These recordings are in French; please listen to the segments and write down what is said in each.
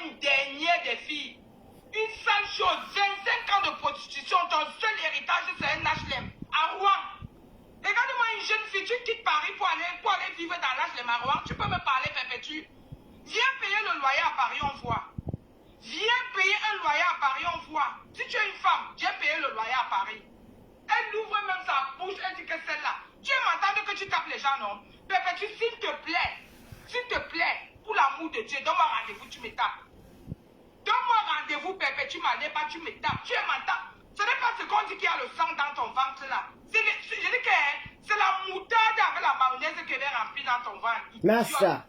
une dernière défi. Une seule chose, 25 ans de prostitution, ton seul héritage c'est un HLM à Rouen. Regarde-moi une jeune fille, tu quittes Paris pour aller vivre dans l'HLM à Rouen. Tu peux me parler, Perpétue? Viens payer le loyer à Paris, on voit. Viens payer un loyer à Paris, on voit. Si tu es une femme, viens payer le loyer à Paris. Elle ouvre même sa bouche, elle dit que celle-là. Tu m'entends que tu tapes les gens, non? Perpétue, s'il te plaît, pour l'amour de Dieu, donne-moi rendez-vous, tu me tapes. Donne-moi rendez-vous, Perpétue, pas tu me tapes. Tu m'entends? Ce n'est pas ce qu'on dit qu'il y a le sang dans ton ventre là. Je dis que c'est la moutarde avec la mayonnaise qui est remplie dans ton ventre. Massa.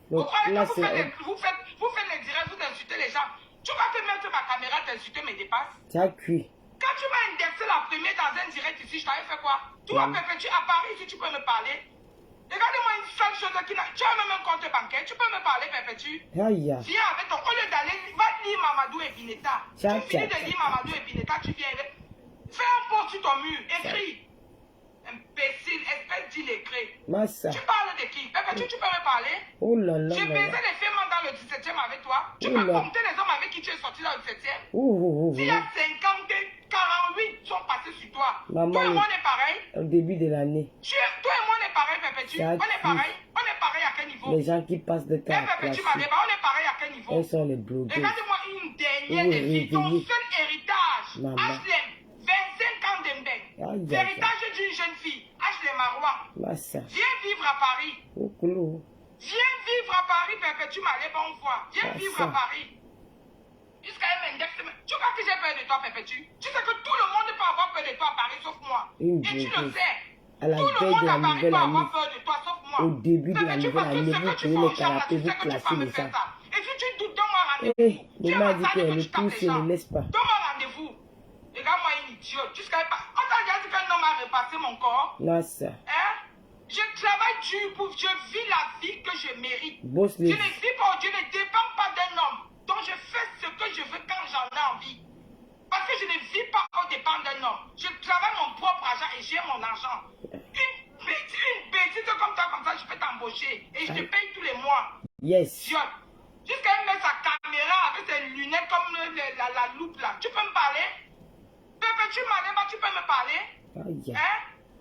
Vous croyez que vous faites les directs, vous insultez les gens. Tu vas te mettre ma caméra, t'insulter mes dépasses. Ça a cuit. Quand tu m'as indexé la première dans un direct ici, je t'avais fait quoi? Toi, Perpétue, à Paris, si tu peux me parler. Regarde-moi une seule chose qui n'a... Tu as même un compte bancaire, tu peux me parler, Perpétue. Aïe. Viens avec ton... Au lieu d'aller, va lire Mamadou et Bineta. Tu finis de lire Mamadou et Bineta, tu viens avec... Fais un post sur ton mur, écris. Imbécile, espèce d'illettré. Massa. Tu parles de qui? Perpétue, tu peux me parler? Oh là là. J'ai baisé les femmes dans le 17e avec toi. Tu peux compter les hommes avec qui tu es sorti dans le 17e? S'il y a 50, 48 sont passés sur toi. Maman, toi et moi, on est pareil. Au début de l'année. Toi et moi, on est pareil, Perpétue. On est pareil. On est pareil à quel niveau? Les gens qui passent de temps à Perpétue, classer. on est pareil à quel niveau? Elles sont les blogueurs. Regarde-moi une dernière défi. Ton seul héritage. HLM, 25 ans d'Embeng. L'héritage d'une jeune fille. HLM Marois. Massa. Viens vivre à Paris. Oh, coulou. Viens vivre à Paris, Perpétue, m'allez bonne fois. Viens vivre à Paris. Jusqu'à un index. Tu crois que j'ai peur de toi, Perpétue? Tu sais que tout le monde peut avoir peur de toi à Paris, sauf moi. Et tu le sais. À la Tout le veille monde de la à Paris peut nouvelle avoir année. peur de toi, sauf moi. Au début de la Perpétue, nouvelle parce que année, ce vous que tu prenez fais les aux gens, là, canapés, tu vous sais que tu classez vas me les faire gens. ça. Et si tu doutes, donne-moi rendez-vous. Eh, Tu es maman a dit malade que qu'elle tu tapes tout les se gens. ne laisse pas. Donne-moi rendez-vous. Regarde-moi une idiote. Jusqu'à pas. On t'a déjà dit qu'un homme a repassé mon corps. Massa. Hein? Je travaille dur pour... Je vis la vie que je mérite. Boss Je les... ne vis pas, je ne dépends pas d'un homme. Donc je fais ce que je veux quand j'en ai envie. Parce que je ne vis pas au dépend d'un homme. Je travaille mon propre argent et j'ai mon argent. Une bêtise comme ça, je peux t'embaucher. Et je te paye tous les mois. Yes. Jusqu'à elle met sa caméra avec ses lunettes comme la loupe là. Tu peux me parler? Perpétue Malema, tu peux me parler? Aïe. Hein?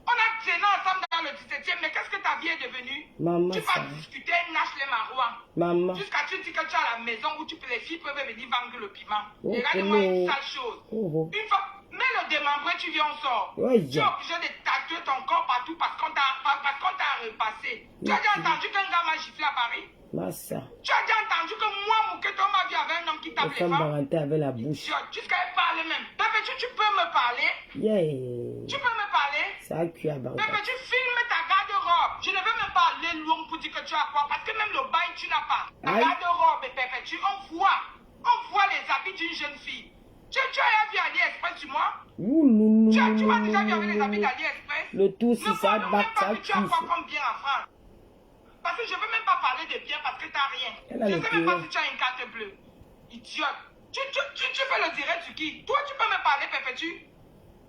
On a traîné ensemble dans le 17e, mais qu'est-ce que ta vie est devenue? Maman, tu vas discuter HLM à Rouen. Maman. Jusqu'à tu dis que tu as la maison où les filles peuvent venir vendre le piment. Oh, regarde-moi une sale chose. Une fois, mets le démembré, tu viens, on sort. Oh, tu es obligé de tatouer ton corps partout parce qu'on t'a repassé. Tu as déjà entendu qu'un gars m'a giflé à Paris? Massa. Tu as déjà entendu que moi, Mouketo, ma vie avait un homme qui tape les femmes? avec la bouche. Jusqu'à elle parle même. Perpétue, tu peux me parler? Yeah. Tu peux me parler? Ça a cuit à Barba. Perpétue, filme ta garde-robe. Je ne veux même pas aller loin pour dire que tu as quoi. Parce que même le bail, tu n'as pas. Ta garde-robe, Perpétue, on voit les habits d'une jeune fille. Tu as vu AliExpress sur moi? Tu m'as déjà vu avec les habits d'AliExpress? Le tout, si ça bat, ça tu as quoi comme bien en France? Parce que je ne veux même pas parler de bien parce que tu n'as rien. Je ne sais même pas si tu as une carte bleue. Idiote. Tu fais le direct sur qui? Toi, tu peux me parler, Perpétue?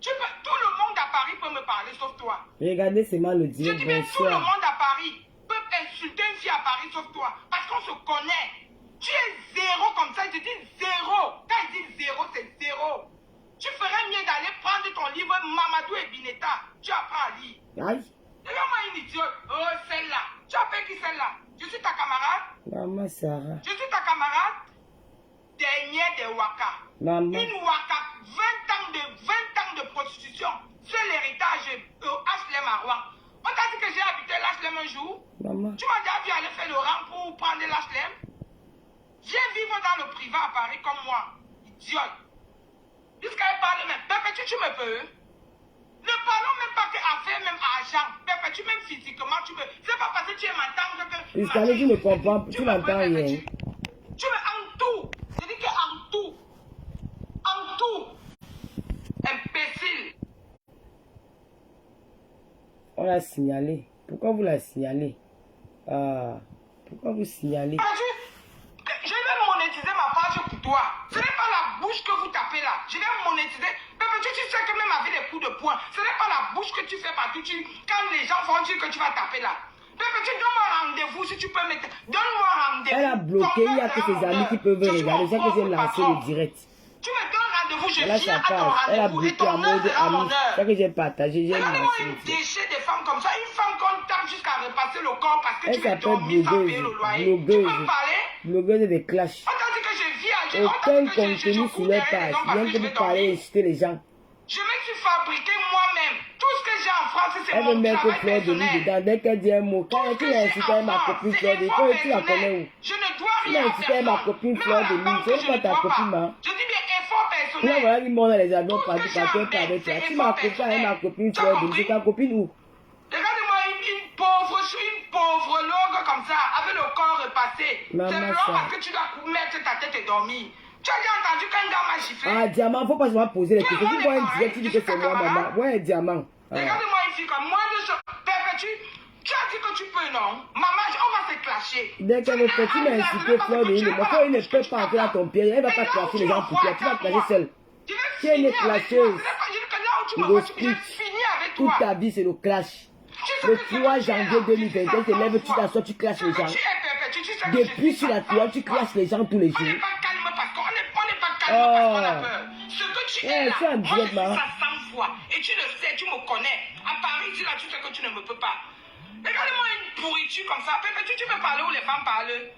Tout le monde à Paris peut me parler, sauf toi. Regardez, c'est mal le Je direct. dis bien tout le monde à Paris peut insulter une fille à Paris, sauf toi. Parce qu'on se connaît. Tu es zéro comme ça, je dis zéro. Quand il dit zéro, c'est zéro. Tu ferais mieux d'aller prendre ton livre Mamadou et Bineta. Tu apprends à lire. Aïe. Regarde-moi une idiote. Oh, celle-là. Tu appelles qui celle-là? Je suis ta camarade. Maman Sarah. Je suis ta camarade. Dernière des Waka. Maman. Une Waka. 20 ans de prostitution. C'est l'héritage HLM à Rouen. On t'a dit que j'ai habité l'HLM un jour. Maman. Tu m'as déjà vu aller faire le rang pour prendre l'HLM. Viens vivre dans le privé à Paris comme moi. Idiote. Jusqu'à elle parle même. Perpétue, tu me peux? Ne parlons même pas qu'affaires, même argent. Perpétue, même physiquement, tu me... C'est pas parce que tu es m'entendre que... Jusqu'à tu ne comprends, tu n'entends rien. Tu me en tout. Je dis que en tout. En tout. Imbécile. On l'a signalé. Pourquoi vous la signalez? Pourquoi vous signalez? Je vais monétiser ma page pour toi. Ce n'est pas la bouche que vous tapez là. Je vais monétiser. Perpétue, tu sais que même avec les coups de poing, ce n'est pas la bouche que tu fais partout. Quand les gens vont dire que tu vas taper là. Perpétue, donne-moi rendez-vous si tu peux mettre. Donne-moi rendez-vous. Elle a bloqué, il n'y a que ses amis qui peuvent regarder. C'est que j'ai lancé le direct. Tu me donnes rendez-vous, je Là, viens ça à ton passe. Elle a rendez-vous et bloqué en ton heure mode sera mon ami. heure. C'est que j'ai partagé, j'ai Regardez-moi lancé. une déchet des femmes comme ça, une femme qu'on tape jusqu'à repasser le corps parce que Elle tu veux s'appelle dormir sans payer le loyer. Tu peux me parler? Blogueuse de clash. On t'a dit que je vis à Aucun contenu sur leur page. Rien que vous parler et inciter les gens. Je me suis fabriqué moi-même. Tout ce que j'ai en France, c'est Elle veut mon mettre travail Fleur de lui personnel. dedans. Dès qu'elle dit un mot, quand Tout ce tu que l'as j'ai incité en à ma France, copine c'est Fleur de lui, effort tu la connais personnel. où? Je ne dois Tu rien l'as à incité à ma personne. copine Même Fleur à de la lui. banque, C'est je pas ne ta dois copine, pas. hein? Je dis bien effort Là, personnel. voilà, du monde dans les avions Tout ce partout, que j'ai partout, en partout. tête, c'est Tu effort m'as coupé à ma personnel. copine Tu as Fleur de lui. compris? C'est ta copine où? Regardez-moi une pauvre logue comme ça, avec le corps repassé. Maman, C'est long ça. parce que tu dois mettre ta tête et dormir. Tu as déjà entendu qu'un gars m'a giflé? Ah, diamant, faut pas se poser les Tout le questions. Tu monde vois est un direct, tu dis que c'est moi, maman. Ouais, diamant. Ah. Regardez-moi une fille comme moi, Perpétue. Tu as dit que tu peux, non? Maman, on va se clasher. Dès qu'elle veut faire, tu m'as incité Fleur de lui. Mais Fleur, il ne peut pas entrer dans ton pied. Elle va pas clasher les gens pour toi. Tu vas clasher seule. Tu es une clasheuse. Je finis avec Toute toi. ta vie, c'est le clash. Le 3 janvier 2021, tu te lèves, tu t'assois, tu clashes les gens. Depuis sur la toile, tu clashes les gens tous les On n'est jours. pas calme parce qu'on n'est pas calme parce qu'on a peur. Ce que tu es là, c'est un moi je direct, fais maman. ça 100 fois. Et tu le sais, tu me connais. À Paris, tu là, tu sais que tu ne me peux pas. Regarde-moi une pourriture comme ça. Perpétue, tu peux parler où les femmes parlent.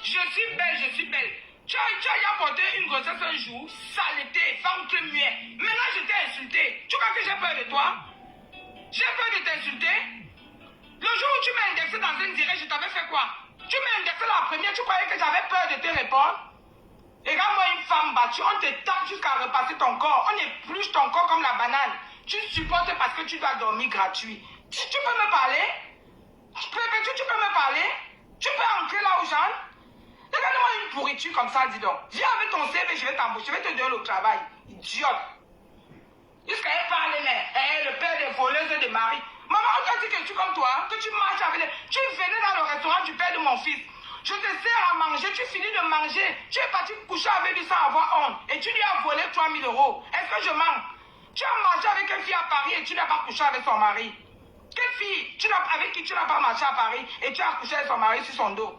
Je suis belle, je suis belle. Tu as apporté une grossesse un jour, saleté, femme que muet. Maintenant, je t'ai insulté. Tu crois que j'ai peur de toi? J'ai peur de t'insulter? Le jour où tu m'as indexé dans une direct, je t'avais fait quoi? Tu m'as indexé la première, tu croyais que j'avais peur de te répondre? Regarde-moi une femme battue, on te tape jusqu'à repasser ton corps. On épluche ton corps comme la banane. Tu supportes parce que tu dois dormir gratuit. Tu peux me parler? Perpétue, tu peux me parler? Tu peux entrer là aux gens? Regarde-moi une pourriture comme ça, dis donc. Viens avec ton CV, je vais t'embaucher, je vais te donner le travail. Idiote. Jusqu'à elle parle, mais le père des voleuses et des maris. Maman, on t'a dit que tu es comme toi, que tu marches avec les... Tu venais dans le restaurant du père de mon fils. Je te sers à manger, tu finis de manger. Tu es parti coucher avec lui sans avoir honte. Et tu lui as volé 3 000 €. Est-ce que je mens? Tu as marché avec une fille à Paris et tu n'as pas couché avec son mari. Quelle fille avec qui tu n'as pas marché à Paris et tu as couché avec son mari sur son dos?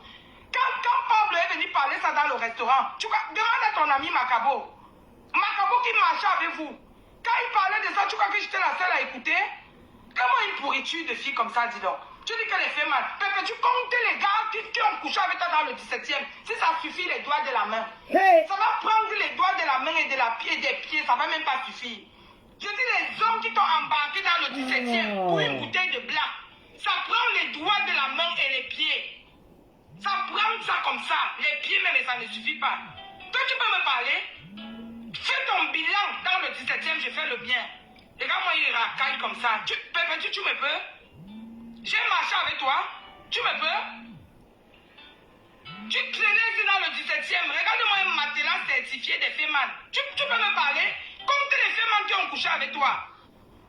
Quand Pablo est venu parler ça dans le restaurant, demande à ton ami Macabo. Macabo qui marchait avec vous. Quand il parlait de ça, tu crois que j'étais la seule à écouter? Comment une pourriture de fille comme ça, dis donc? Tu dis qu'elle est fait mal. Tu comptes les gars qui ont couché avec toi dans le 17e. Si ça suffit, les doigts de la main. Hey! Ça va prendre les doigts de la main et des pieds. Ça va même pas suffire. Je dis les hommes qui t'ont embarqué dans le 17e pour une bouteille de blanc. Ça prend les doigts de la main et les pieds. Ça prend ça comme ça. Les pieds même, ça ne suffit pas. Toi, tu peux me parler? Fais ton bilan dans le 17e, je fais le bien. Regarde-moi, il racaille comme ça. Perpétue, tu me peux? J'ai marché avec toi. Tu me peux? Tu traînais ici dans le 17e. Regarde-moi un matelas certifié des fémans. Tu peux me parler? Compte les fémans qui ont couché avec toi.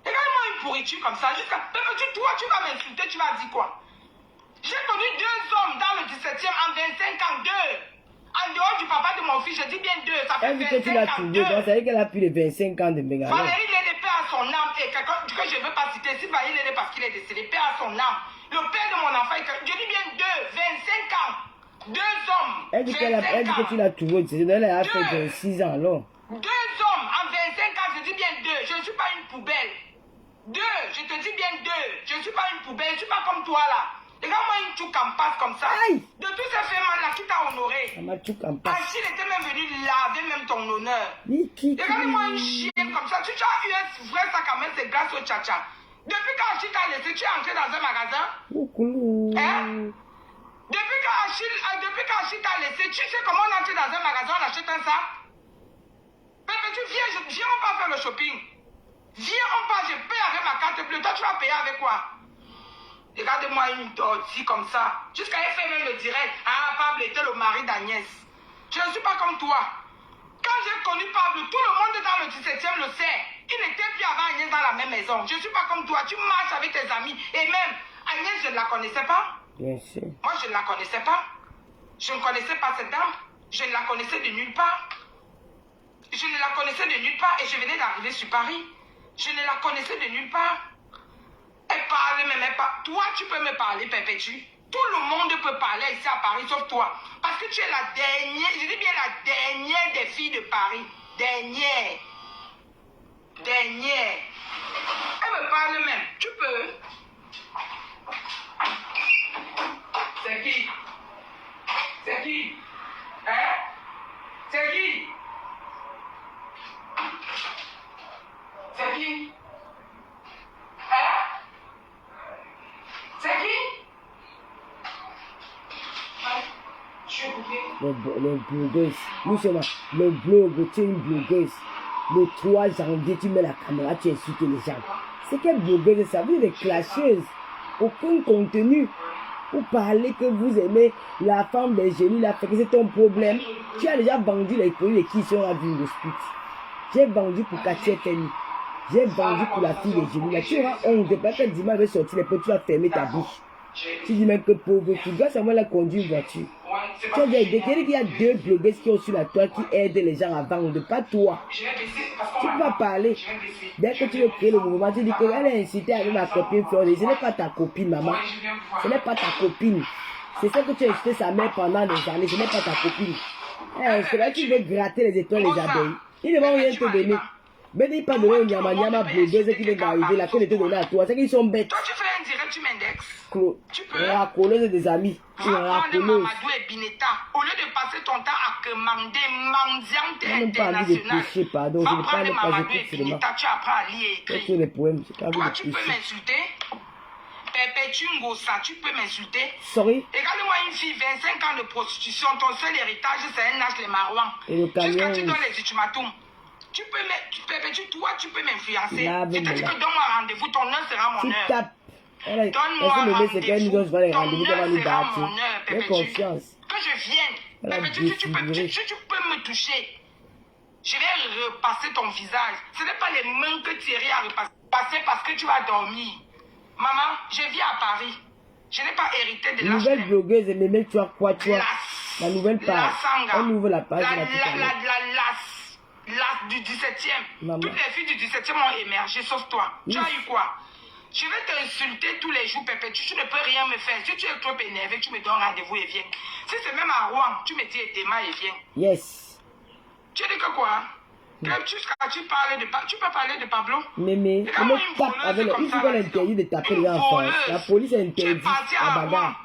Regarde-moi une pourriture comme ça. Perpétue, toi, tu vas m'insulter. Tu vas dire quoi? J'ai connu 2 hommes dans le 17e en 25 ans. 2. En dehors du papa de mon fils, je dis bien 2. Ça fait Elle dit 25 que tu l'as ans. trouvé, donc ça veut dire qu'elle a plus de 25 ans de Bengala. Valérie Lédé, paix à son âme, et quelqu'un que je ne veux pas citer, si Valérie Lédé parce qu'il est décédé, paix à son âme. Le père de mon enfant, je dis bien 2, 25 ans. 2 hommes. Elle dit que tu l'as trouvé, elle a fait 26 ans alors. 2 hommes en 25 ans, je dis bien 2. Je ne suis pas une poubelle. 2, je te dis bien 2. Je ne suis pas une poubelle, je ne suis pas comme toi là. Regarde-moi une tchouque en passe comme ça. Aïe. De tous ces femmes là qui t'a honoré. Ça m'a tout en passe. Achille était même venu laver même ton honneur. Qui? Regarde-moi une chienne comme ça. Tu as eu un vrai sac à main, c'est grâce au tcha-tcha. Depuis qu'Achille t'a laissé, tu es entré dans un magasin. Hein? Depuis qu'Achille t'a laissé, tu sais comment on entre dans un magasin, on achète un sac. Tu viens, on va faire le shopping. Viens, on va, je paye avec ma carte bleue. Toi, tu vas payer avec quoi? Regarde-moi une tortue comme ça. Jusqu'à elle fait même le direct. Ah, Pablo était le mari d'Agnès. Je ne suis pas comme toi. Quand j'ai connu Pablo, tout le monde dans le 17e le sait. Il n'était plus avant Agnès dans la même maison. Je ne suis pas comme toi. Tu marches avec tes amis. Et même, Agnès, je ne la connaissais pas. Bien sûr. Moi, je ne la connaissais pas. Je ne connaissais pas cette dame. Je ne la connaissais de nulle part. Je ne la connaissais de nulle part. Et je venais d'arriver sur Paris. Je ne la connaissais de nulle part. Elle parle, mais pas. Toi, tu peux me parler, Perpétue. Tout le monde peut parler ici à Paris, sauf toi. Parce que tu es la dernière, je dis bien la dernière des filles de Paris. Dernière. Dernière. Elle me parle même. Tu peux. C'est qui? C'est qui? Hein? C'est qui? C'est qui? Hein? C'est qui? Les blogueuses. Nous sommes les blogs, tu es une blogueuse. Le 3 janvier, tu mets la caméra, tu insultes les gens. C'est quelle blogueuse ça? Vous êtes des clasheuses. Aucun contenu. Vous parlez que vous aimez la femme des genoux, la fait que c'est ton problème. Tu as déjà vendu les produits qui sont à Ville de Spit. J'ai vendu pour Katia Kenny. J'ai vendu pour la fille des genoux. Là, tu auras honte. Parce que dimanche, va sortir les pots, tu vas fermer ta bouche. Tu dis même que pauvre, tu dois savoir la conduire une voiture. Tu as déjà idée qu'il y a 2 blogueuses qui ont sur la toile qui aident les gens à vendre, pas toi. Tu peux pas parler. Dès que tu veux créer le mouvement, tu dis qu'elle est incitée avec ma copine Floride. Ce n'est pas ta copine, maman. Ce n'est pas ta copine. C'est ça que tu as incité sa mère pendant des années. Ce n'est pas ta copine. C'est là que tu veux gratter les étoiles, les abeilles. Ils ne vont rien te donner. Mais dis pas donner aux nyama blogueuses qui viennent d'arriver là, que de te donner à toi. C'est qu'ils sont bêtes. Toi, tu fais un direct, tu m'indexes. Tu peux. Racoleuse des amis. Va prendre Mamadou et Bineta. Au lieu de passer ton temps à commander mendiante internationale, pardon, va prendre Mamadou et Bineta. Tu apprends à lire et écrire. Les poèmes, toi, tu peux m'insulter. Perpétue Ngossa, tu peux m'insulter. Sorry. Regarde-moi une fille, 25 ans de prostitution. Ton seul héritage, c'est un âge les marouans. Jusqu'à tu donnes les ultimatums. Tu peux Perpétue, toi, tu peux m'influencer. Je te dis que donne-moi rendez-vous, ton heure sera mon heure. Donne-moi rendez-vous. Ton heure sera mon heure, Perpétue. Que je vienne. Perpétue, tu peux me toucher. Je vais repasser ton visage. Ce n'est pas les mains que Thierry a repassé parce que tu vas dormir. Maman, je vis à Paris. Je n'ai pas hérité de la nouvelle blogueuse, mais tu as quoi, tu as la nouvelle page. On ouvre la page. La du 17e. Maman. Toutes les filles du 17e ont émergé, sauf toi. Oui. Tu as eu quoi? Je vais t'insulter tous les jours, Perpétue. Tu ne peux rien me faire. Si tu es trop énervé, tu me donnes rendez-vous et viens. Si c'est même à Rouen, tu me dis Edema et viens. Yes. Tu dis que quoi? Tu peux parler de Pablo? Mais il faut qu'on interdit de taper les gens en France. La police a interdit la bagarre.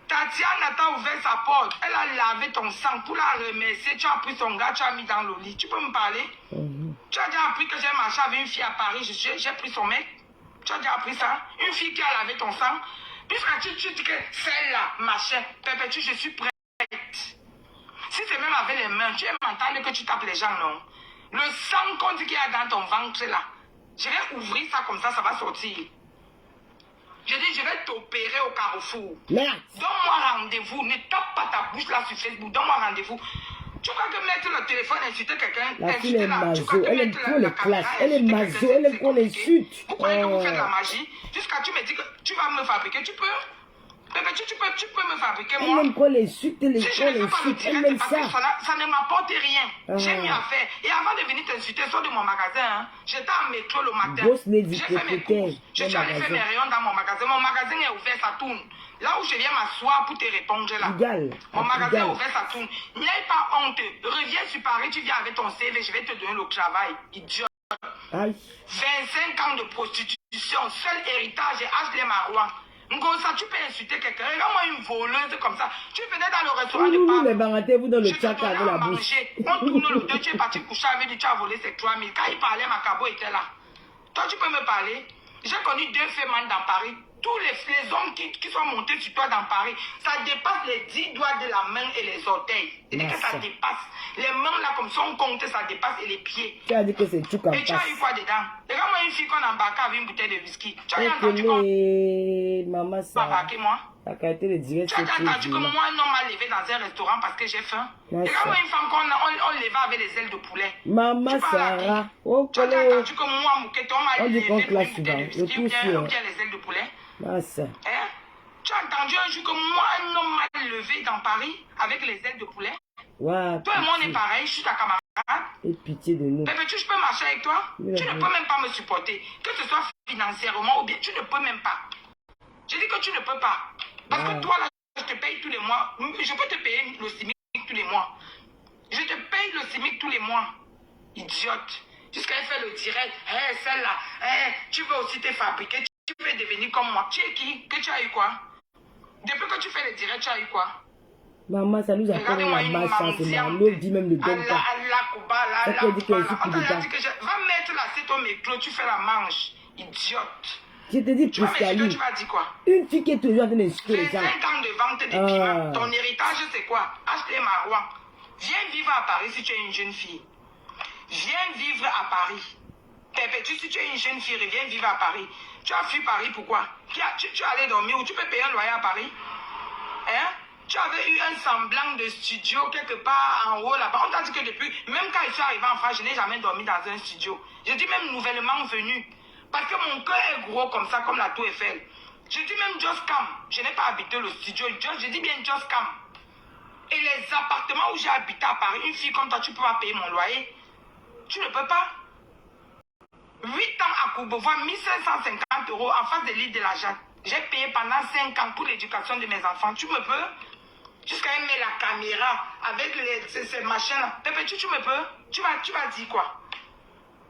Tatiana t'a ouvert sa porte. Elle a lavé ton sang pour la remercier. Tu as pris son gars, tu as mis dans le lit. Tu peux me parler? Tu as déjà appris que j'ai marché avec une fille à Paris. J'ai pris son mec. Tu as déjà appris ça? Une fille qui a lavé ton sang. Puisque tu dis que celle-là, machin, Perpétue, je suis prête. Si c'est même avec les mains, tu es mental que tu tapes les gens, non? Le sang qu'on dit qu'il y a dans ton ventre, là. Je vais ouvrir ça comme ça va sortir. Je dis, je vais t'opérer au Carrefour. Donne-moi rendez-vous. Ne tape pas ta bouche là sur Facebook. Donne-moi rendez-vous. Tu crois que mettre le téléphone, insulter quelqu'un, la fille est mazo, elle aime trop les classes. Elle est mazo, elle aime qu'on l'insulte. Vous croyez que vous faites la magie? Jusqu'à tu me dis que tu vas me fabriquer, tu peux? Tu peux me fabriquer, moi. Elle aime qu'on l'insulte, elle aime ça. Ça ne m'apporte rien. J'ai mieux à faire. Et avant de venir t'insulter, sors de mon magasin. J'étais en métro le matin. J'ai fait mes courses. Je suis allé faire mes rayons dans mon magasin. Mon magasin est ouvert, ça tourne. Là où je viens m'asseoir pour te répondre là. Mon magasin est ouvert, ça tourne. N'aie pas honte. Reviens sur Paris, tu viens avec ton CV, je vais te donner le travail. Idiot. 25 ans de prostitution, seul héritage et Ashley Marois. Ngossa, tu peux insulter quelqu'un. Regarde-moi une voleuse comme ça. Tu venais dans le restaurant de Paris. Vous dans le chat avec la bouche. On tourne le dos, tu es parti coucher avec lui, tu as volé ses 3 000. Quand il parlait, Macabo était là. Toi, tu peux me parler? J'ai connu 2 femmes dans Paris. Tous les hommes qui sont montés sur toi dans Paris, ça dépasse les 10 doigts de la main et les orteils. C'est-à-dire que ça dépasse. Les mains là, comme ça, on compte, ça dépasse et les pieds. Tu as dit que c'est tout comme ça. Et tu as eu quoi dedans? Regarde-moi une fille qu'on a embarqué avec une bouteille de whisky. Tu as entendu quoi? Maman, ça. Embarqué-moi. La qualité de direct, tu as entendu que moi, un homme m'a levé dans un restaurant parce que j'ai faim. Regarde-moi une femme qu'on levait avec les ailes de poulet. Maman, Sarah. Tu as entendu que moi, Mouquette, on m'a levé avec une bouteille de whisky ou bien les ailes de poulet. Massa. Tu as entendu un jour que moi, un homme m'a levé dans Paris avec les ailes de poulet? Ouais, toi et moi, on est pareil, je suis ta camarade. Et pitié de nous. Mais je peux marcher avec toi? Tu ne peux même pas me supporter. Que ce soit financièrement ou bien, tu ne peux même pas. Je dis que tu ne peux pas. Parce que toi, là, je te paye tous les mois. Je peux te payer le SMIC tous les mois. Je te paye le SMIC tous les mois. Idiote. Jusqu'à elle fait le direct. Hey, celle-là, hey, tu veux aussi te fabriquer. Tu veux devenir comme moi. Tu es qui? Que tu as eu quoi? Depuis que tu fais le direct, tu as eu quoi? Maman, ça nous apprend la base chance. L'autre dit même le donne pas. Ça peut dire qu'elle joue pour dedans. Va mettre l'assiette au micro, tu fais la manche. Idiote. Je te dis Tu vas plus qu'à m'insulter, lui. tu vas dire quoi? Une fille qui est toujours en train d'insulter les J'ai gens. 5 ans de vente des piments. Ton héritage, c'est quoi? Acheter Marois. Viens vivre à Paris si tu es une jeune fille. Viens vivre à Paris. Perpétue, si tu es une jeune fille, viens vivre à Paris. Tu as fui Paris, pourquoi? Tu es allé dormir ou tu peux payer un loyer à Paris? Hein? Tu avais eu un semblant de studio quelque part en haut là-bas. On t'a dit que depuis, même quand je suis arrivé en France, je n'ai jamais dormi dans un studio. Je dis même nouvellement venu. Parce que mon cœur est gros comme ça, comme la tour Eiffel. Je dis même just come. Je n'ai pas habité le studio. Je dis bien just come. Et les appartements où j'ai habité à Paris, une fille comme toi, tu peux pas payer mon loyer. Tu ne peux pas. 8 ans à Courbevoie, 1550 € en face de l'île de la Jacques. J'ai payé pendant 5 ans pour l'éducation de mes enfants. Tu me peux? Jusqu'à mettre la caméra avec ces machins-là. Tu me peux? Tu vas dire quoi?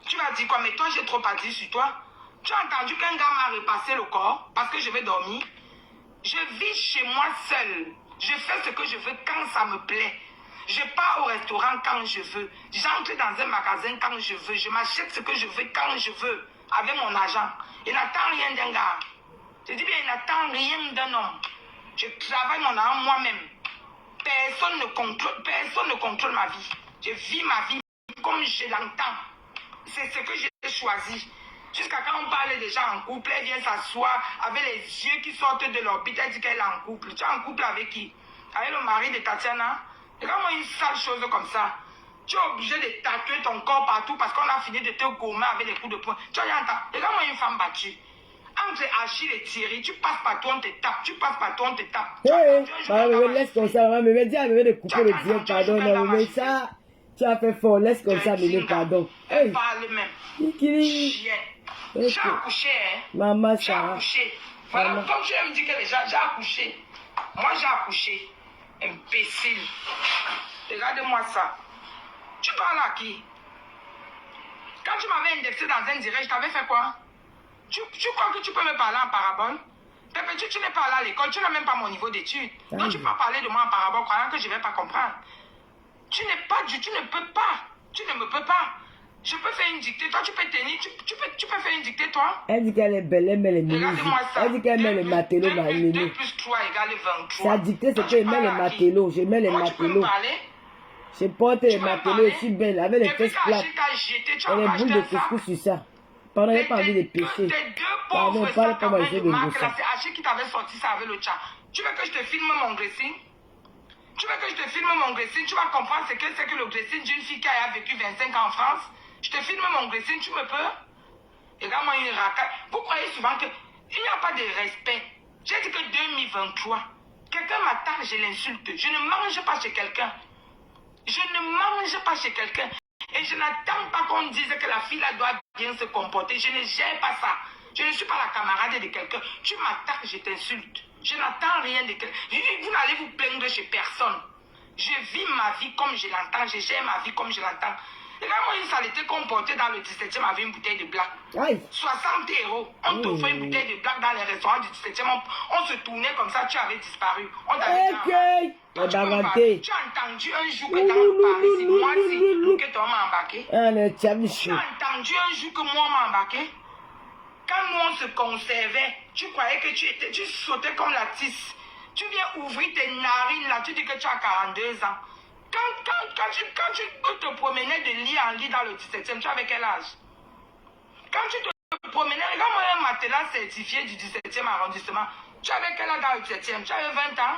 Tu vas dire quoi? Mais toi, j'ai trop à dire sur toi. Tu as entendu qu'un gars m'a repassé le corps parce que je vais dormir? Je vis chez moi seul. Je fais ce que je veux quand ça me plaît. Je pars au restaurant quand je veux. J'entre dans un magasin quand je veux. Je m'achète ce que je veux quand je veux. Avec mon argent. Il n'attend rien d'un gars. Je dis bien, il n'attend rien d'un homme. Je travaille mon argent moi-même. Personne ne contrôle ma vie. Je vis ma vie comme je l'entends. C'est ce que j'ai choisi. Jusqu'à quand on parle des gens en couple, elle vient s'asseoir avec les yeux qui sortent de l'orbite, elle dit qu'elle est en couple. Tu es en couple avec qui? Avec le mari de Tatiana? Regarde-moi une sale chose comme ça. Tu es obligé de tatouer ton corps partout parce qu'on a fini de te gommer avec les coups de poing. Tu entends? Regarde-moi une femme battue. Entre Achille et Thierry, tu passes partout, on te tape. Tu passes partout, on te tape. Laisse comme ça, maman. Mais dis à me de couper le direct, pardon. Non, mais ça, tu as fait fort. Laisse comme ça, mais pardon. Elle parle même. Chien. J'ai accouché, hein. Maman, j'ai ça. accouché. Voilà, comme tu me dis que les gens, j'ai accouché. Moi, j'ai accouché. Imbécile. Regarde-moi ça. Tu parles à qui? Quand tu m'avais indexé dans un direct, je t'avais fait quoi? Tu crois que tu peux me parler en parabole? Tu n'es pas allé à l'école, tu n'as même pas mon niveau d'études. Donc tu peux parler de moi en parabole croyant que je ne vais pas comprendre. Tu ne peux pas. Tu ne me peux pas. Je peux faire une dictée, toi tu peux tenir, tu peux faire une dictée toi? Elle dit qu'elle est belle, elle met les musiques. Elle dit qu'elle met les matelots dans les 2 plus 3 égale 23. Sa dictée c'est qu'elle met les matelots, je mets les matelots. Je porte les matelots aussi belles, avec les fesses plates. Et les boules de couscous sur ça. Pardon, j'ai pas envie de pécher. Pardon, parle pas moi, j'ai de ça. C'est Achille qui t'avait sorti ça avec le chat. Tu veux que je te filme mon dressing? Tu veux que je te filme mon dressing? Tu vas comprendre ce que c'est que le dressing d'une fille qui a vécu 25 ans en France. Je te filme mon dressing, tu me peux? Regarde-moi une racaille. Vous croyez souvent qu'il n'y a pas de respect. J'ai dit que 2023, quelqu'un m'attaque, je l'insulte. Je ne mange pas chez quelqu'un. Je ne mange pas chez quelqu'un. Et je n'attends pas qu'on dise que la fille là doit bien se comporter. Je ne gère pas ça. Je ne suis pas la camarade de quelqu'un. Tu m'attaques, je t'insulte. Je n'attends rien de quelqu'un. Vous n'allez vous plaindre chez personne. Je vis ma vie comme je l'entends. Je gère ma vie comme je l'entends. Regarde-moi une saleté qu'on portait dans le 17e avec une bouteille de black. 60 €. On t'offrait une bouteille de black dans les restaurants du 17e. On se tournait comme ça, tu avais disparu. On t'avait dit. Tu as entendu un jour que dans Paris, c'est moi que toi m'a embarqué. Tu as entendu un jour que moi m'a embarqué. Quand nous on se conservait, tu croyais que tu sautais comme la tisse. Tu viens ouvrir tes narines là, tu dis que tu as 42 ans. Quand tu te promenais de lit en lit dans le 17e, tu avais quel âge? Quand tu te promenais, regarde-moi un matelas certifié du 17e arrondissement. Tu avais quel âge dans le 17e? Tu avais 20 ans?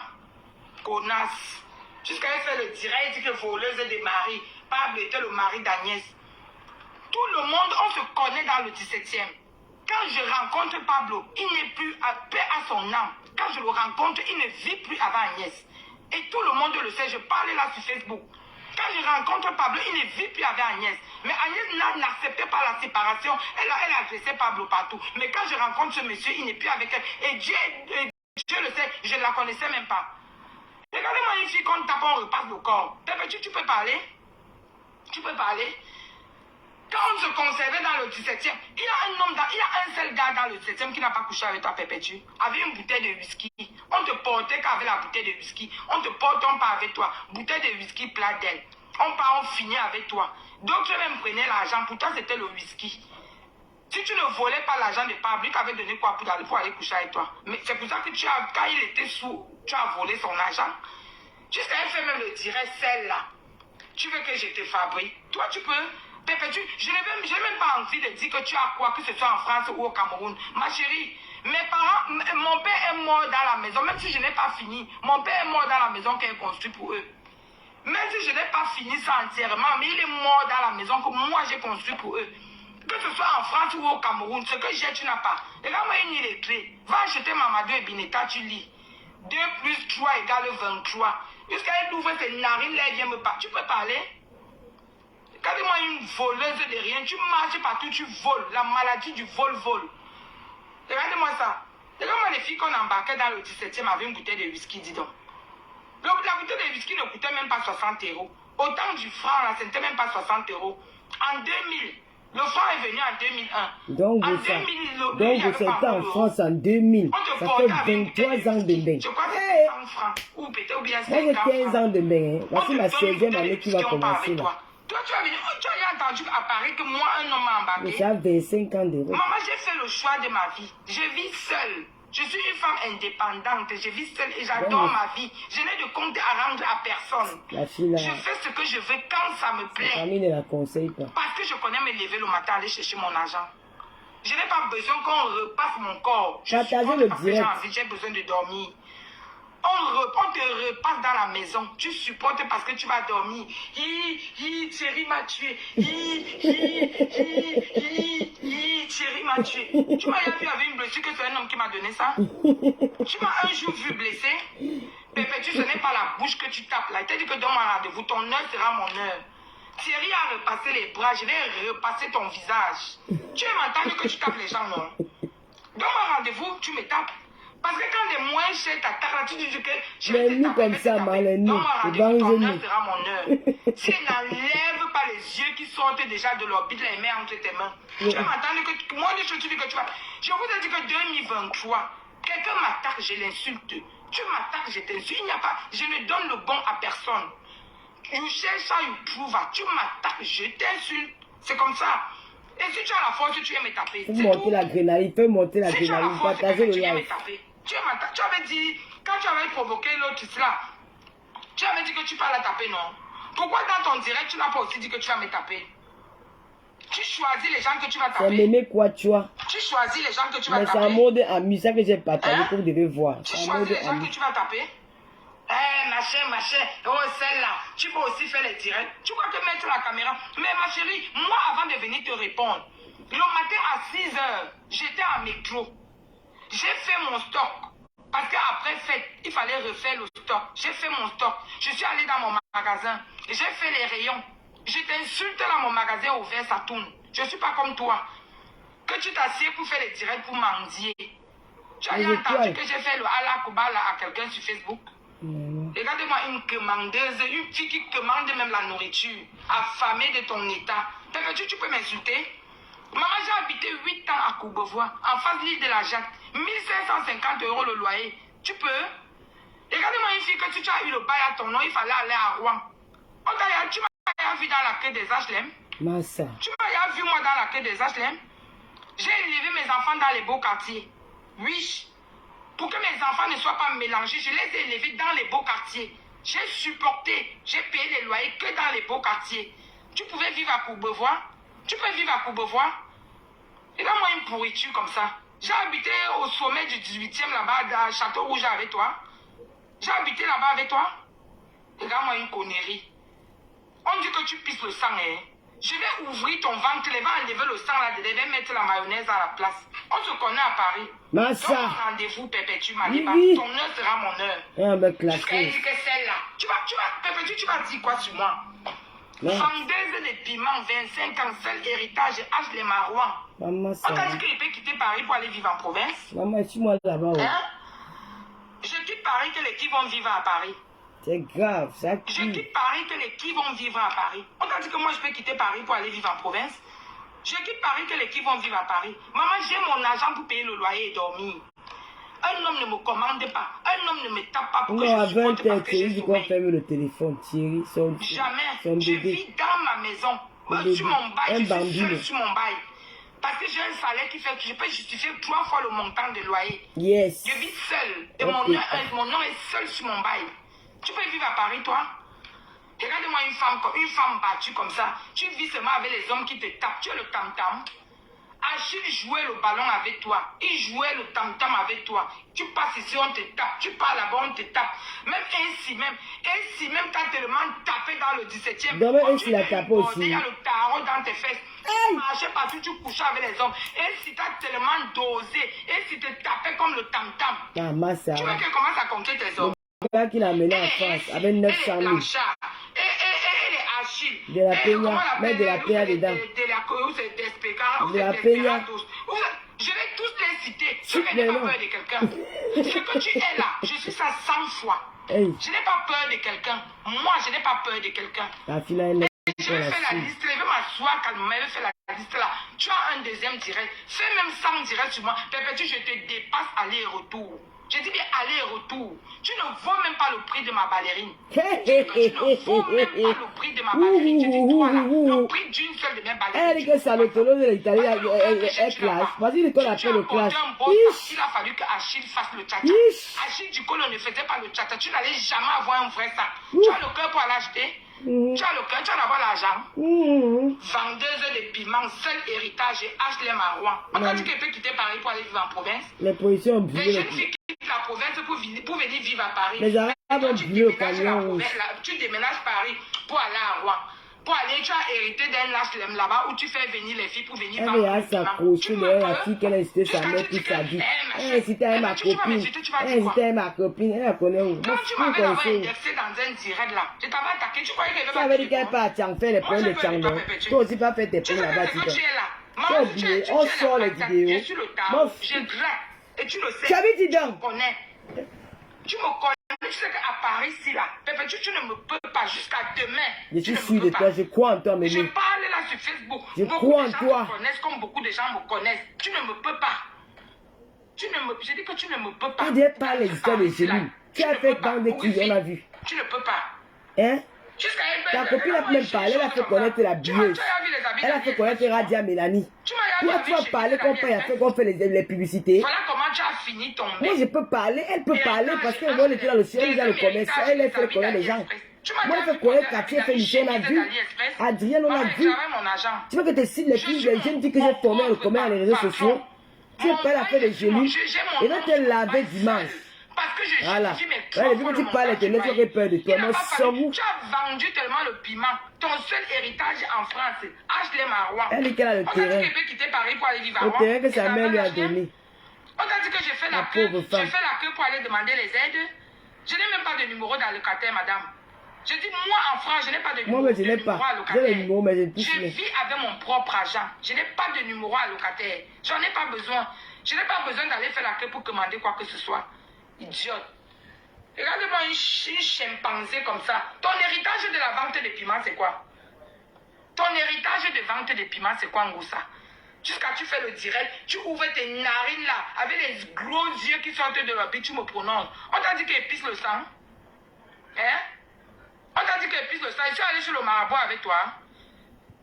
Connasse. Jusqu'à faire le direct, il dit que voleuse de mari. Pablo était le mari d'Agnès. Tout le monde, on se connaît dans le 17e. Quand je rencontre Pablo, il n'est plus à paix à son âme. Quand je le rencontre, il ne vit plus avec Agnès. Et tout le monde le sait, je parle là sur Facebook. Quand je rencontre Pablo, il ne vit plus avec Agnès. Mais Agnès n'acceptait pas la séparation. Elle agressait Pablo partout. Mais quand je rencontre ce monsieur, il n'est plus avec elle. Et Dieu je le sais, je ne la connaissais même pas. Regardez-moi une fille qu'on tape, on repasse le corps. Pépé, tu peux parler? Tu peux parler? Quand on se conservait dans le 17e, il y a un seul gars dans le 17e qui n'a pas couché avec toi, Pépétu, avec une bouteille de whisky. On te portait qu'avec la bouteille de whisky. On te porte, on part avec toi. Bouteille de whisky plat d'elle. On part, on finit avec toi. D'autres même prenaient l'argent. Pour toi, c'était le whisky. Si tu ne volais pas l'argent de Pablo, il t'avait donné quoi pour aller coucher avec toi? Mais c'est pour ça que quand il était sous, tu as volé son argent. Jusqu'à elle fait même le direct, celle-là. Tu veux que je te fabrique? Toi, tu peux. Pépé, je n'ai même pas envie de dire que tu as quoi, que ce soit en France ou au Cameroun. Ma chérie, mes parents, mon père est mort dans la maison, même si je n'ai pas fini. Mon père est mort dans la maison qu'elle construit pour eux. Même si je n'ai pas fini ça entièrement, mais il est mort dans la maison que moi j'ai construit pour eux. Que ce soit en France ou au Cameroun, ce que j'ai, tu n'as pas. Regarde-moi une les clés. Va acheter Mamadou et Bineta, tu lis. 2 plus 3 égale 23. Jusqu'à elle ouvre ses narines, là, elle vient me parler. Tu peux parler? Regardez-moi une voleuse de rien. Tu marches partout, tu voles. La maladie du vol-vol. Regardez-moi ça. Regardez-moi les filles qu'on embarquait dans le 17e avec une bouteille de whisky, dis donc. La bouteille de whisky ne coûtait même pas 60 €. Autant du franc, là, ce n'était même pas 60 €. En 2000, le franc est venu en 2001. Donc, c'était en France en 2000. Ça fait 23 ans de bain. Je crois que c'est 100 francs. Ou peut-être bien 50 francs. Moi, j'ai 15 ans de bain. Voici ma 16e année qui va commencer là. Toi, tu as entendu à Paris que moi, un homme m'a embarqué. J'ai 25 ans de route. Maman, j'ai fait le choix de ma vie. Je vis seule. Je suis une femme indépendante. Je vis seule et j'adore ma vie. Je n'ai de compte à rendre à personne. La fille là. Je fais ce que je veux quand ça me plaît. La famille ne la conseille pas. Parce que je connais me lever le matin, aller chercher mon argent. Je n'ai pas besoin qu'on repasse mon corps. Partagez le direct. J'ai besoin de dormir. On te repasse dans la maison. Tu supportes parce que tu vas dormir. Thierry m'a tué. Thierry m'a tué. Tu m'as vu avec une blessure que c'est un homme qui m'a donné ça. Tu m'as un jour vu blessé. Pépé, ce n'est pas la bouche que tu tapes là. Il t'a dit que dans mon rendez-vous, ton heure sera mon heure. Thierry a repassé les bras. Je vais repasser ton visage. Tu aimes entendre que tu tapes les gens, non? Dans mon rendez-vous, tu me tapes. Parce que quand les moins chers t'attaquent, tu dis que je vais te taper, comme ça, malin, dans mon rendez-vous, ton heure sera mon heure. Si elle n'enlève pas les yeux qui sortent déjà de l'orbite, les mains entre tes mains, tu vas m'entendre que moi, je te dis que tu vas. Je vous ai dit que 2023, quelqu'un m'attaque, je l'insulte. Tu m'attaques, je t'insulte. Il n'y a pas. Je ne donne le bon à personne. You cherches ça, you prove. Tu m'attaques, je t'insulte. C'est comme ça. Et si tu as la force, tu viens me taper. Fais monter l'adrénaline, fais monter l'adrénaline, partagez le live. Tu avais dit, quand tu avais provoqué l'autre là, tu avais dit que tu vas la taper, non? Pourquoi dans ton direct, tu n'as pas aussi dit que tu vas me taper? Tu choisis les gens que tu vas taper. C'est Mémé Quachua. Tu choisis les gens que tu vas taper. Mais taper. c'est en mode ami, ça que j'ai partagé que vous devez voir. Tu choisis les gens que tu vas taper. Machin, oh celle-là, tu peux aussi faire les directs. Tu crois que mettre la caméra. Mais ma chérie, moi avant de venir te répondre, le matin à 6 h, j'étais en métro. J'ai fait mon stock. Parce qu'après fête, il fallait refaire le stock. J'ai fait mon stock. Je suis allé dans mon magasin. J'ai fait les rayons. Je t'insulte dans mon magasin ouvert, ça tourne. Je ne suis pas comme toi. Que tu t'assieds pour faire les directs pour mendier. Tu as entendu que j'ai fait le halakouba à quelqu'un sur Facebook? Regardez-moi une commandeuse, une fille qui commande même la nourriture, affamée de ton état. Tu peux m'insulter? Maman, j'ai habité 8 ans à Courbevoie, en face de l'île de la Jacques. 1550 € le loyer. Tu peux? Regardez-moi une fille que tu as eu le bail à ton nom, il fallait aller à Rouen. Tu m'as vu dans la queue des HLM? Massa. Tu m'as vu moi dans la queue des HLM? J'ai élevé mes enfants dans les beaux quartiers. Oui. Pour que mes enfants ne soient pas mélangés, je les ai élevés dans les beaux quartiers. J'ai supporté, j'ai payé les loyers que dans les beaux quartiers. Tu pouvais vivre à Courbevoie? Tu peux vivre à Courbevoie? Regarde-moi une pourriture comme ça. J'ai habité au sommet du 18e là-bas, à Château Rouge avec toi. J'ai habité là-bas avec toi. Regarde-moi une connerie. On dit que tu pisses le sang, hein. Je vais ouvrir ton ventre, je vais enlever le sang là, je vais mettre la mayonnaise à la place. On se connaît à Paris. Massa. Donc, rendez-vous, Pépétu, Maliba. Oui. Ton heure sera mon heure. Un bec Jusqu'à classé. que celle-là. Pépétu, tu vas dire quoi sur moi? Non. Vendeuse de piments, 25 ans, seul héritage, H les Marouans. Maman, On t'a dit qu'il peut quitter Paris pour aller vivre en province? Maman, suis-moi là-bas. Hein? quitte Paris que les qui vont vivre à Paris. C'est grave, ça Je tue. quitte Paris que les qui vont vivre à Paris. On t'a dit que moi je peux quitter Paris pour aller vivre en province. Je quitte Paris que les qui vont vivre à Paris. Maman, j'ai mon argent pour payer le loyer et dormir. Un homme ne me commande pas. Un homme ne me tape pas pour que Non, à je supporte 20 parce h que Thierry j'ai dit qu'on sommeil. ferme le téléphone. Thierry, son Jamais. Je bébé. vis dans ma maison. bébé. Sur mon bail, Un je suis bambino. seul sur mon bail. Parce que j'ai un salaire qui fait que je peux justifier 3 fois le montant de loyer. Yes. Je vis seul. Et Ok. mon nom est seul sur mon bail. Tu peux vivre à Paris, toi? Regarde-moi une femme battue comme ça. Tu vis seulement avec les hommes qui te tapent. Tu es le tam-tam. Achille jouait le ballon avec toi. Il jouait le tam-tam avec toi. Tu passes ici, on te tape. Tu pars là-bas, on te tape. Même ainsi même, t'as tellement tapé dans le 17e. Demain, Quand Ainsi tu l'a fais tapé le bordel, aussi. il y a le tarot dans tes fesses. Tu marchais partout, tu couchais avec les hommes. Ainsi, t'as tellement dosé. Ainsi, te tapais comme le tam-tam. Ah, Massa. Tu veux qu'elle commence à compter tes hommes. Le gars qui l'a mené en France avec 900 000. Et les Achille. De la peña, mettre de la peña dedans. De la peña. Je vais tous les citer. Je Cite n'ai les pas noms. peur de quelqu'un. Ce que tu es là, je suis ça 100 fois. Hey, Je n'ai pas peur de quelqu'un. Moi, je n'ai pas peur de quelqu'un. la finale est Je vais faire la liste, je vais m'asseoir calmement, je vais faire la liste là. Tu as un deuxième direct. Fais même 100 directs sur moi. Perpétue, je te dépasse aller et retour. Je dis bien aller et retour. Tu ne vaux même pas le prix de ma ballerine. Tu ne vaux même pas le prix de ma ballerine. Je dis toi là, le prix d'une seule de mes ballerines. Elle dit que Salotolo de l'Italie est clash. Vas-y, l'école appelle le clash. Il a fallu que Achille fasse le tcha-tcha. Ish. Achille du Colo ne faisait pas le tcha-tcha. Tu n'allais jamais avoir un vrai sac. Tu as le cœur pour aller acheter. Tu as le cœur, tu vas avoir l'argent. Vendeuse de piments, seul héritage et H. Marouan. On t'a dit qu'elle peut quitter Paris pour aller vivre en province. Les policiers ont Les brûlé jeunes le filles quittent la province pour venir vivre à Paris. Les Arabes Et toi, ont tu brûlé le déménages la camion. province, tu déménages Paris pour aller à Rouen. Pour aller, tu as hérité d'un HLM là-bas où tu fais venir les filles pour venir Elle vendre va le piment. s'accrocher Tu me derrière la peux? fille qu'elle a incité sa Jusqu'à mère tu toute dis sa que, vie. machin. Elle incitait à ma Tu vas copine. m'insulter, tu vas Elle dire quoi? incitait à ma copine. Elle la connaît où? Quand tu m'avais d'abord indexé dans un direct là, je t'avais attaqué, tu croyais qu'elle Tu avais dit qu'elle part à Tchang faire les points de Tchang. Toi aussi, pas faire tes Tu points sais là-bas, que tu tu es là. Tu as Maman, oublié, tu on es sort la les patate, vidéos. je suis le Mon tarot, f- je gratte. Et tu le sais. Tu avais dit Tu donc. me connais. Tu me connais. Tu sais qu'à Paris, ici, là, Pépé, tu ne me peux pas jusqu'à demain. Je Tu suis ne me sûr peux de pas. toi, je crois en toi, Je Mémé. parle là sur Facebook. Je Beaucoup crois de en gens toi. me connaissent comme beaucoup de gens me connaissent. Tu ne me peux pas. Je dis que tu ne me peux pas. Tu dis pas les histoires de Paris, là, génie. Tu as ne fait peux pas. dans des Oui, qui, on a vu. Tu ne peux pas. Hein? Jusqu'à Ta copine a même parlé, elle a fait connaître la billeuse. Elle a fait connaître Radia Mélanie. Toi, tu vas parler qu'on fait les publicités. Voilà comment tu as fini ton Moi, je peux parler, elle peut parler parce que moi, elle était dans le ciel, elle est dans le commerce, elle fait connaître les gens. Moi, elle fait connaître quartier, elle fait mission, on a vu. Adrienne, on a vu. Tu veux que tu cites les filles, les jeunes filles que j'ai formées dans le commerce, dans les réseaux sociaux. Tu es prêt à faire des génies. Et donc, tu es lavé dimanche. Parce que je Voilà. justifie mes Ouais, depuis que tu parles, elle te laisse aurait peur de toi. Moi, sans vous. Tu as vendu tellement le piment. Ton seul héritage en France, H. Marouan. Elle dit qu'elle a le On t'a terrain. dit qu'elle peut quitter Paris pour aller vivre à Le Rouen. terrain que Et sa ta mère lui a mère n'a rien. donné. On t'a dit que j'ai fait La la queue. pauvre J'ai femme. fait la queue pour aller demander les aides. Je n'ai même pas de numéro d'allocataire, madame. Je dis, moi en France, je n'ai pas de numéro, Moi, je n'ai pas. J'ai le numéro, mais je ne touche Je pas. vis avec mon propre argent. Je n'ai pas de numéro allocataire. J'en ai pas besoin. Je n'ai pas besoin d'aller faire la queue pour commander quoi que ce soit. Idiote. Regarde-moi une chimpanzé comme ça. Ton héritage de la vente de piments, c'est quoi? Ton héritage de vente de piments, c'est quoi, Ngoussa? Jusqu'à tu fais le direct, tu ouvres tes narines là, avec les gros yeux qui sortent de la bite, tu me prononces. On t'a dit qu'elle pisse le sang? Hein? On t'a dit qu'elle pisse le sang. Je suis allé sur le marabout avec toi.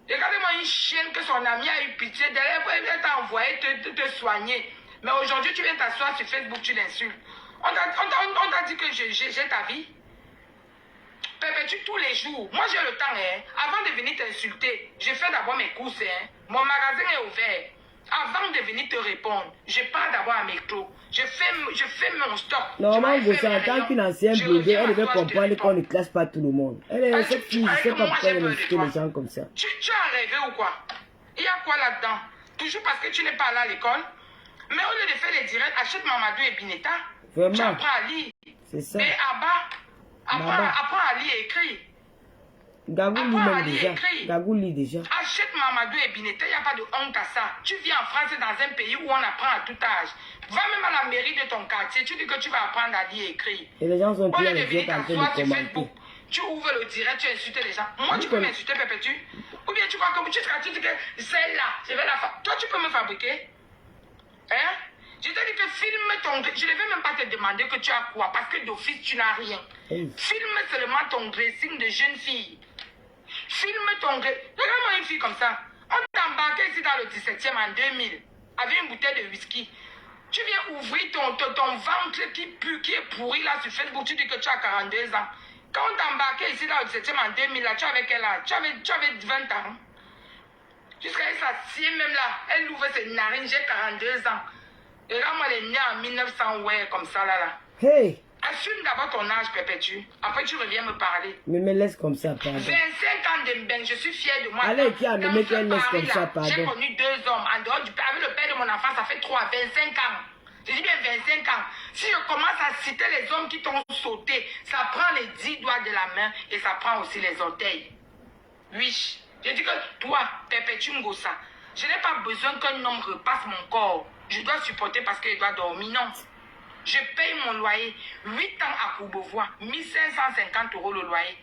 Regardez-moi une chienne que son ami a eu pitié d'elle. Elle t'a envoyé te soigner. Mais aujourd'hui, tu viens t'asseoir sur Facebook, tu l'insultes. On t'a dit que j'ai ta vie. Perpétue tous les jours. Moi, j'ai le temps. Hein. Avant de venir t'insulter, je fais d'abord mes courses. Hein. Mon magasin est ouvert. Avant de venir te répondre, je pars d'abord à métro. Je fais mon stock. Normalement, en tant qu'une ancienne blogueur, elle devait comprendre qu'on ne classe pas tout le monde. Elle est cette fille, je ne sais pas pourquoi elle insulte les gens comme ça. Tu as rêvé ou quoi? Il y a quoi là-dedans? Toujours parce que tu n'es pas allé à l'école? Mais au lieu de faire les directs, achète Mamadou et Bineta. Vraiment. Tu apprends à lire. C'est ça. Et apprends à lire et écrire. Gabou lit Apprends à même lire déjà. écrire. Gabou lit déjà. Achète Mamadou et Bineta, il n'y a pas de honte à ça. Tu vis en France dans un pays où on apprend à tout âge. Va même à la mairie de ton quartier, tu dis que tu vas apprendre à lire et écrire. Et les gens sont Au plus lieu à de les venir en train t'asseoir de sur commenter. Facebook, tu ouvres le direct, tu insultes les gens. Moi, tu peux m'insulter, Pépé, ou bien tu crois que tu dis que celle-là, je vais la faire. Toi, tu peux me fabriquer. Hein? Je t'ai dit que filme ton... Je ne vais même pas te demander que tu as quoi, parce que d'office, tu n'as rien. Hey. Filme seulement ton dressing de jeune fille. Filme ton... Regarde-moi une fille comme ça. On t'a embarqué ici dans le 17e en 2000, avec une bouteille de whisky. Tu viens ouvrir ton ventre qui pue, qui est pourri là sur Facebook, tu dis que tu as 42 ans. Quand on t'a embarqué ici dans le 17e en 2000, là, tu avais quel âge? Tu avais 20 ans. Jusqu'à ça tient même là. Elle ouvre ses narines, j'ai 42 ans. Regarde-moi les nez en 1900, ouais, comme ça là. Hey! Assume d'abord ton âge, Pépé. Après, tu reviens me parler. Mais me laisse comme ça, pardon. 25 ans de Mbeng, je suis fier de moi. Allez, qui a Dans nommé ce qu'elle laisse comme Paris-là, ça, pardon. j'ai connu 2 hommes. En dehors du père, avec le père de mon enfant, ça fait 3, 25 ans. Je dis bien 25 ans. Si je commence à citer les hommes qui t'ont sauté, ça prend les 10 doigts de la main et ça prend aussi les orteils. Oui. Je dis que toi, Pépé Ngossa, je n'ai pas besoin qu'un homme repasse mon corps. Je dois supporter parce qu'il doit dormir. Non. Je paye mon loyer. 8 ans à Courbevoie. 1550 € le loyer.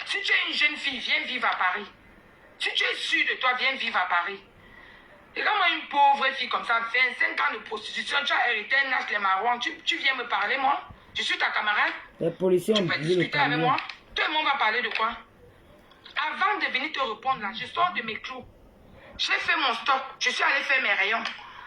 Si tu es une jeune fille, viens vivre à Paris. Si tu es sûr de toi, viens vivre à Paris. Regarde-moi une pauvre fille comme ça, 25 ans de prostitution, tu as hérité un âge les marrons, tu viens me parler, moi? Je suis ta camarade. Les policiers Tu ont peux brûlé le discuter avec camion. moi? Tout le monde va parler de quoi? Avant de venir te répondre là, je sors de mes clous. J'ai fait mon stock, je suis allé faire mes rayons.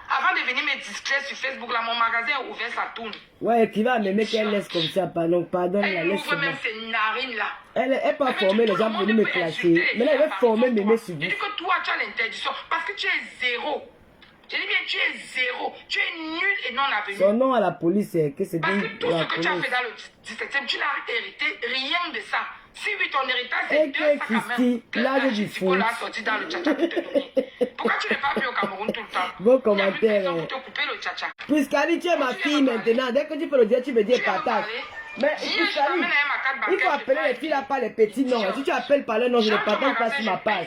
Avant de venir me distraire sur Facebook, là, mon magasin est ouvert, ça tourne. Ouais, qui va m'aimer qu'elle laisse comme ça, pardon, pardon, la Elle laisse ouvre comme même ça. ses narines là. Elle n'est pas Mais formée, tout les gens le monde veulent me peut clasher. insulter Mais là, elle les veut former gens, m'aimer toi. sur Je vous. dis que toi, tu as l'interdiction parce que tu es zéro. Je dis bien, tu es zéro. Tu es nul et non avenu. Son nom à la police, c'est que c'est Parce que tout la ce que tu as police. fait dans le 17e, tu n'as hérité rien de ça. Si oui, ton héritage, Et c'est 2 que sacs à main. Christy, là, j'ai du foot. l'a sorti dans le tchatcha pour te donner. Pourquoi tu n'es pas venu au Cameroun tout le temps? Bon Il n'y a plus commentaire. personne pour te couper le tchatcha. Puisqu'Ali, tu es ma fille maintenant. Dès que tu peux le dire, tu me dis Tu viens me partage. parler? Mais Viens, je Puisqu'Ali, t'amène à ma carte il faut bancaire, appeler je les filles là par les petits noms. Si tu appelles par leur nom, je ne partage pas sur ma page.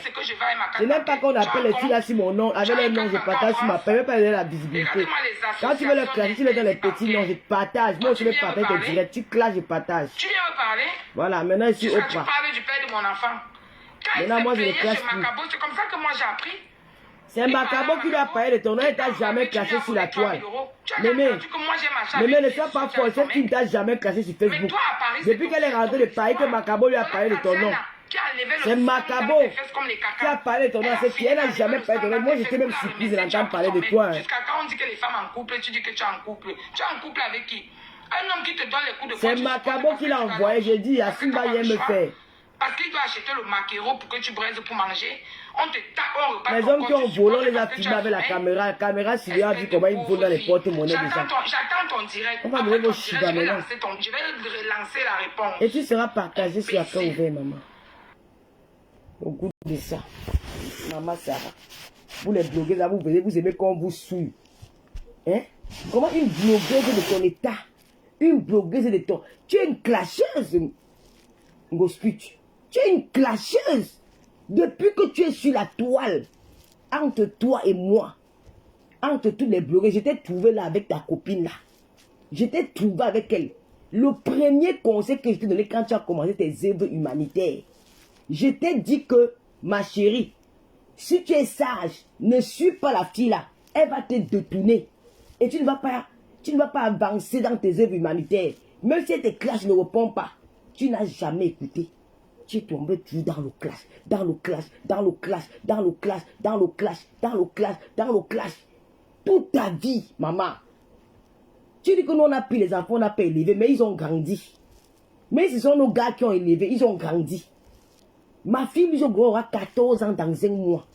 Je n'aime pas qu'on appelle les filles là sur mon nom. Avec leur nom, je partage sur ma page. Je ne veux pas donner la visibilité. Quand tu veux leur classer, tu leur donnes les petits noms, je partage. Moi, je vais partager tes directs. Tu classes, je partage. Tu viens me parler? Voilà, maintenant je suis au Jusqu'à tu pas. parles du père de mon enfant. Quand Maintenant, moi, je il le s'est payé classe chez plus. Macabo, c'est comme ça que moi j'ai appris. C'est Macabo qui lui a parlé de ton nom, il t'a jamais classé sur la toile. Mémé, Mémé, ne sois pas forcé qu'il ne t'a jamais classé sur Facebook. Depuis qu'elle est rentrée de Paris, que Macabo lui a parlé de ton nom. C'est Macabo qui a parlé de ton nom, c'est qui elle n'a jamais parlé de ton nom. Moi, j'étais même surprise de l'entendre parler de toi. Jusqu'à quand on dit que les femmes en couple, tu dis que tu es en couple. Tu es en couple avec qui? Un homme qui te donne les coups de poing. C'est Macabo qui l'a envoyé, j'ai dit, Asimba vient me faire. Parce qu'il doit acheter le maquereau pour que tu braises pour manger. On te tape, on repart. Les hommes qui ont volé, on les a filmés avec la caméra. La caméra, si lui a vu comment ils volent dans les porte-monnaies des gens. J'attends ton direct. On va donner vos chigas maintenant. Je vais relancer la réponse. Et tu seras partagé sur Accra ouvert, maman. Au goût de ça. Maman Sarah. Vous les blogueurs, là, vous venez, vous aimez quand on vous souille. Hein? Comment une blogueuse de ton état? Une blogueuse de ton... Tu es une clasheuse, Ngosput. Tu es une clasheuse. Depuis que tu es sur la toile, entre toi et moi, entre tous les blogueurs, je t'ai trouvé là avec ta copine là. Je t'ai trouvé avec elle. Le premier conseil que je t'ai donné quand tu as commencé tes œuvres humanitaires, je t'ai dit que, ma chérie, si tu es sage, ne suis pas la fille là. Elle va te détourner. Et tu ne vas pas avancer dans tes œuvres humanitaires. Même si elle te clash, ne répond pas. Tu n'as jamais écouté. Tu es tombé toujours dans le clash, dans le clash, dans le clash, dans le clash, dans le clash, dans le clash, dans le clash. Toute ta vie, maman. Tu dis que nous on a pris les enfants, on n'a pas élevé, mais ils ont grandi. Mais ce sont nos gars qui ont élevé, ils ont grandi. Ma fille, aura 14 ans dans un mois.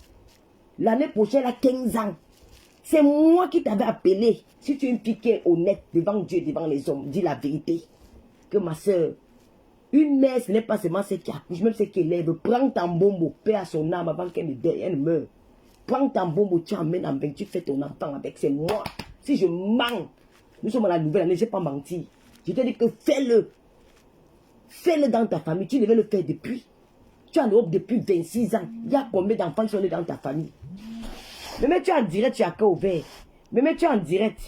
L'année prochaine, elle a 15 ans. C'est moi qui t'avais appelé. Si tu es une fille qui est honnête devant Dieu, devant les hommes, dis la vérité. Que ma soeur, une mère, ce n'est pas seulement celle qui accouche, même celle qui élève. Prends ton bombo, paix à son âme avant qu'elle ne meure. Prends ton bombo, tu emmènes en vain, tu fais ton enfant avec. C'est moi. Si je mens, nous sommes à la nouvelle année, je n'ai pas menti. Je te dis que fais-le. Fais-le dans ta famille, tu devais le faire depuis. Tu es en Europe depuis 26 ans. Il y a combien d'enfants qui sont nés dans ta famille? Mais tu es en direct, tu as qu'à ouvert. Mais tu es en direct.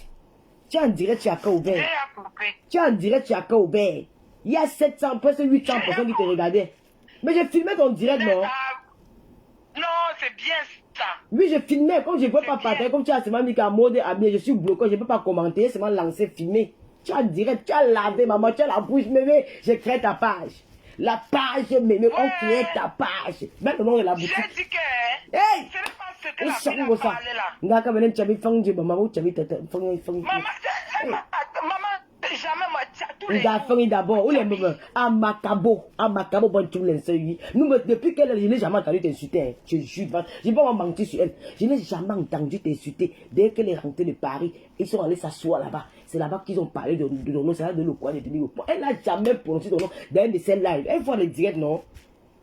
Tu es en direct, tu as qu'à ouvert. Tu es en direct, tu as qu'à ouvert. Il y a 700, presque 800 personnes qui te regardaient. Mais j'ai filmé ton direct, non? Non, c'est bien ça. Oui, je filmais. Comme je ne peux pas partager, comme tu as seulement mis qu'à mode habillé, je suis bloqué, je ne peux pas commenter, seulement lancer, filmer. Tu as direct, tu as lavé, maman, tu as la bouche, mémé, j'ai créé ta page. La page, mémé, on crée ta page. Même le nom de la boutique. J'ai dit que... Hey! Ce n'est pas ce que la fille a parlé là. Maman, Jamais moi, tous les jours. D'abord, où les moments? À Macabo, bon, tu me nous, depuis qu'elle, je n'ai jamais entendu t'insulter. Je jure, je ne vais pas mentir sur elle. Je n'ai jamais entendu t'insulter. Dès qu'elle est rentrée de Paris, ils sont allés s'asseoir là-bas. C'est là-bas qu'ils ont parlé de ton nom, c'est là de le coin de Ténégo. Elle n'a jamais prononcé ton nom d'un de ces lives. Elle voit les directs, non?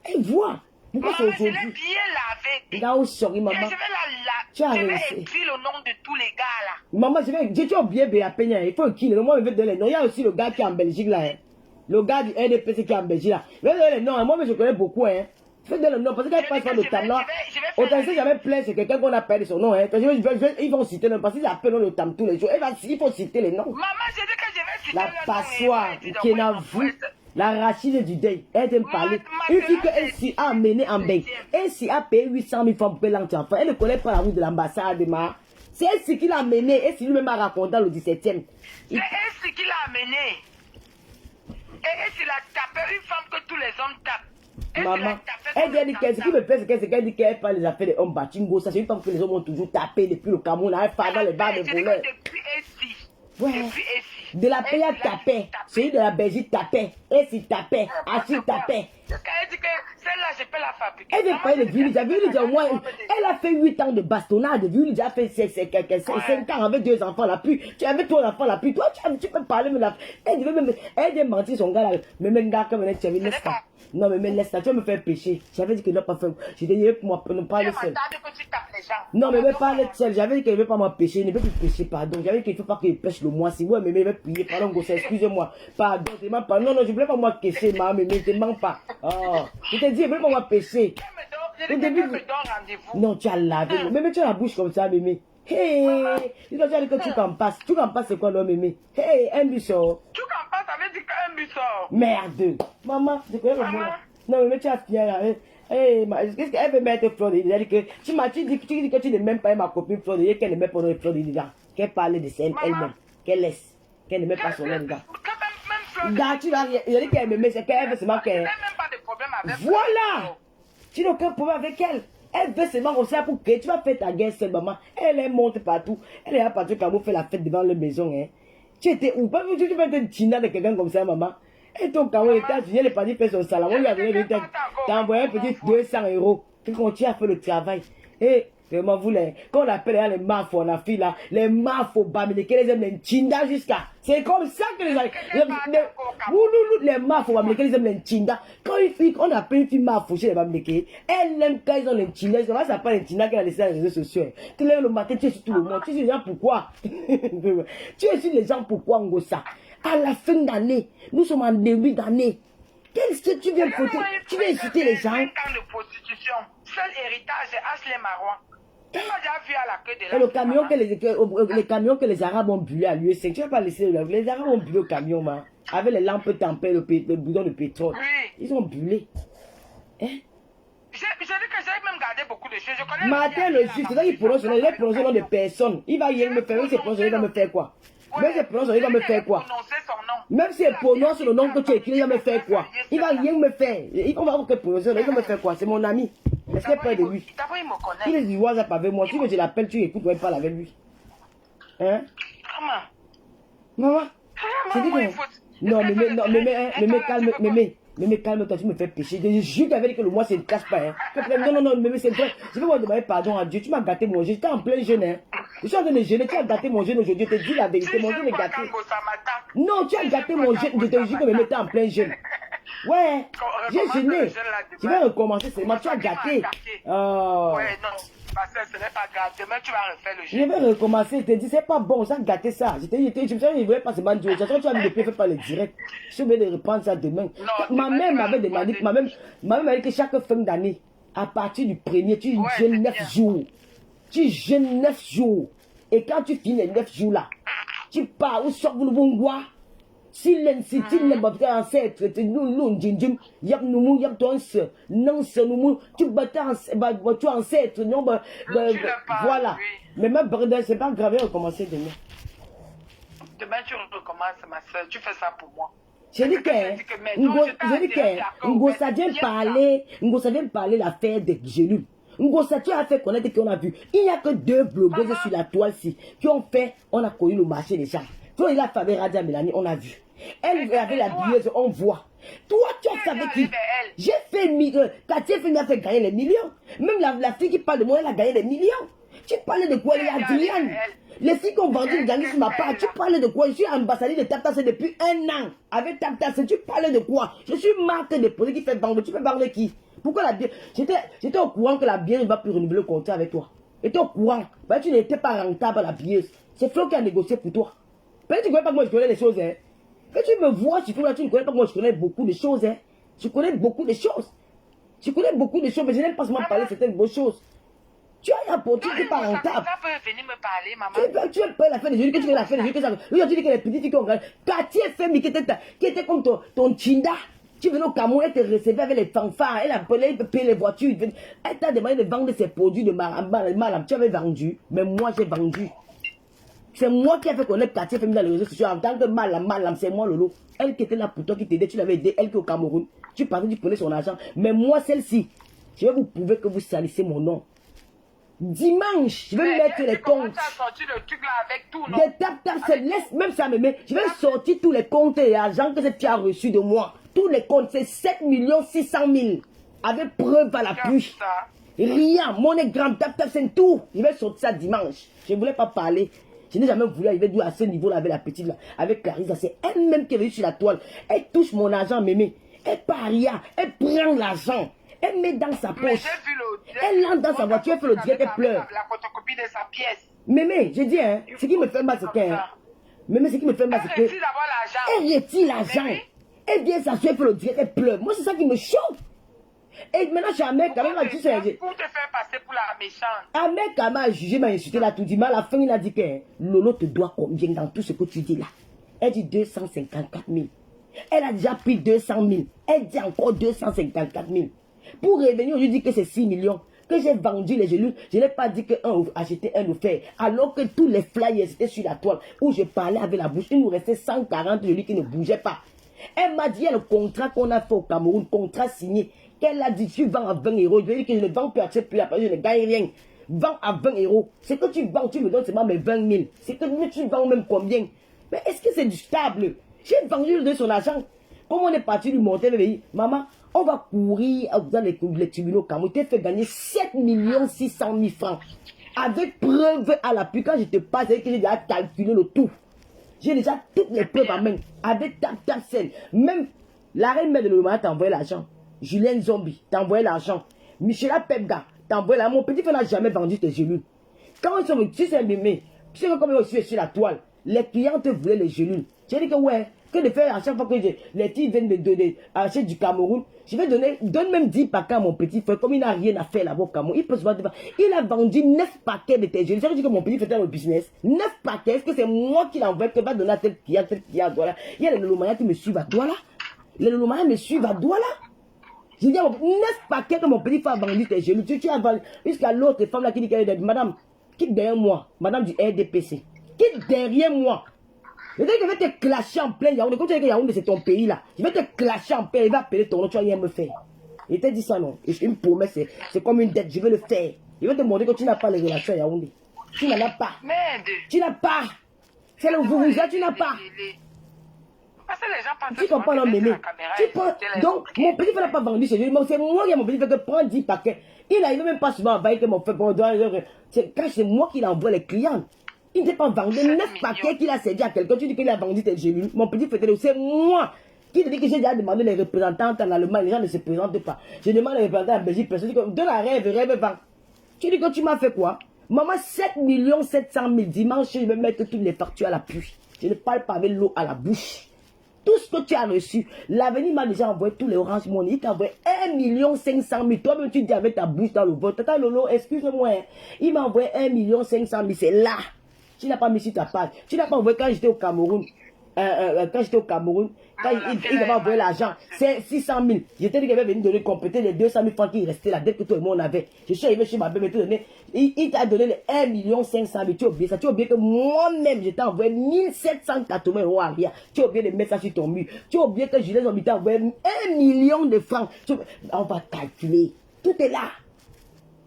Elle voit. Pourquoi c'est aujourd'hui? Je l'ai bien lavé. Là, sorry, maman. Je vais écrire le nom de tous les gars là. Maman, j'ai oublié Béapénia. Il faut qu'il moi, je vais donner les noms. Il y a aussi le gars qui est en Belgique là. Hein. Le gars du NDPC qui est en Belgique là. Je vais donner les noms. Moi, je connais beaucoup. Hein. Je vais donner le nom parce qu'elle passe par le tam là. Autant que j'avais plein, c'est quelqu'un qu'on a perdu son nom. Hein. Ils vont citer le nom parce qu'ils appellent le tam tous les jours. Il faut citer les noms. Maman, j'ai dit que je vais citer la passoire, qui n'a vu. La Rachide du deuil, elle t'aime parler. Une fille qu'elle s'y a amenée en bain. Elle s'y a payé 800 000 francs pour payer l'enfant. Elle ne connaît pas la route de l'ambassade de Ma. C'est elle qui l'a amenée. Elle s'y lui-même a raconté dans le 17e. C'est elle qui l'a amenée. Et elle s'y l'a tapé une femme que tous les hommes tapent. Maman, elle dit que ce qui me fait, c'est qu'elle dit qu'elle parle des affaires des hommes bâtingo. Ça, c'est une femme que les hommes ont toujours tapé depuis le Cameroun. Elle parle dans les bars de voleurs. Depuis ici. Ouais. De la paix à taper. Celui de la Belgique tapait. Et s'il tapait. Assis tapait. Elle dit que celle-là, je peux la fabriquer. Elle veut parler de Violidja. Violidja, au moins, elle a fait 8 ans de bastonnade. Violidja a fait 5 ans avec 2 enfants là. Puis, tu avais 3 enfants là. Puis, toi, tu peux parler de la. Elle devait mentir son gars là. Mais même gars, comme elle dit, laisse pas. Non, mais laisse ça, tu vas me faire pécher. J'avais dit qu'elle ne doit pas faire. J'ai dit, pour moi, ne pas le seul. Non, mais ne pas le seul. J'avais dit qu'elle ne veut pas m'empêcher. Elle ne veut plus pécher, pardon. J'avais dit qu'il ne faut pas qu'il pêche le mois. Si ouais, mais elle veut prier. Pardon, gosse, excusez-moi. Pardon, c'est ma pas. Non, non, je ne voulais pas moi pécher, ma mais ne mens pas. Oh, je t'ai dit, je ne voulais pas moi pécher. Au début. Non, tu as lavé. Mais tu as la bouche comme ça, mémé. Hey, tu dois dire que tu en passes. Tu en passes, c'est quoi, non, mémé? Hey, un buisson. Merde. Maman, je connais le mot. Non, mais tu as fini là. Qu'est-ce qu'elle veut mettre Floride? Elle dit que tu dis que tu n'aimes même pas ma copine Floride, qu'elle ne met pas dans Floride là. Qu'elle parle de ça elle-même. Qu'elle laisse. Qu'elle ne met pas son nom là. Gars, tu vas. Il a dit qu'elle me met, c'est qu'elle veut seulement qu'elle. Voilà! Tu n'as aucun problème avec elle. Elle veut seulement aussi pour que tu vas faire ta guerre seule, maman. Elle monte partout. Elle est là partout quand vous faites la fête devant la maison. Hein. Tu étais où? Tu vas être tina de quelqu'un comme ça, maman. Et ton Cameroun, États-Unis, elle est partie faire son salon. On lui a donné t'as envoyé un petit 200 €. Tu continues à faire le travail. Et vraiment, vous, quand on appelle les mafos, la fille là, les mafos, bamileke, les aiment les chinda jusqu'à. C'est comme ça que les mafos, bamileke, les aiment les chinda. Quand une fille, on appelle une fille mafo chez les bamileke, elle aime quand ils ont les chinda. C'est ça s'appelle les chinda qu'elle a laissé dans les réseaux sociaux. Tu lèves le matin, tu es sur tout le monde. Tu es sur les gens pourquoi? Tu es sur les gens pourquoi, Ngosa? À la fin d'année, nous sommes en début d'année. Qu'est-ce que tu viens foutre? Tu viens insulter les gens? 5 ans de prostitution. Seul héritage, Ashley Marouan. Tu m'as déjà vu à la queue de la. Et le camion que les Arabes ont bullé à l'US5, tu vas pas laisser les Arabes ont bullé au camion, man. Avec les lampes tempées, le bouton de pétrole. Oui. Ils ont bullé. Hein? Je dis que j'ai même gardé beaucoup de choses. Je connais. Martin le juge, c'est ça qu'il prononce le nom de personne. Il va y me faire, il se prononce, il va me faire quoi? Même si prononce, il va me faire quoi? Même si il prononce le nom que tu écris, il va me faire quoi? Il va rien me faire. On va que prononcer, il va me faire quoi? C'est mon ami. Est-ce qu'elle parle de lui? Il est du WhatsApp avec moi. Si je l'appelle, tu écoutes, il parle avec lui. Hein? Maman? C'est dit que. Non, mais calme-toi, tu me fais pécher. Je jure qu'avec que le mois, c'est ne cache pas. Hein. Non, mais c'est vrai. Je vais vous demander pardon à Dieu. Tu m'as gâté mon jeûne. J'étais en plein jeûne. Hein. Je suis en train de jeûner. Tu as gâté mon jeûne aujourd'hui. Je te dis la vérité. Mon jeûne est gâté. Non, tu as gâté mon jeûne. Je te jure que je m'étais en plein jeûne. Ouais, j'ai Recommence jeûné. le jeûne là Je demain. vais recommencer seulement. Tu as gâté. Ouais, non. Parce que ce n'est pas grave. Demain, tu vas refaire le Je jeûne. vais recommencer. Je te dis, c'est pas bon, ça a gâté ça. Je me suis dit, je ne voulais pas seulement dire. J'attends que tu as mis le pied, fais pas le direct. Je suis obligé de reprendre ça demain. Non, Ma demain, mère tu vas m'avait demandé, reprendre. ma mère m'a dit que chaque fin d'année, à partir du premier, tu Ouais, jeûnes c'est 9 bien. jours. Tu jeûnes 9 jours. Et quand tu finis les 9 jours là, tu pars, où sort le bon bois. Si les baptêmes ancêtres, nous, yap nous, yap ton sœur, non, c'est nous, tu baptêmes, tu ancêtre, non, voilà. oui. Mais même, c'est pas grave, on va recommencer demain. Demain, tu recommences, ma soeur. Tu fais ça pour moi. J'ai dit C'est que j'ai dit que, mais non, je t'ai j'ai dit attiré d'accord, Ngo mais ça vient viens parler, Ngo ça vient parler l'affaire des gélules. Ngo ça tu as fait connaître qu'on a vu. Il n'y a que 2 blogueuses sur la toile-ci qui ont fait, on a connu le marché des gens. Toi, il a fait Radia Mélanie, on a vu. Elle avait la billeuse, on voit. Toi, tu as fait qui? J'ai fait Katia Femi a fait gagner les millions. Même la fille qui parle de moi, elle a gagné les millions. Tu parlais de quoi, Adrienne? Les filles qui ont vendu le gagné sur ma part, tu parlais de quoi? Je suis ambassadeur de Taptas depuis 1 an. Avec Taptas, tu parlais de quoi? Je suis marque de produits qui fait vendre. Tu fais vendre qui? Pourquoi la bière? J'étais au courant que la bière ne va plus renouveler le contrat avec toi. J'étais au courant. Bah, tu n'étais pas rentable à la bière. C'est Flo qui a négocié pour toi. Peut-être que tu ne connais pas que moi je connais les choses, hein. Quand tu me vois, tu ne connais pas que moi je connais beaucoup de choses, hein. Je connais beaucoup de choses. Je connais beaucoup de choses, mais je n'aime pas seulement parler de certaines bonnes choses. Tu as apporté, tu n'es pas rentable. Ça peut venir me parler, maman. Tu veux pas la fin des jeux, que tu veux la fin des jeux, que ça. Regarde, tu dis que les petites filles qui ont regardé. Katia Femi qui était comme ton Chinda. Tu venais au Cameroun, elle te recevait avec les fanfares, elle appelait, elle payait les voitures. Elle t'a demandé de vendre ses produits de malam. Tu avais vendu, mais moi j'ai vendu. C'est moi qui ai fait connaître Katia Femi dans les réseaux sociaux en tant que malam, c'est moi Lolo. Elle qui était là pour toi, qui t'aidait, tu l'avais aidé, elle qui est au Cameroun. Tu partais, tu prenais son argent. Mais moi, celle-ci, je vais vous prouver que vous salissez mon nom. Dimanche, je vais mettre les comptes. Tu as sorti le truc là avec tout, non? Laisse même ça me met. Je vais sortir tous les comptes et l'argent que tu as reçu de moi. Tous les comptes, c'est 7 600 000. Avec preuve à l'appui. Rien, MoneyGram, c'est tout. Je vais sortir ça dimanche. Je ne voulais pas parler. Je n'ai jamais voulu arriver à ce niveau-là avec la petite là. Avec Clarissa, c'est elle-même qui est venue sur la toile. Elle touche mon argent, mémé. Elle part rien. Elle prend l'argent. Elle met dans sa poche. Elle entre dans sa voiture, elle fait le direct, elle pleure. La photocopie de sa pièce. Mémé, je dis, hein, ce qui me fait mal, c'est que... Mémé, ce qui me fait mal, c'est que... Elle retire l'argent. Elle vient s'asseoir, elle fait le direct, elle pleure. Moi, c'est ça qui me choque. Et maintenant, je suis un mec, quand même, tu sais... Pour te faire passer pour la méchante. Un mec, quand même, a jugé, m'a insulté, là, tout dit. Mais à la fin, il a dit que Lolo te doit combien dans tout ce que tu dis là. Elle dit 254 000. Elle a déjà pris 200 000. Elle dit encore 254 000. Pour revenir, je dis que c'est 6 millions. Que j'ai vendu les gélules, je n'ai pas dit qu'un achetait un offert. Alors que tous les flyers étaient sur la toile où je parlais avec la bouche. Il nous restait 140 gélules qui ne bougeaient pas. Elle m'a dit, il y a le contrat qu'on a fait au Cameroun, contrat signé. Qu'elle a dit, tu vends à 20 euros. Je lui ai dit que je ne vends plus à plus après, je ne gagne rien. Vends à 20 euros. C'est que tu vends, tu me donnes seulement mes 20 000. C'est que tu vends même combien? Mais est-ce que c'est du stable? J'ai vendu de son argent. Comme on est parti du monter, elle m'a dit, maman, on va courir dans les tribunaux au Cameroun. Tu as fait gagner 7 600 000 francs. Avec preuve à l'appui. Quand je te passe, c'est que j'ai déjà calculé le tout. J'ai déjà toutes les preuves à main. Avec ta scène. Même la reine mère de l'Olomana t'a envoyé l'argent. Julien Zombie t'a envoyé l'argent. Michela Pepga t'a envoyé l'argent. Mon petit frère n'a jamais vendu tes gélules. Quand ils sont venus, tu sais, mémé, tu sais comme ils sont sur la toile, les clients te voulaient les gélules. J'ai dit que ouais, que de faire à chaque fois que les filles viennent me donner, acheter du Cameroun, je vais donne même 10 paquets à mon petit frère, comme il n'a rien à faire là-bas au Cameroun. Il peut se battre. Il a vendu 9 paquets de tes gélules. Ça veut dire que mon petit frère fait le business. 9 paquets, est-ce que c'est moi qui l'envoie, que va donner à tel client à Douala? Il y a les Lolomaya qui me suivent à Douala. Les Lolomaya me suivent à Douala. Je dis, 9 paquets que mon petit frère a vendu tes gélules. Tu as vendu jusqu'à l'autre femme là qui dit qu'elle est madame, quitte derrière moi, madame du RDPC. Quitte derrière moi. Je dis que je vais te clasher en plein Yaoundé. Comme tu dis que Yaoundé c'est ton pays là. Je vais te clasher en plein. Il va appeler ton nom, tu vas rien me faire. Il t'a dit ça non. Et une promesse, c'est comme une dette. Je vais le faire. Je vais te montrer que tu n'as pas les relations à Yaoundé. Tu n'en as pas. Merde. Tu n'as pas. C'est le Vourouza, tu n'as pas. Parce que les gens pensent tu comprends non, mémé. Donc, mon petit frère n'a pas vendu chez lui. C'est moi qui ai mon petit frère qui prend 10 paquets. Il n'arrive même pas souvent à envoyer que mon frère. Quand c'est moi qui l'envoie les clients. Il ne peut pas vendre 9 paquets qu'il a cédé à quelqu'un. Tu dis qu'il a vendu tes gélules. Mon petit frère, c'est moi Qui te dit que j'ai déjà demandé les représentants en Allemagne, les gens ne se présentent pas. Je demande les représentants en Belgique, personne dit que donne la rêve, vend. Tu dis que tu m'as fait quoi? Maman, 7 700 000 dimanche, je vais mettre toutes les factures à la pluie. Je ne parle pas avec l'eau à la bouche. Tout ce que tu as reçu, l'avenir m'a déjà envoyé tous les Orange Money. Il t'a envoyé 1 500 000. Toi-même, tu dis avec ta bouche dans le vote. Tata Lolo, excuse-moi. Hein. Il m'a envoyé 1 500 000. C'est là. Tu n'as pas mis sur ta page. Tu n'as pas envoyé quand j'étais au Cameroun. Quand j'étais au Cameroun, quand il m'avait envoyé l'argent, c'est 600 000. J'étais dit qu'il avait venu donner compléter les 200 000 francs qui restaient là, dès que tout le monde avait. Je suis arrivé chez ma belle, il t'a donné les 1 500 000. Tu as oublié ça. Tu as oublié que moi-même, je t'ai envoyé 1780 € à rien. Tu as oublié de mettre ça sur ton mur. Tu as oublié que Jules Zombie t'a envoyé 1 million de francs. On va calculer. Tout est là.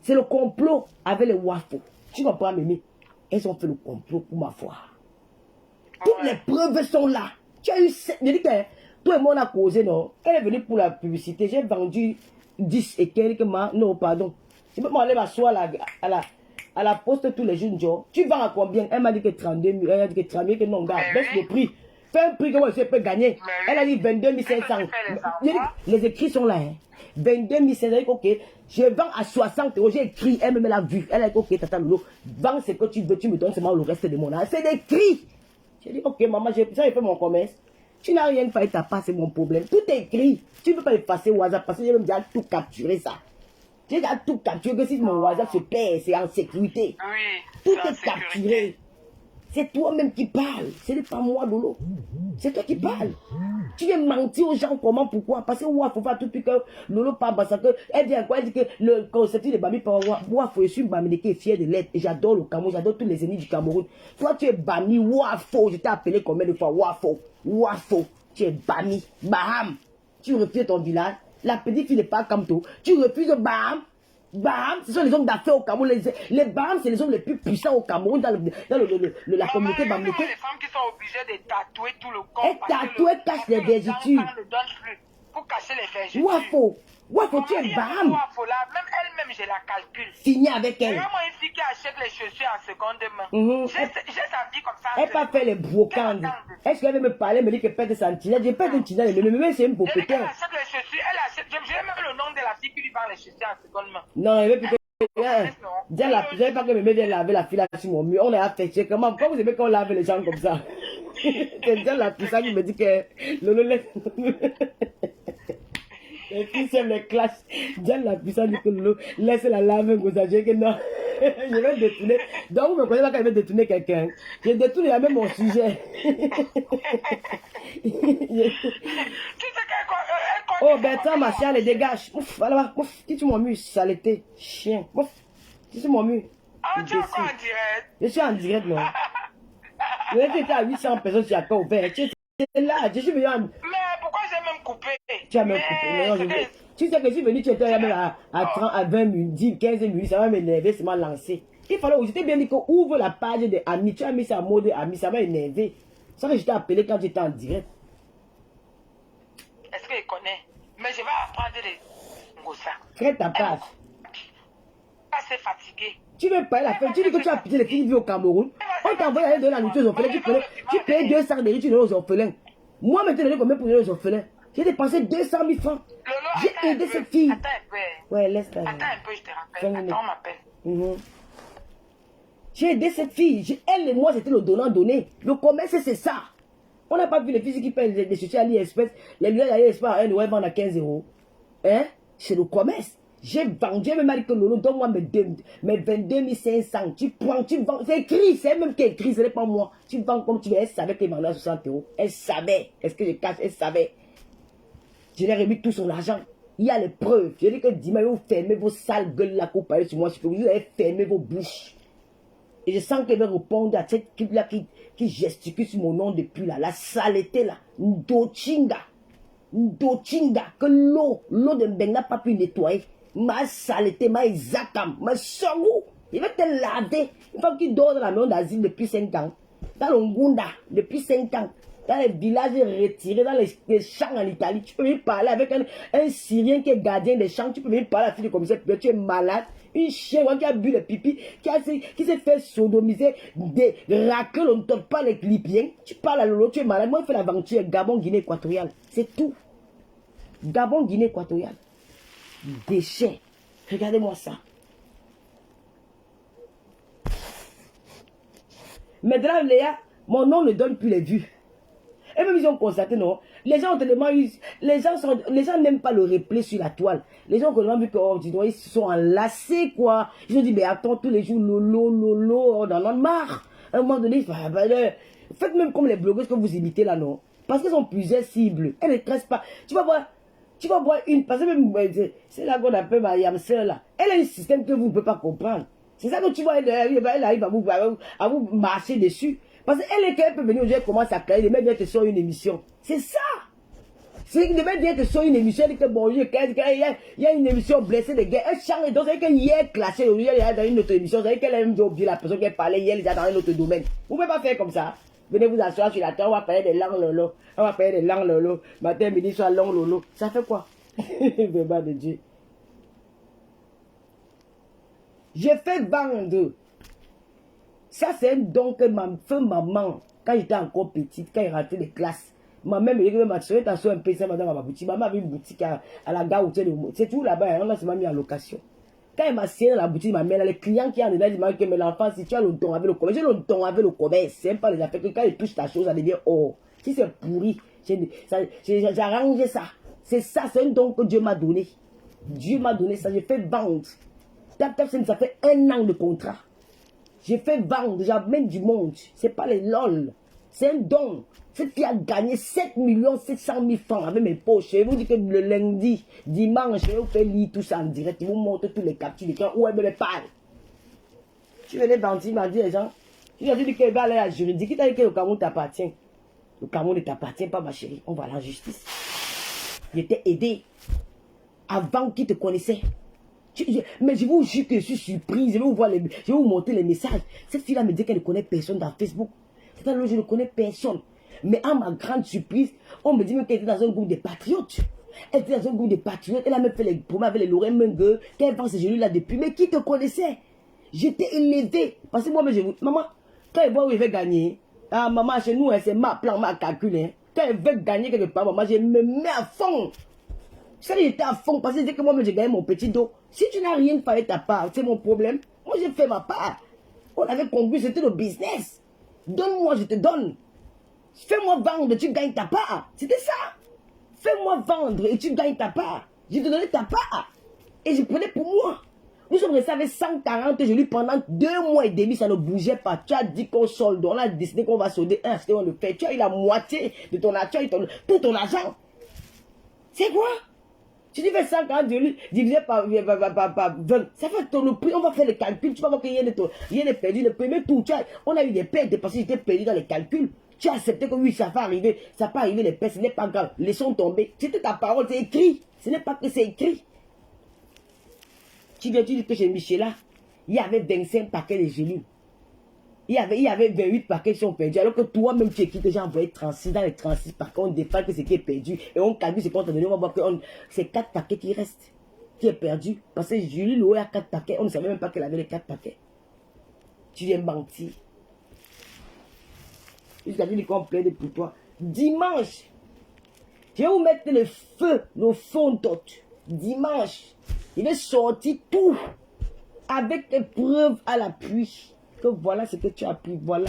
C'est le complot avec les Wafo. Tu comprends, Mémé? Elles ont fait le complot pour ma foi. Toutes les preuves sont là. Tu as eu... Je dis que tout le monde a causé, non? Elle est venue pour la publicité. J'ai vendu 10 et quelques mois. Non, pardon. Je peux m'aller m'asseoir à la poste tous les jours, Joe. Tu vends à combien? Elle m'a dit que 32 000. Elle a dit que 30 000, que non, gars, baisse le prix. Fais un prix que moi je peux gagner. Elle a dit 22 500. Les écrits sont là, hein. 22 500. Ok, je vends à 60 €. J'ai écrit, elle me l'a vu. Elle a dit, ok, tata Lolo, vends ce que tu veux, tu me donnes seulement le reste de mon argent. C'est écrit. J'ai dit, ok, maman, j'ai fait mon commerce. Tu n'as rien fait ta part, c'est mon problème. Tout est écrit. Tu ne peux pas effacer au hasard parce que j'ai même déjà tout capturé ça. J'ai déjà tout capturé, que si mon WhatsApp se perd, c'est en sécurité. Oui, tout est capturé. C'est toi-même qui parles. Ce n'est pas moi, Lolo. C'est toi qui parles. Tu viens mentir aux gens comment, pourquoi? Parce que il faut faire tout depuis que Lolo parle parce que elle dit quoi? Elle dit que le concept de Bami par Wafo, je suis Bami qui est fier de l'être. Et j'adore le Cameroun, j'adore tous les ennemis du Cameroun. Toi, tu es Bami Wafo. Je t'ai appelé combien de fois Wafo? Wafo. Tu es Bami. Baham. Tu refuses ton village. La petite fille n'est pas comme toi. Tu refuses Baham. Baham, ce sont les hommes d'affaires au Cameroun. Les Baham, c'est les hommes les plus puissants au Cameroun dans la communauté bamileke. Les femmes qui sont obligées de tatouer tout le corps. Et tatouer cache les vergetures. Pour cacher les vergetures. Wafo, tu es Baham. Wafo, là, même elle-même, je la calcule. Signé avec elle. Vraiment une fille qui achète les chaussures en seconde main. J'ai sa vie comme ça. Elle pas fait les brocantes. Est-ce qu'elle veut me parler, me dire que pète sentinelle? J'ai pas de sentinelle, mais même c'est une beau pétain. Elle achète les chaussures, elle achète. J'ai même le nom de la fille qui lui vend les chaussures en seconde main. Non, elle veut plus que. J'avais pas que me vienne laver la fille là sur mon mur. On est affecté. Comment vous aimez qu'on lave les gens comme ça? C'est déjà la puissance qui me dit que Lolo laisse. Les filles s'aiment les clashs. Déjà la puissance dit que Lolo laisse la laver comme ça. J'ai que non. Je vais détourner. Donc vous me connaissez pas quand je vais détourner quelqu'un. Je détourne même mon sujet. Tu sais qu'elle oh Bertrand, ma chienne, les dégage. Ouf, voilà, ouf, dis-tu mon mur, saleté, chien. Ouf, dis-tu mon mur. Ah, tu es encore en direct? Je suis en direct, non. Je était à 800 personnes sur la ouvert. Tu es là, je suis venu en... Mais pourquoi j'ai même coupé? Tu as même coupé. Non, tu sais que je suis venu, tu étais à 30, à 20 minutes, 10, 15 minutes, ça va m'énerver, ça m'a lancé. Il fallait, j'étais bien dit qu'on ouvre la page des amis. Tu as mis ça en mode amis, ça m'a énervé. Ça que je t'ai appelé quand j'étais en direct. Est-ce qu'il connaît? Mais je vais apprendre les Ngossa. Crée ta page. Assez fatigué. Tu veux pas la fin. Tu dis que tu as pitié les filles qui vivent au Cameroun. On t'envoie aller donner la nourriture aux orphelins. Tu payes 200 de tu donnes aux orphelins. Moi, maintenant, je donne combien pour donner aux orphelins? J'ai dépensé 200 000 francs. J'ai aidé cette fille. Attends un peu. Ouais, laisse-la. Attends un peu, je te rappelle. Attends, on m'appelle. J'ai aidé cette fille. Elle et moi, c'était le donnant-donné. Le commerce, c'est ça. On n'a pas vu les filles qui payent les chaussures à l'AliExpress. Les lunettes à l'AliExpress à 1 €, elles vendent à 15 €. Hein? C'est le commerce. J'ai vendu, même dit que Lolo, donne-moi mes 22 500. Tu prends, tu vends. C'est écrit, c'est elle même qui est écrit, ce n'est pas moi. Tu vends comme tu veux. Elle savait qu'elle vendait à 60 €. Elle savait. Est-ce que je cache? Elle savait. Je lui ai remis tout son argent. Il y a les preuves. Je dis que dimanche, vous fermez vos sales gueules là pour parler sur moi. Vous allez fermer vos bouches. Et je sens qu'elle va répondre à cette équipe là qui gesticule sur mon nom depuis là. La saleté là. Ndochinga. Que l'eau de Mbeng n'a pas pu nettoyer. Ma saleté, ma zakam, ma sangou. Il va te laver. Une femme qui dort dans la maison d'asile depuis 5 ans. Dans le Ngunda, depuis 5 ans. dans les villages retirés, dans les champs en Italie. Tu peux même parler avec un Syrien qui est gardien des champs. Tu peux même parler à la fille du commissaire. Tu es malade. Une chienne qui a bu le pipi, qui s'est fait sodomiser, des racles, on ne toque pas les Libyens. Tu parles à Lolo, tu es malade. Moi, je fais l'aventure Gabon, Guinée équatoriale. C'est tout. Gabon, Guinée équatoriale. Déchets. Regardez-moi ça. Maintenant, Léa, mon nom ne donne plus les vues. Et même ils ont constaté, non. Les gens ont tellement eu, les gens n'aiment pas le replay sur la toile. Les gens ont tellement vu que, oh, dis donc, ils se sont enlacés, quoi. Ils ont dit, mais attends, tous les jours, lolo, on en a marre. À un moment donné, faites même comme les blogueuses que vous imitez là, non. Parce qu'elles ont plusieurs cibles. Elles ne crèvent pas. Tu vas voir une, parce que même, c'est là qu'on appelle ma yamseur là. Elle a un système que vous ne pouvez pas comprendre. C'est ça que tu vois, elle arrive à vous marcher dessus. Parce qu'elle peut venir aujourd'hui, elle commence à créer, demain, elle te sort une émission. C'est ça. C'est que demain, elle te sort une émission, elle dit que bon, il y a une émission blessée de guerre. Elle change, donc c'est qu'elle est classée, elle est dans une autre émission, c'est qu'elle aime oublier la personne qui parlait hier, elle est dans un autre domaine. Vous ne pouvez pas faire comme ça. Venez vous asseoir sur la table, on va parler des langues lolo. On va parler des langues lolo. Matin, midi, soir, langue lolo. Ça fait quoi? Vraiment de Dieu. J'ai fait vendre. Ça, c'est un don que ma maman, quand j'étais encore petite, quand elle rentrait des classes, ma mère me dit que ma soeur est un peu ça, madame, ma boutique. Maman avait une boutique à la gare où c'est tout là-bas, on a seulement mis en location. Quand elle m'a serré dans la boutique, ma mère, les clients qui en dedans, ils m'ont dit que l'enfant, si tu as le don avec le commerce, j'ai le don avec le commerce, c'est pas les affaires que quand il touche ta chose, ça devient or. Si c'est pourri, j'ai arrangé ça. C'est ça, c'est un don que Dieu m'a donné. Dieu m'a donné ça, j'ai fait vendre. Ça fait 1 an de contrat. J'ai fait vendre, j'amène du monde. C'est pas les lol. C'est un don. Cette fille a gagné 7 700 000 francs avec mes poches. Je vous dis que le lundi, dimanche, je vous fais lire tout ça en direct. Je vous montre tous les captures d'écran où elle me parle. Tu venais bandit, m'a dit les gens. Tu as dit qu'elle va aller à la juridique. Qui t'a dit que le Cameroun t'appartient? Le Cameroun ne t'appartient pas, ma chérie. On va à la justice. Il t'ai aidé avant qu'ils te connaissaient. Mais je vous jure que je suis surprise. Je vais vous montrer les messages. Cette fille-là me dit qu'elle ne connaît personne dans Facebook. C'est-à-dire que je ne connais personne. Mais à ma grande surprise, on me dit même qu'elle était dans un groupe de patriotes. Elle était dans un groupe de patriotes. Elle a même fait les promesses avec les Lorraine Mengue. Qu'elle vend ces genoux là depuis. Mais qui te connaissait? J'étais élevée. Parce que moi, maman, quand elle voit où elle veut gagner, ah, maman, chez nous, c'est ma plan, ma calcul. Hein. Quand elle veut gagner quelque part, maman, je me mets à fond. Ça, j'étais à fond parce que dès que moi, j'ai gagné mon petit dos. Si tu n'as rien fait de ta part, c'est mon problème. Moi, j'ai fait ma part. On avait compris, c'était le business. Donne-moi, je te donne. Fais-moi vendre, tu gagnes ta part. C'était ça. Fais-moi vendre et tu gagnes ta part. Je te donnais ta part. Et je prenais pour moi. Nous sommes restés avec 140 je lui pendant 2 mois et demi, ça ne bougeait pas. Tu as dit qu'on solde, on a décidé qu'on va solder un, on le fait. Tu as eu la moitié de ton argent, tout ton argent. C'est quoi? Si tu fais 140 divisé par 20, ça fait ton prix, on va faire les calculs, tu vas voir qu'il y a des perdus. Le premier tour, on a eu des pertes parce que j'étais perdu dans les calculs. Tu as accepté que oui, ça va arriver, ça peut arriver les pertes, ce n'est pas grave, laissons tomber. C'était ta parole, c'est écrit, ce n'est pas que c'est écrit. Tu dis que chez Michela, il y avait 25 paquets de genoux. Il y avait 28 paquets qui sont perdus. Alors que toi-même, tu écris que j'ai envoyé 36 dans les 36 paquets. On défale que ce qui est perdu. Et on calcule ce qu'on t'a donné. On va voir que c'est 4 paquets qui restent. Qui est perdu. Parce que Julie Loé a 4 paquets. On ne savait même pas qu'elle avait les 4 paquets. Tu viens mentir. Jusqu'à dire qu'on plaide pour toi. Dimanche, je vais vous mettre le feu, le fond d'autre. Dimanche, il va sortir tout. Avec des preuves à l'appui. Que voilà ce que tu as pris, voilà.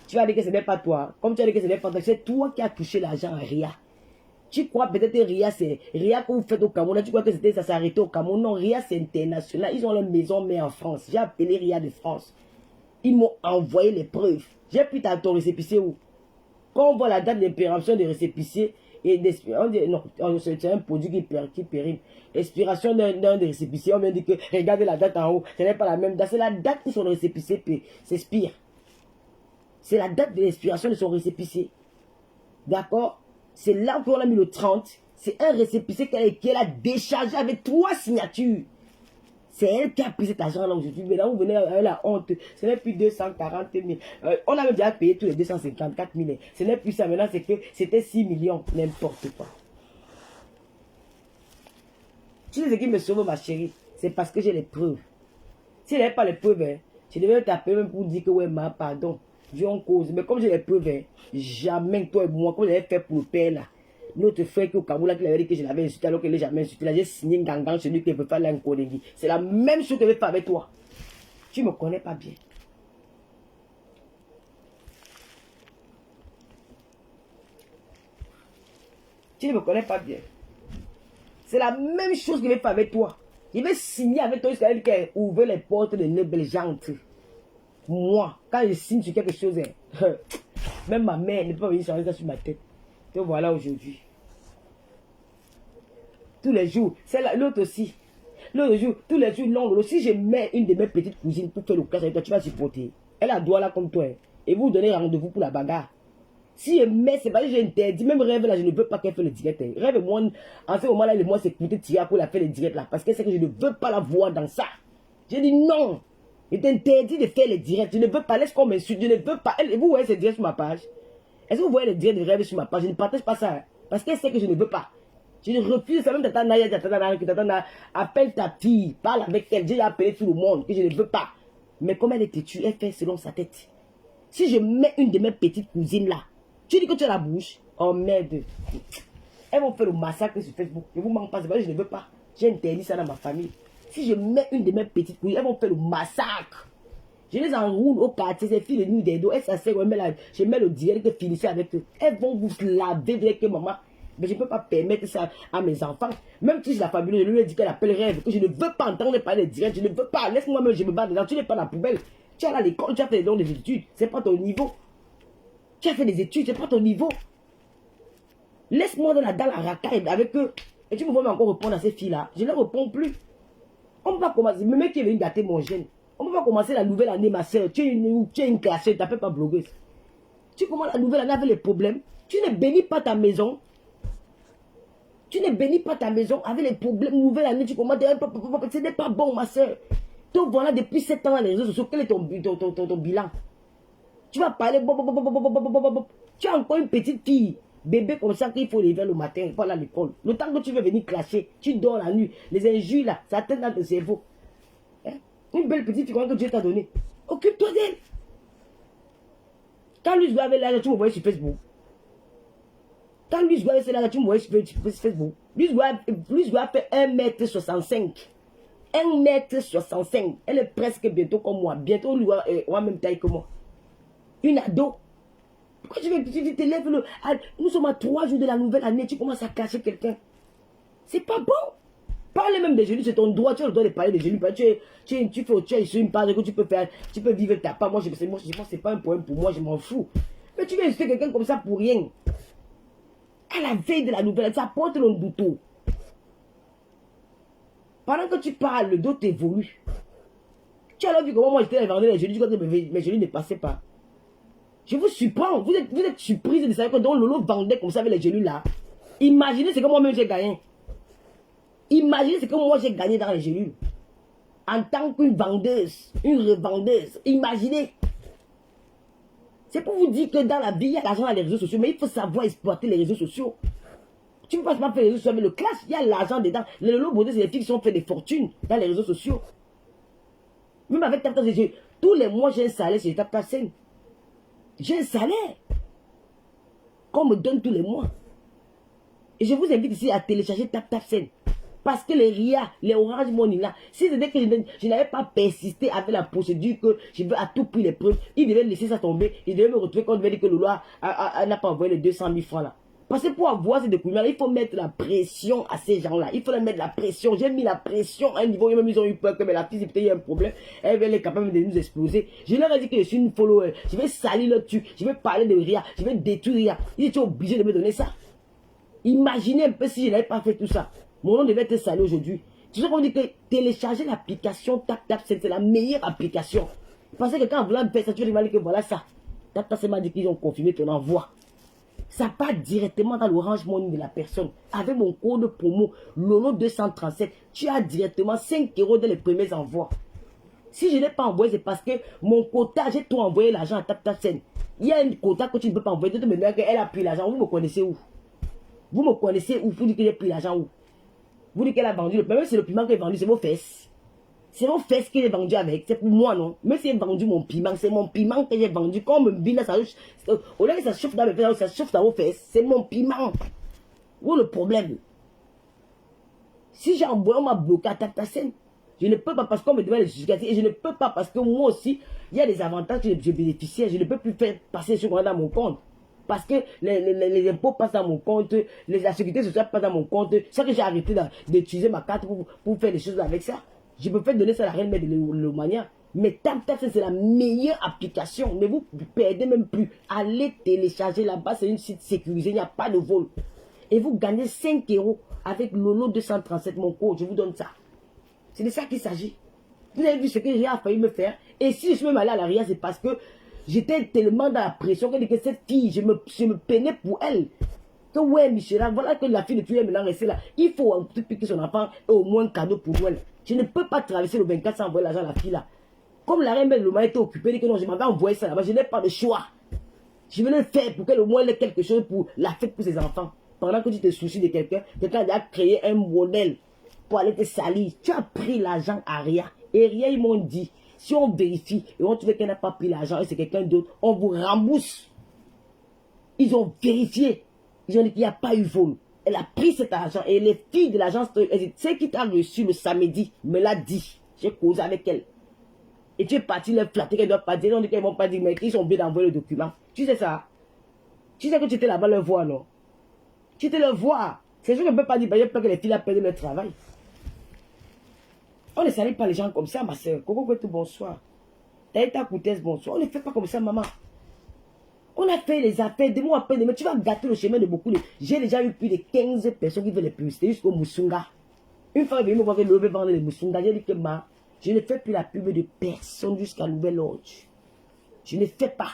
Tu vas dire que ce n'est pas toi. Comme tu as dit que ce n'est pas toi, c'est toi qui as touché l'argent à Ria. Tu crois peut-être que Ria, c'est Ria que vous faites au Cameroun. Tu crois que ça s'est arrêté au Cameroun. Non, Ria, c'est international. Ils ont leur maison mais en France. J'ai appelé Ria de France. Ils m'ont envoyé les preuves. J'ai pris ton récépissé où? Quand on voit la date d'impération des récépissés, et non, c'est un produit qui périme. L'expiration d'un des récépissés, on vient dire que regardez la date en haut, ce n'est pas la même date, c'est la date où son récépissé s'expire. C'est la date de l'expiration de son récépissé. D'accord? C'est là qu'on a mis le 30. C'est un récépissé qu'elle a déchargé avec 3 signatures. C'est elle qui a pris cet argent-là aujourd'hui. Maintenant, vous venez avec la honte. Ce n'est plus 240 000. On avait déjà payé tous les 254 000. Ce n'est plus ça. Maintenant, c'est que c'était 6 millions. N'importe quoi. Tu sais ce qui me sauve, ma chérie? C'est parce que j'ai les preuves. Si je n'avais pas les preuves, hein, je devais t'appeler même pour dire que, ouais, ma, pardon. Dieu en cause. Mais comme j'ai les preuves, hein, jamais toi et moi, comme j'avais fait pour le père là. L'autre frère qui au Cameroun, qui avait dit que je l'avais insulté alors qu'il ne l'a jamais insulté. Là, j'ai signé un gangan chez lui qui veut faire l'inconégie. C'est la même chose que je vais faire avec toi. Tu ne me connais pas bien. Tu ne me connais pas bien. C'est la même chose que je vais faire avec toi. Je vais signer avec toi jusqu'à elle qui a ouvert les portes de Nebelgente. Moi, quand je signe sur quelque chose, hein, même ma mère ne peut pas venir changer ça sur ma tête. Te voilà aujourd'hui. Tous les jours, c'est l'autre aussi. L'autre jour, tous les jours, non, si je mets une de mes petites cousines pour faire le clash avec toi, tu vas supporter. Elle a droit là comme toi. Hein, et vous donnez rendez-vous pour la bagarre. Si je mets, c'est pas que j'ai interdit, même rêve là, je ne veux pas qu'elle fasse le direct. Hein. Rêve, moi, en ce moment-là, moi, c'est écouter tirer pour la faire le direct là. Parce que c'est que je ne veux pas la voir dans ça. J'ai dit non. Il t'interdit de faire les directs. Je ne veux pas, laisse qu'on m'insulte. Je ne veux pas. Vous voyez ces directs sur ma page? Est-ce que vous voyez les directs de rêve sur ma page? Je ne partage pas ça. Hein, parce qu'elle sait que je ne veux pas. Je refuse, c'est même Tata Naya, appelle ta fille, parle avec elle, j'ai appelé tout le monde, que je ne veux pas. Mais comme elle est têtue, elle fait selon sa tête. Si je mets une de mes petites cousines là, tu dis que tu as la bouche, oh merde. Elles vont faire le massacre sur Facebook. Je vous manque pas, c'est pas que je ne veux pas. J'ai interdit ça dans ma famille. Si je mets une de mes petites cousines, elles vont faire le massacre. Je les enroule au quartier, ces filles de nuit des dos, elles s'asseyent, je mets le direct que finissez avec eux. Elles vont vous laver avec maman. Mais je ne peux pas permettre ça à mes enfants. Même si c'est la famille, je lui ai dit qu'elle appelle rêve, que je ne veux pas entendre parler de direct, je ne veux pas. Laisse-moi même, je me bats dedans. Tu n'es pas dans la poubelle. Tu es à l'école, tu as fait des études. C'est pas ton niveau. Tu as fait des études, c'est pas ton niveau. Laisse-moi dans la racaille avec eux. Et tu me vois encore répondre à ces filles-là. Je ne leur réponds plus. On ne peut pas commencer. Le mec qui est venu gâter mon gène. On ne peut pas commencer la nouvelle année, ma soeur. Tu es une classée, tu n'appelles pas blogueuse. Tu commences la nouvelle année avec les problèmes. Tu ne bénis pas ta maison. Tu ne bénis pas ta maison avec les problèmes. Nouvelle année, tu commences. Ce n'est pas bon, ma soeur. Donc voilà, depuis 7 ans dans les réseaux sociaux, quel est ton bilan? Tu vas parler. Tu as encore une petite fille. Bébé comme ça qu'il faut lever le matin pour aller à l'école. Le temps que tu veux venir clasher, tu dors la nuit. Les injures là, ça atteint dans ton cerveau. Hein? Une belle petite fille que Dieu t'a donnée. Occupe-toi d'elle. Quand lui, je avait l'âge, tu me voyais sur Facebook. Quand lui, je dois faire là, tu me voyais sur Facebook. Lui, je dois faire 1m65. 1m65. Elle est presque bientôt comme moi. Bientôt, lui, on a même taille que moi. Une ado. Pourquoi tu te lèves le... Nous sommes à 3 jours de la nouvelle année, tu commences à cacher quelqu'un. C'est pas bon. Parle même des genoux, c'est ton droit, tu as le droit de parler des genoux. Tu fais sur une page que tu peux faire, tu peux vivre ta part. Moi, je pense que c'est pas un problème pour moi, je m'en fous. Mais tu viens insulter quelqu'un comme ça pour rien. À la veille de la nouvelle, ça porte le bouton. Pendant que tu parles, le dos t'évolue. Tu as alors vu comment moi j'étais vendeur les genoux, du côté mes genoux ne passaient pas. Je vous surprends, vous êtes surprise de savoir que Lolo vendait comme ça avec les genoux là. Imaginez ce que moi-même j'ai gagné. Imaginez ce que moi j'ai gagné dans les genoux. En tant qu'une vendeuse, une revendeuse. Imaginez. C'est pour vous dire que dans la vie, il y a l'argent dans les réseaux sociaux, mais il faut savoir exploiter les réseaux sociaux. Tu ne peux pas faire les réseaux sociaux avec le clash, il y a l'argent dedans. Les Lolo Bodé, c'est les filles qui sont fait des fortunes dans les réseaux sociaux. Même avec TapTap, tous les mois, j'ai un salaire sur TapTap Scène. J'ai un salaire qu'on me donne tous les mois. Et je vous invite ici à télécharger TapTap Scène. Parce que les RIA, les Orange Money là, si c'était que je n'avais pas persisté avec la procédure que je veux à tout prix les preuves, ils devaient laisser ça tomber. Ils devaient me retrouver quand on devait dire que le loi n'a pas envoyé les 200 000 francs là. Parce que pour avoir ces documents-là, il faut mettre la pression à ces gens-là. Il faut leur mettre la pression. J'ai mis la pression à un niveau, même ils ont eu peur que la fille, peut-être il y a un problème. Elle est capable de nous exploser. Je leur ai dit que je suis une follower. Je vais salir le dessus. Je vais parler de RIA. Je vais détruire RIA. Ils étaient obligés de me donner ça. Imaginez un peu si je n'avais pas fait tout ça. Mon nom devait être sali aujourd'hui. Tu sais qu'on dit que télécharger l'application TapTap, c'est la meilleure application. Parce que quand vous voulez faire ça, tu vas demander que voilà ça. TapTap, c'est m'a dit qu'ils ont confirmé ton envoi. Ça part directement dans l'Orange Money de la personne. Avec mon code promo Lolo 237, tu as directement 5 € dans les premiers envois. Si je n'ai pas envoyé, c'est parce que mon quota, j'ai tout envoyé l'argent à TapTapSend. Il y a un quota que tu ne peux pas envoyer. Tu me dis qu'elle a pris l'argent. Vous me connaissez où? Vous me connaissez où? Vous dites que j'ai pris l'argent où? Vous dites qu'elle a vendu le piment. Même si c'est le piment que j'ai vendu, c'est vos fesses. C'est vos fesses que j'ai vendu avec. C'est pour moi, non? Même si j'ai vendu mon piment, c'est mon piment que j'ai vendu. Comme un bin, ça, au lieu que ça chauffe dans mes fesses, ça chauffe dans vos fesses. C'est mon piment. Où est le problème? Si j'ai envoyé, on m'a bloqué à TapTapSend. Je ne peux pas parce qu'on me demande les justificatifs. Et je ne peux pas parce que moi aussi, il y a des avantages que je bénéficiais. Je ne peux plus faire passer ce qu'on a dans mon compte. Parce que les impôts passent dans mon compte, la sécurité sociale passe dans mon compte. C'est que j'ai arrêté d'utiliser ma carte pour faire des choses avec ça. Je peux faire donner ça à la reine mère de l'Omania. Mais TapTapSend, c'est la meilleure application. Ne vous perdez même plus. Allez télécharger là-bas. C'est une site sécurisé. Il n'y a pas de vol. Et vous gagnez 5 € avec Lolo 237, mon code. Je vous donne ça. C'est de ça qu'il s'agit. Vous avez vu ce que j'ai failli me faire. Et si je suis même allé à l'arrière, c'est parce que j'étais tellement dans la pression que cette fille, je me peinais pour elle. Que ouais, Michel, voilà que la fille de tuer est maintenant restée là. Il faut un petit piquer son enfant et au moins un cadeau pour Noël. Je ne peux pas traverser le 24 sans envoyer l'argent à la fille là. Comme la reine m'a été occupée, dit que non, je m'avais envoyé ça là-bas, je n'ai pas de choix. Je vais le faire pour qu'elle au moins ait quelque chose pour la fête pour ses enfants. Pendant que tu te soucies de quelqu'un a créé un modèle pour aller te salir. Tu as pris l'argent à Ria. Et Ria, ils m'ont dit, si on vérifie et on trouve qu'elle n'a pas pris l'argent et c'est quelqu'un d'autre, on vous rembourse. Ils ont vérifié. Ils ont dit qu'il n'y a pas eu vol. Elle a pris cet argent et les filles de l'agence, celle qui t'a reçu le samedi, me l'a dit. J'ai causé avec elle. Et tu es parti leur flatter qu'elle ne doit pas dire. On dit qu'elles ne vont pas dire, mais ils sont bien d'envoyer le document. Tu sais ça? Tu sais que tu étais là-bas leur voir, non? Tu te le vois. C'est sûr que je ne peux pas dire, j'ai peur que les filles a perdu leur travail. On ne salue pas les gens comme ça, ma soeur. Coco, bonsoir. Taïta Koutès, bonsoir. On ne fait pas comme ça, maman. On a fait les affaires, des mois après, mais tu vas gâter le chemin de beaucoup de... J'ai déjà eu plus de 15 personnes qui veulent les publicités jusqu'au Moussunga. Une fois, il me voit lever vendre les Moussunga. J'ai dit que je ne fais plus la pub de personne jusqu'à nouvel ordre. Je ne fais pas.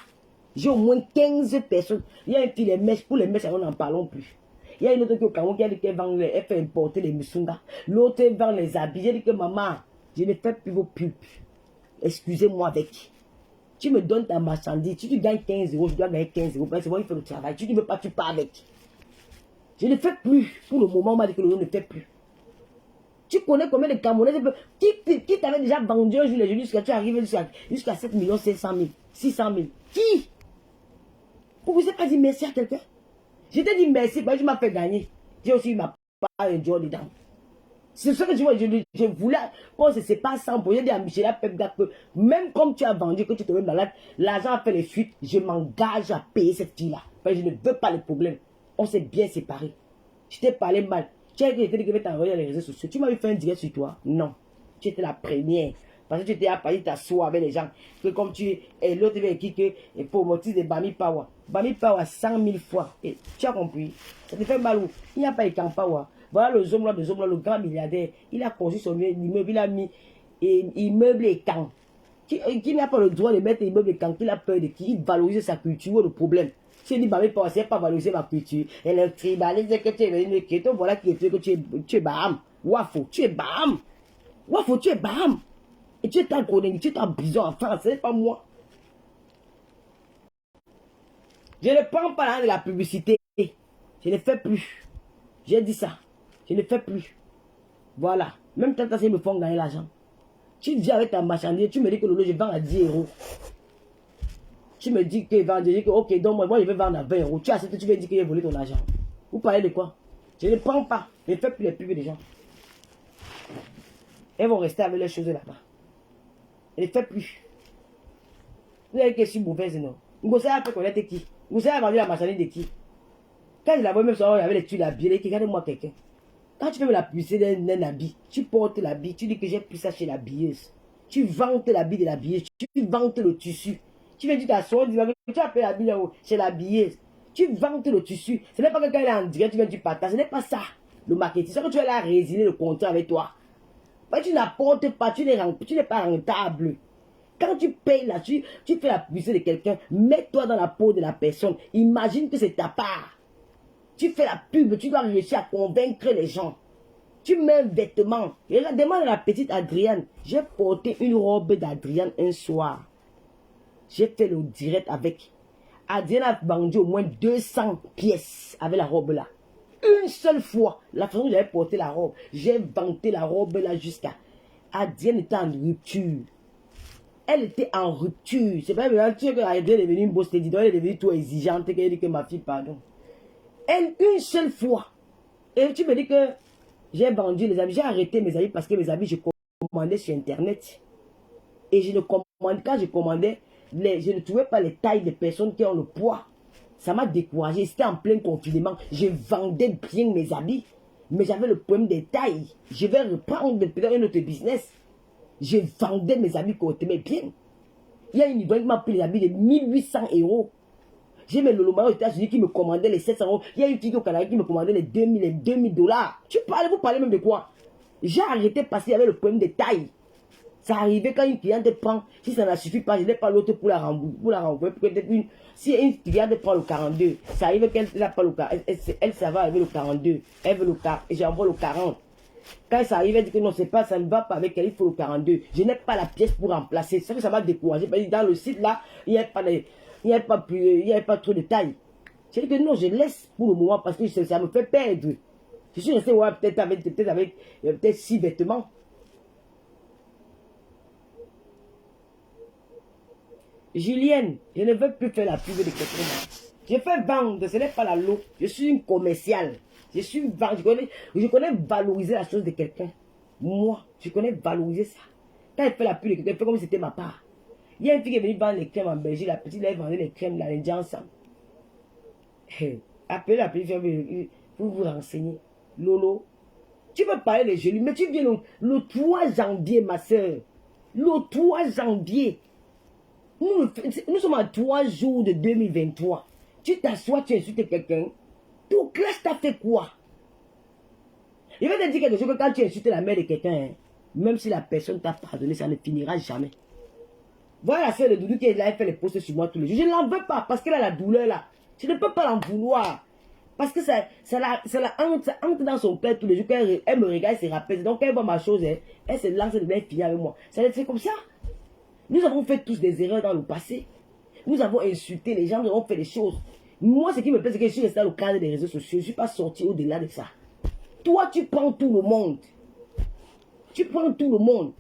J'ai au moins 15 personnes. Il y a une fille, les mèches, pour les mèches, on n'en parlons plus. Il y a une autre qui au Cameroun qui a dit qu'elle fait importer les Moussunga. L'autre vend les habits. J'ai dit que maman, je ne fais plus vos pubs. Excusez-moi avec. Tu me donnes ta marchandise. Si tu gagnes 15 €, je dois gagner 15 €. C'est moi qui fais le travail. Si tu ne veux pas, tu pars avec. Je ne fais plus. Pour le moment, on m'a dit que le ne fait plus. Tu connais combien de Camerounais qui t'avait déjà vendu un jour les jusqu'à tu arrives jusqu'à 7 500 000, 600 000. Qui? Vous vous avez pas dit merci à quelqu'un? Je t'ai dit merci, parce que tu m'as fait gagner. J'ai aussi eu ma part de job dedans. C'est ce que tu vois, je voulais, quand c'est pas sans pour dire à Michel Pepga que même comme tu as vendu, que tu te mets malade, l'argent a fait les fuites, je m'engage à payer cette fille-là. Parce que je ne veux pas les problèmes. On s'est bien séparés. Je t'ai parlé mal. Tu as dit que je vais t'envoyer les réseaux sociaux. Tu m'as fait un direct sur toi? Non. Tu étais la première. Parce que tu étais à Paris, t'assois avec les gens. Que comme tu es l'autre qui que pour motif de Bami Power. Bami Power 100 000 fois. Et tu as compris? Ça te fait mal où? Il n'y a pas Ekan Power. Voilà le Zomla de Zomla, le grand milliardaire. Il a construit son immeuble, il a mis immeuble Ekan. Qui n'a pas le droit de mettre immeuble Ekan, qui a peur de qui? Il valorise sa culture, le problème. Si il dit Bami Power, c'est pas valoriser ma culture. Elle est tribaliste, que tu es venu, voilà qui est fait que tu es Baham. Wafo, tu es Baham. Wafo, tu es Baham. Et tu es en Colombie, tu es en prison en France, ce n'est pas moi. Je ne prends pas de la publicité. Je ne fais plus. J'ai dit ça. Je ne fais plus. Voilà. Même tant qu'ils me font gagner l'argent. Tu viens avec ta marchandise, tu me dis que le lot, je vends à 10 €. Tu me dis que je dis que ok, donc moi je vais vendre à 20 €. Tu acceptes, tu veux dire que j'ai volé ton argent. Vous parlez de quoi? Je ne prends pas. Je ne fais plus les pubs des gens. Elles vont rester avec les choses là-bas. Je ne fais plus. Vous avez que je suis mauvaise, non? Vous savez fait connaître qui? Vous savez vendu la marchandise de qui? Quand je la vois même sur il y avait les tuiles habillées, regardez-moi quelqu'un. Quand tu fais la publicité d'un habit, tu portes l'habit, tu dis que j'ai pris ça chez la billeuse. Tu vantes l'habit de la billeuse, tu vantes le tissu. Tu viens du t'asseoir, tu as pris l'habit chez la billeuse. Tu vantes le tissu. Ce n'est pas que quand il est en direct, tu viens du partage. Ce n'est pas ça, le marketing. C'est que tu vas là résilier le contrat avec toi. Mais tu n'apportes pas, tu n'es pas rentable. Quand tu payes là, tu fais la publicité de quelqu'un, mets-toi dans la peau de la personne. Imagine que c'est ta part. Tu fais la pub, tu dois réussir à convaincre les gens. Tu mets un vêtement. Et là, demande à la petite Adrienne. J'ai porté une robe d'Adrienne un soir. J'ai fait le direct avec. Adrienne a vendu au moins 200 pièces avec la robe là. Une seule fois, la façon dont j'avais porté la robe, j'ai vanté la robe là jusqu'à... Adrienne était en rupture. Elle était en rupture. C'est pas maintenant que Adrienne est devenue une bosse, elle est devenue tout exigeante, qu'elle dit que ma fille, pardon. Elle, une seule fois. Et tu me dis que j'ai vendu les habits, j'ai arrêté mes habits parce que mes habits, je commandais sur Internet. Et je ne commandais, quand je commandais, je ne trouvais pas les tailles des personnes qui ont le poids. Ça m'a découragé. C'était en plein confinement. Je vendais bien mes habits. Mais j'avais le problème des tailles. Je vais reprendre peut-être un autre business. Je vendais mes habits correctement bien. Il y a une Ivoirienne qui m'a pris les habits de 1800 €. J'ai mes Lolomaro aux États-Unis qui me commandait les 700 €. Il y a une fille au Canada qui me commandait les 2000 $. Vous parlez même de quoi? J'ai arrêté parce qu'il y avait le problème des tailles. Ça arrivait quand une cliente prend, si ça ne suffit pas, je n'ai pas l'autre pour la renvoyer. Si une cliente prend le 42, ça arrive qu'elle n'a pas le 40, elle ça va arriver le 42, elle veut le 40, et j'envoie le 40. Quand ça arrive, elle dit que non, c'est pas, ça ne va pas avec elle, il faut le 42. Je n'ai pas la pièce pour remplacer. C'est ça que ça m'a découragé. Parce que dans le site là, il n'y avait pas trop de taille. J'ai dit que non, je laisse pour le moment parce que ça me fait perdre. Je suis resté ouais, peut-être avec 6 vêtements. Julienne, je ne veux plus faire la pub de quelqu'un. Je fais vendre, ce n'est pas la lot. Je suis une commerciale. Je connais valoriser la chose de quelqu'un. Moi, je connais valoriser ça. Quand elle fait la pub de quelqu'un, elle fait comme si c'était ma part. Il y a une fille qui est venue vendre les crèmes en Belgique. La petite, elle vendait les crèmes là, les gens ensemble. Appelez la petite pour vous renseigner. Lolo, tu veux parler des jolies, mais tu viens le 3 janvier, ma soeur. Le 3 janvier. Nous sommes à 3 jours de 2023. Tu t'assois, tu insultes quelqu'un. Ton classe t'a fait quoi? Il va te dire quelque chose que quand tu insultes la mère de quelqu'un, hein, même si la personne t'a pardonné, ça ne finira jamais. Voilà la soeur de Doudou qui est là, elle fait les posts sur moi tous les jours. Je ne l'en veux pas parce qu'elle a la douleur là. Je ne peux pas l'en vouloir. Parce que ça entre dans son cœur tous les jours. Quand elle me regarde, elle se rappelle. Donc quand elle voit ma chose, elle se lance, elle devient finie avec moi. C'est comme ça. Nous avons fait tous des erreurs dans le passé. Nous avons insulté les gens, nous avons fait des choses. Moi, ce qui me plaît, c'est que je suis resté dans le cadre des réseaux sociaux. Je ne suis pas sorti au-delà de ça. Toi, tu prends tout le monde. Tu prends tout le monde.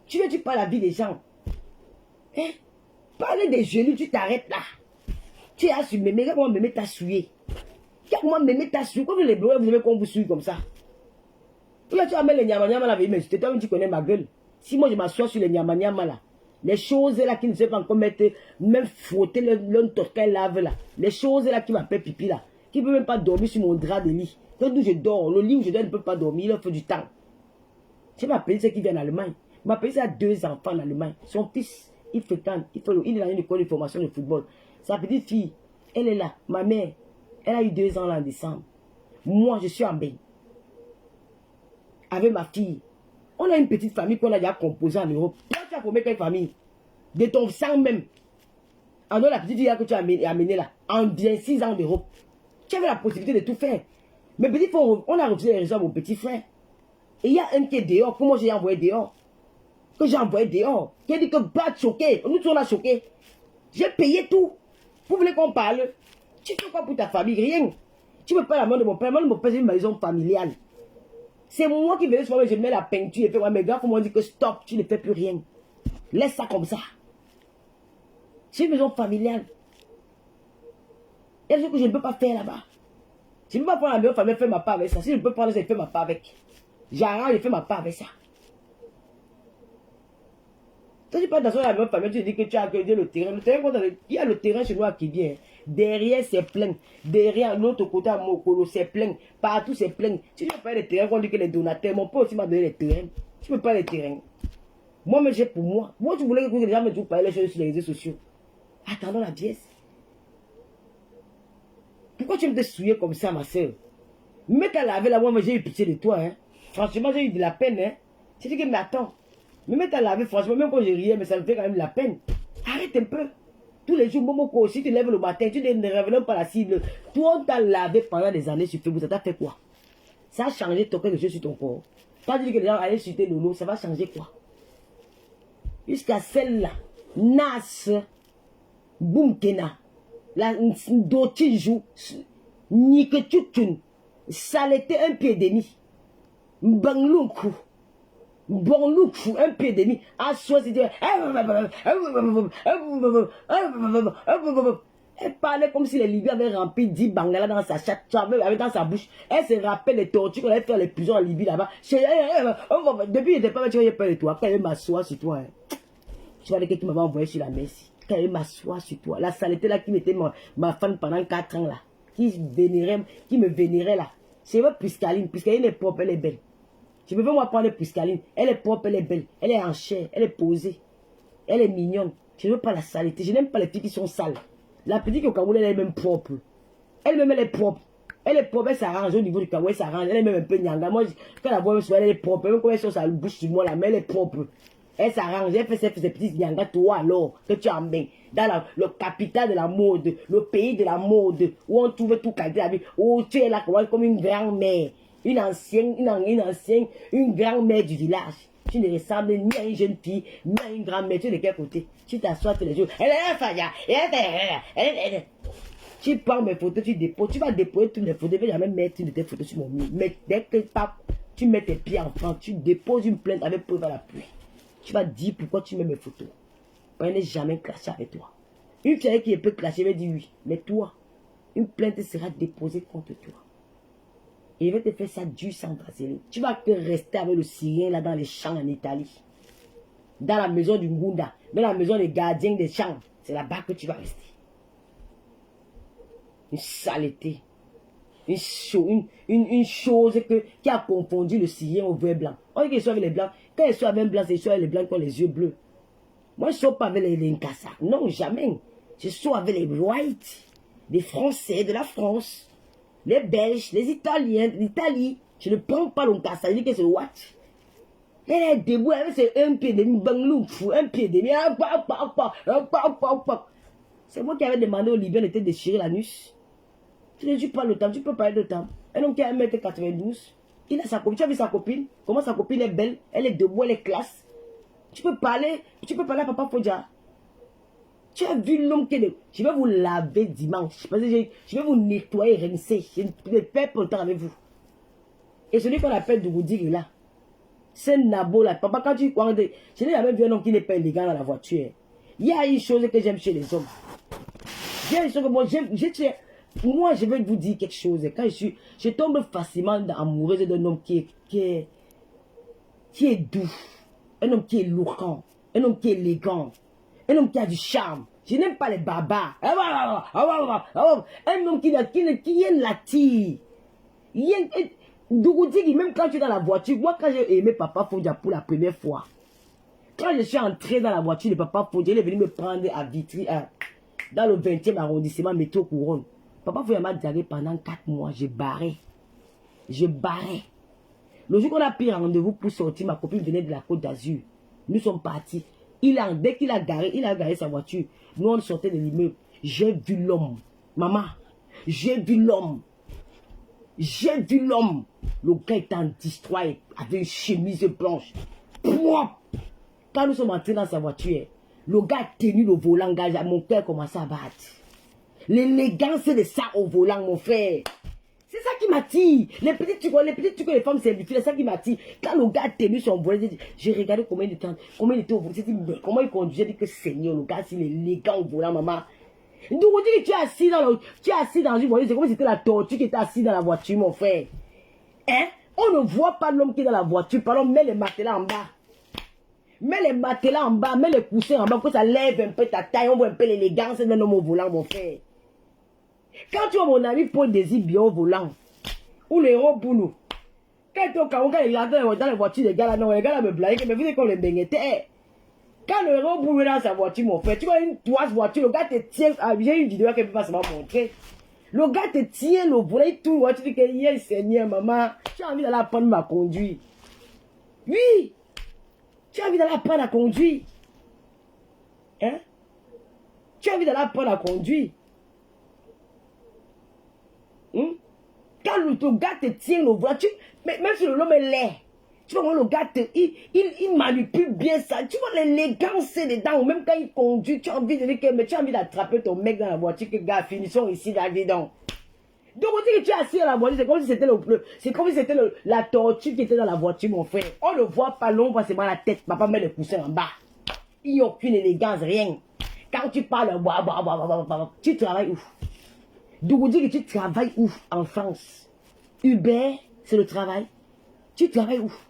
Tu parles la vie des gens. Hein? Parler des genoux, tu t'arrêtes là. Tu as su Mémé, comment Mémé t'a souillé. Comment Mémé t'a souillé. Comment les blancs, vous aimez qu'on vous souille comme ça. Tu amènes les nyama-nyama là, mais toi-même tu connais ma gueule. Si moi je m'assois sur les nyama-nyama là, les choses là qui ne savent pas encore mettre, même frotter le torquin lave là, les choses là qui m'appellent pipi là, qui ne peut même pas dormir sur mon drap de lit. Quand je dors, le lit où je dors ne peut pas dormir, il faut du temps. J'ai ma petite qui vient en Allemagne. Ma petite a 2 enfants en Allemagne. Son fils, il fréquente, il est dans une école de formation de football. Sa petite fille, elle est là. Ma mère, elle a eu 2 ans là en décembre. Moi, je suis en bain. Avec ma fille. On a une petite famille qu'on a déjà composée en Europe. Toi, tu as formé quelle famille? De ton sang même. En dehors la petite fille que tu as amenée là. En bien 6 ans d'Europe. Tu avais la possibilité de tout faire. Mais petit frère, on a refusé les raisons à mon petit frère. Et il y a un qui est dehors. Comment j'ai envoyé dehors? Que j'ai envoyé dehors. Qui a dit que bat choqué. Nous tous on a choqué. J'ai payé tout. Vous voulez qu'on parle? Tu fais quoi pour ta famille? Rien. Tu me parles à la main de mon père. Moi, mon père, c'est une maison familiale. C'est moi qui vais se je mets la peinture et fais, ouais, mes gars, faut m'ont dit que stop, tu ne fais plus rien. Laisse ça comme ça. C'est une maison familiale. Il y a des choses que je ne peux pas faire là-bas. Je ne peux pas prendre la maison familiale et faire ma part avec ça. Si je peux prendre ça, je fais ma part avec. J'arrange, je fais ma part avec ça. Quand tu parles dans la maison familiale, tu dis que tu as accueilli le terrain. Le terrain, il y a le terrain chez moi qui vient. Derrière, c'est plein. Derrière, l'autre côté à Mokolo, c'est plein. Partout, c'est plein. Si tu veux pas les terrains, on dit que les donateurs, mon père aussi m'a donné les terrains. Tu ne peux pas les terrains. Moi, mais j'ai pour moi. Moi, tu voulais que les gens me disent parler les choses sur les réseaux sociaux. Attendons la pièce. Pourquoi tu me te souiller comme ça, ma soeur? Mais t'as lavé la moi, j'ai eu pitié de toi. Hein. Franchement, j'ai eu de la peine. Hein. Tu dis que, mais attends, Me mettre à laver, franchement, même quand je riais, mais ça me fait quand même la peine. Arrête un peu. Tous les jours, Momoko, si tu lèves le matin, tu ne révèles pas la cible. Toi, on t'a lavé pendant des années sur Facebook, ça t'a fait quoi? Ça a changé quelque chose sur ton corps. Quand tu dis que les gens allaient sur tes loulous, ça va changer quoi? Jusqu'à celle-là, Nas, Boumkena, la Ndotijou, Niketutun, Saleté un pied demi, Mbangloukou, Bonloukou un pied demi, Assois, c'était. Elle parlait comme si les Libyens avaient rempli 10 bangala dans sa chatte, dans sa bouche. Elle se rappelle les tortues qu'on allait faire les prisons en Libye là-bas. Depuis, il n'était pas tu vas peur de toi. Quand elle m'assoit sur toi, tu vas dire que tu m'avais envoyé sur la Messie. Quand elle m'assoit sur toi, la saleté là qui mettait ma femme pendant 4 ans là, qui me vénérait là. C'est votre Piscaline. Piscaline est propre, elle est belle. Tu peux pas moi prendre Piscaline. Elle est propre, elle est belle. Elle est en chair, elle est posée. Elle est mignonne. Je ne veux pas la saleté. Je n'aime pas les filles qui sont sales. La petite au Cameroun, elle est même propre. Elle-même, elle est propre. Elle est propre, elle s'arrange au niveau du Cameroun, elle s'arrange. Elle est même un peu nyanga. Moi, quand la voix elle est propre. Même quand elle sort sa bouche sur moi, la main, elle est propre. Elle s'arrange, elle fait ses petites nyanga. Toi, alors, que tu as main. Dans le capital de la mode, le pays de la mode, où on trouve tout qualité la vie. Où tu es là comme une grand-mère. Une grand-mère du village. Tu ne ressembles ni à une jeune fille, ni à une grand-mère. Tu es de quel côté? Tu t'assois tous les jours. Tu prends mes photos, tu déposes. Tu vas déposer toutes les photos. Je ne vais jamais mettre une de tes photos sur mon mur. Mais dès que tu mets tes pieds en France, tu déposes une plainte avec preuve à l'appui. Tu vas dire pourquoi tu mets mes photos. Je n'ai jamais clashé avec toi. Une fille qui peut clasher, elle va dire oui. Mais toi, une plainte sera déposée contre toi. Et il va te faire ça du sang brasileño. Tu vas que rester avec le Syrien là dans les champs en Italie. Dans la maison du Ngunda. Dans la maison des gardiens des champs. C'est là-bas que tu vas rester. Une saleté. Une chose qui a confondu le Syrien au vert blanc. On dit qu'ils sont avec les blancs. Quand ils sont avec les blancs, c'est soit les blancs qui ont les yeux bleus. Moi, je ne suis pas avec les Nkassa. Non, jamais. Je suis avec les whites. Les Français de la France. Les Belges, les Italiens, l'Italie. Je ne prends pas le Nkassa. Je dis que c'est what? Elle est debout, elle c'est un pied demi, un pied demi. C'est moi qui avais demandé aux Libyens de te déchirer l'anus. Tu ne dis pas le temps, tu peux parler de temps. Un homme qui a 1m92, il a sa copine. Tu as vu sa copine? Comment sa copine est belle? Elle est debout, elle est classe. Tu peux parler à Papa Fodja. Tu as vu l'homme qui est... Je vais vous laver dimanche. Parce que je vais vous nettoyer, rincer. Je ne perds pas le temps avec vous. Et celui qu'on appelle de vous dire là, c'est Nabo là. Papa, quand tu... Je n'ai jamais vu un homme qui n'est pas élégant dans la voiture. Il y a une chose que j'aime chez les hommes. Il y a une chose que moi, je vais vous dire quelque chose. Quand je tombe facilement amoureuse d'un homme qui est doux. Un homme qui est lourd. Un homme qui est élégant. Un homme qui a du charme. Je n'aime pas les barbares. Un homme qui l'attire. Dougoudi, même quand tu es dans la voiture, moi quand j'ai aimé Papa Fodja pour la première fois, quand je suis entré dans la voiture de Papa Fodja, il est venu me prendre à Vitry, dans le 20e arrondissement, métro Couronne. Papa Fodja m'a diarrhée pendant 4 mois. Je barrais. Le jour qu'on a pris rendez-vous pour sortir, ma copine venait de la Côte d'Azur. Nous sommes partis. Dès qu'il a garé sa voiture. Nous, on sortait de l'immeuble. J'ai vu l'homme. Maman, j'ai vu l'homme. Le gars était en destroy avec une chemise blanche. Propre. Quand nous sommes entrés dans sa voiture, le gars a tenu le volant. Mon cœur commençait à battre. L'élégance de ça au volant, mon frère. C'est ça qui m'attire. Les petits trucs que les femmes s'habituent, c'est ça qui m'attire. Quand le gars a tenu son volant, j'ai regardé combien de temps, combien il était au volant. J'ai dit, mais comment il conduisait? J'ai dit que Seigneur, le gars, s'il est élégant au volant, maman. Donc on dit que tu es assis dans une voiture, c'est comme si c'était la tortue qui était assise dans la voiture, mon frère. Hein? On ne voit pas l'homme qui est dans la voiture, pardon, mets les matelas en bas. Mets les matelas en bas, mets les coussins en bas, pour que ça lève un peu ta taille, on voit un peu l'élégance d'un homme au volant, mon frère. Quand tu vois mon ami Paul Désir bien au volant, ou les héros pour nous, quand tu es dans la voiture, les gars là me blaguent, mais vous savez qu'on les baignait. Quand le héros boule dans sa voiture, mon frère, tu vois une toise voiture, le gars te tient, j'ai une vidéo que je peux pas se montrer. Le gars te tient le volant, il tourne, tu dis que yes, Seigneur, maman, j'ai envie d'aller apprendre ma conduite. Oui! Tu as envie d'aller apprendre à conduire. Hein? Tu as envie d'aller apprendre à conduire. Quand le gars te tient le voiture, même si l'homme est laid, tu vois, le gars, il manipule bien ça. Tu vois l'élégance dedans. Même quand il conduit, tu as envie de dire que, mais tu as envie d'attraper ton mec dans la voiture, que gars, finissons ici, là-dedans. Donc, on dit que tu es assis à la voiture, c'est comme si c'était la tortue qui était dans la voiture, mon frère. On ne voit pas, l'on voit seulement la tête. Papa met le coussin en bas. Il n'y a aucune élégance, rien. Quand tu parles, tu travailles ouf. Donc, on dit que tu travailles ouf en France. Uber, c'est le travail. Tu travailles ouf.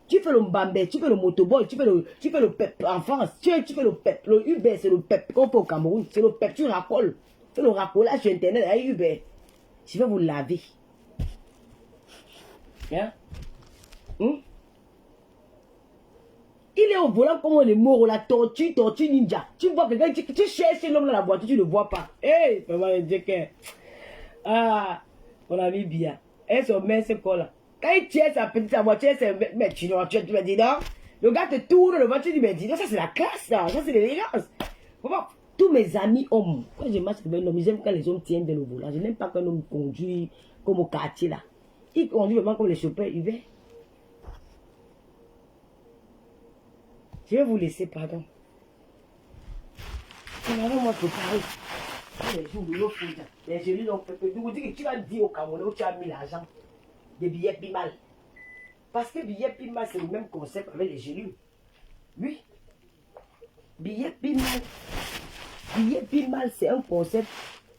Tu fais le mbambé, tu fais le motoboy, tu fais le pep en France. Tu fais le pep. Le Uber, c'est le pep. Qu'on fait au Cameroun, c'est le pep. Tu racoles. Tu fais le racolage sur Internet avec Uber. Je vais vous laver. Hein? Il est au volant comme on est mort, la tortue ninja. Tu vois que tu cherches l'homme dans la voiture, tu ne le vois pas. Hey, maman, je dis que. Ah, mon ami bien. Elle se met ce col-là. Quand il tient sa petite voiture, c'est. Mais tu me dis non. Le gars te tourne, le voiture, tu me dis non, ça c'est la classe, ça c'est l'élégance. Tous mes amis hommes, quand je marche avec un homme, j'aime quand les hommes tiennent de le volant. Je n'aime pas qu'un homme conduit comme au quartier là. Il conduit vraiment comme les chauffeurs Uber. Je vais vous laisser, pardon. Moi préparer. Les jours de l'eau, les jeunes ont fait que vous dites que tu vas dire au Cameroun où tu as mis l'argent des billets Pimal. Parce que billets Pimal, c'est le même concept avec les jeunes. Oui. Billets Pimal. Billet Pimal, c'est un concept,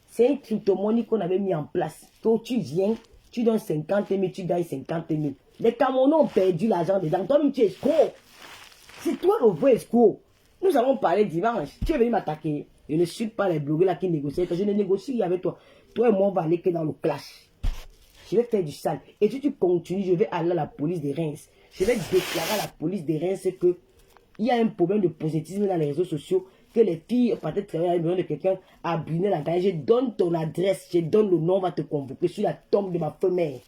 c'est une crypto-monnaie qu'on avait mis en place. Donc tu viens, tu donnes 50 000, tu gagnes 50 000. Les Camerounais ont perdu l'argent dedans. Toi-même, tu es escroc. C'est toi le vrai escroc. Nous avons parlé dimanche. Tu es venu m'attaquer. Je ne suis pas les blogueurs là qui négocient. Je ne négocie avec toi. Toi et moi, on va aller que dans le clash. Je vais faire du sale. Et si tu continues, je vais aller à la police de Reims. Je vais déclarer à la police de Reims que il y a un problème de positivisme dans les réseaux sociaux. Que les filles, peut-être travailler à besoin de quelqu'un, à brûler la gagne. Je donne ton adresse, je donne le nom, on va te convoquer sur la tombe de ma femelle.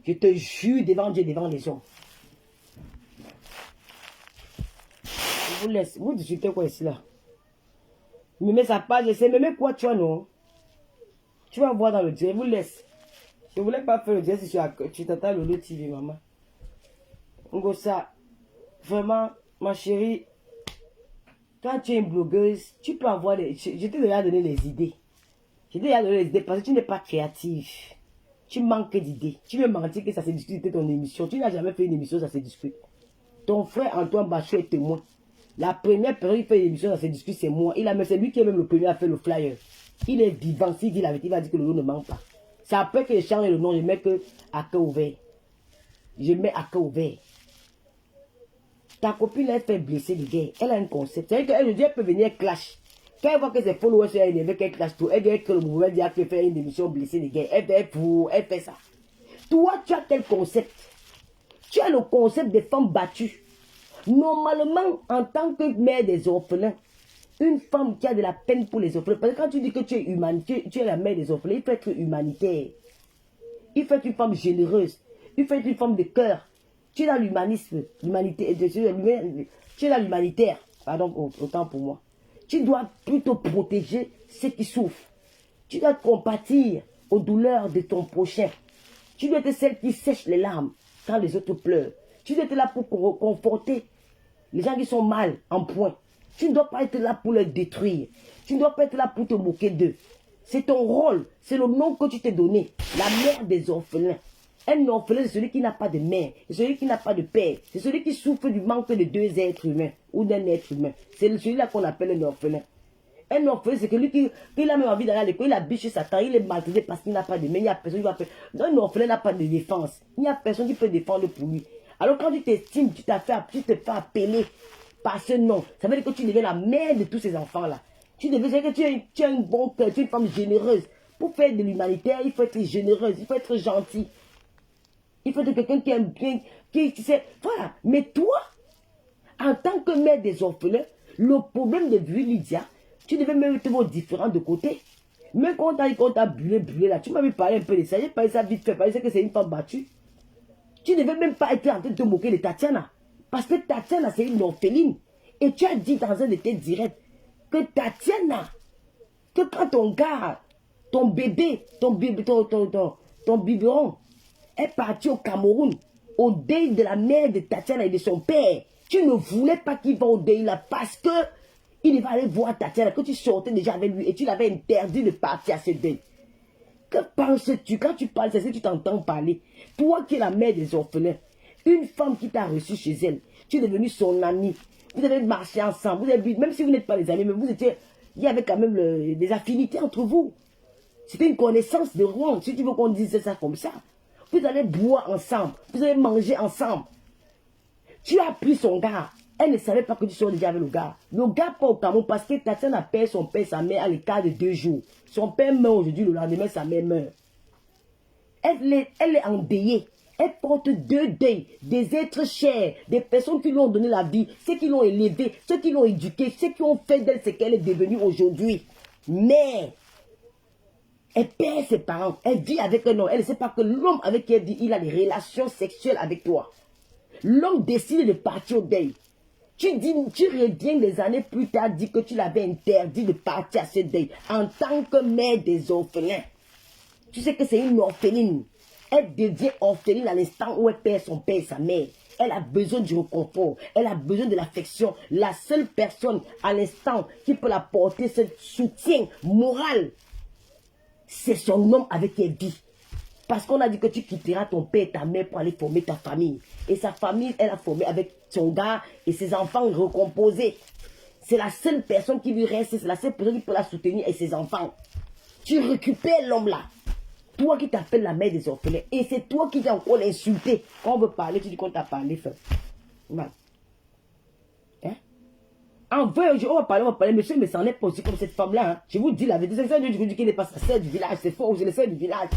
Je te jure devant Dieu, devant les hommes. Je vous laisse. Vous discutez quoi ici là? Me mets sa page, je sais, me mets quoi tu vois non? Tu vas voir dans le direct, je vous laisse. Je voulais pas faire le direct si tu t'attends le lot TV, maman. Ngosa, vraiment, ma chérie. Quand tu es une blogueuse, tu peux avoir des... Je t'ai déjà donné les idées. Je t'ai déjà donné les idées parce que tu n'es pas créative. Tu manques d'idées. Tu veux mentir que ça s'est discuté ton émission. Tu n'as jamais fait une émission, ça s'est discuté. Ton frère Antoine Bachou est témoin. La première personne qui fait une émission, ça s'est discuté, c'est moi. C'est lui qui est même le premier à faire le flyer. Il est vivant. S'il dit la vérité, il va dire que le nom ne manque pas. C'est après que je change le nom, je mets que à cœur ouvert. Je mets à cœur ouvert. Ta copine, elle fait blesser les gars. Elle a un concept. C'est-à-dire qu'elle elle peut venir clash. Quand elle voit que ses followers sont énervés, qu'elle clash tout, elle dit que le mouvement dit qu'elle fait une émission blesser les gars. Elle fait ça. Toi, tu as quel concept? Tu as le concept des femmes battues. Normalement, en tant que mère des orphelins, une femme qui a de la peine pour les orphelins. Parce que quand tu dis que tu es humanitaire, tu es la mère des orphelins, il faut être humanitaire. Il faut être une femme généreuse. Il faut être une femme de cœur. Tu es dans l'humanisme, l'humanité, tu es dans l'humanitaire, pardon, autant pour moi. Tu dois plutôt protéger ceux qui souffrent. Tu dois compatir aux douleurs de ton prochain. Tu dois être celle qui sèche les larmes quand les autres pleurent. Tu dois être là pour conforter les gens qui sont mal en point. Tu ne dois pas être là pour les détruire. Tu ne dois pas être là pour te moquer d'eux. C'est ton rôle, c'est le nom que tu t'es donné, la mère des orphelins. Un orphelin, c'est celui qui n'a pas de mère, c'est celui qui n'a pas de père, c'est celui qui souffre du manque de deux êtres humains ou d'un être humain. C'est celui-là qu'on appelle un orphelin. Un orphelin, c'est celui qui a même envie d'aller à l'école, il a biché Satan, il est maltraité parce qu'il n'a pas de mère, il n'y a personne qui va faire. Un orphelin n'a pas de défense, il n'y a personne qui peut défendre pour lui. Alors quand tu t'estimes, tu te fais appeler par ce nom, ça veut dire que tu deviens la mère de tous ces enfants-là. Tu deviens que tu es un bon cœur, tu es une femme généreuse. Pour faire de l'humanitaire, il faut être généreuse, il faut être gentil. Il faut être quelqu'un qui aime bien, qui sait, voilà. Mais toi, en tant que mère des orphelins, le problème de Bulle Lydia, tu devais même être différent de côté. Même quand on t'a brûlé là, tu m'avais parlé un peu de ça, j'ai parlé ça vite fait, parce que c'est une femme battue. Tu ne devais même pas être en train de te moquer de Tatiana. Parce que Tatiana, c'est une orpheline. Et tu as dit dans un de tes directs que Tatiana, que quand ton gars, ton biberon est parti au Cameroun, au deuil de la mère de Tatiana et de son père, tu ne voulais pas qu'il va au deuil là parce que il va aller voir Tatiana, que tu sortais déjà avec lui et tu l'avais interdit de partir à ce deuil. Que penses-tu quand tu parles, c'est ce que tu t'entends parler? Toi qui es la mère des orphelins, une femme qui t'a reçu chez elle, tu es devenu son amie, vous avez marché ensemble, vous avez, même si vous n'êtes pas les amis, mais vous étiez, il y avait quand même des affinités entre vous. C'était une connaissance de rang, si tu veux qu'on dise ça comme ça. Vous allez boire ensemble, vous allez manger ensemble. Tu as pris son gars. Elle ne savait pas que tu sois déjà avec le gars. Le gars part au Cameroun parce que Tatiana perd son père, sa mère à l'écart de 2 jours. Son père meurt aujourd'hui, le lendemain, sa mère meurt. Elle est endeuillée. Elle porte 2 deuils, des êtres chers, des personnes qui lui ont donné la vie, ceux qui l'ont élevée, ceux qui l'ont éduquée, ceux qui ont fait d'elle ce qu'elle est devenue aujourd'hui. Mais elle perd ses parents, elle vit avec un homme, elle ne sait pas que l'homme avec qui elle vit, il a des relations sexuelles avec toi. L'homme décide de partir au deuil. Tu reviens des années plus tard, dis que tu l'avais interdit de partir à ce deuil en tant que mère des orphelins. Tu sais que c'est une orpheline. Elle devient orpheline à l'instant où elle perd son père et sa mère. Elle a besoin du réconfort. Elle a besoin de l'affection. La seule personne à l'instant qui peut la porter ce soutien moral, c'est son homme avec qui elle vit. Parce qu'on a dit que tu quitteras ton père et ta mère pour aller former ta famille. Et sa famille, elle a formé avec son gars et ses enfants recomposés. C'est la seule personne qui lui reste, c'est la seule personne qui peut la soutenir et ses enfants. Tu récupères l'homme là. Toi qui t'appelles la mère des orphelins. Et c'est toi qui t'as encore l'insulté. Quand on veut parler, tu dis qu'on t'a parlé. Voilà. Hein? En vrai, on va parler, monsieur, mais ça n'est pas aussi comme cette femme-là. Hein. Je vous dis la vérité, c'est ça, je vous dis qu'elle n'est pas sa sœur du village, c'est faux, je le sais du village.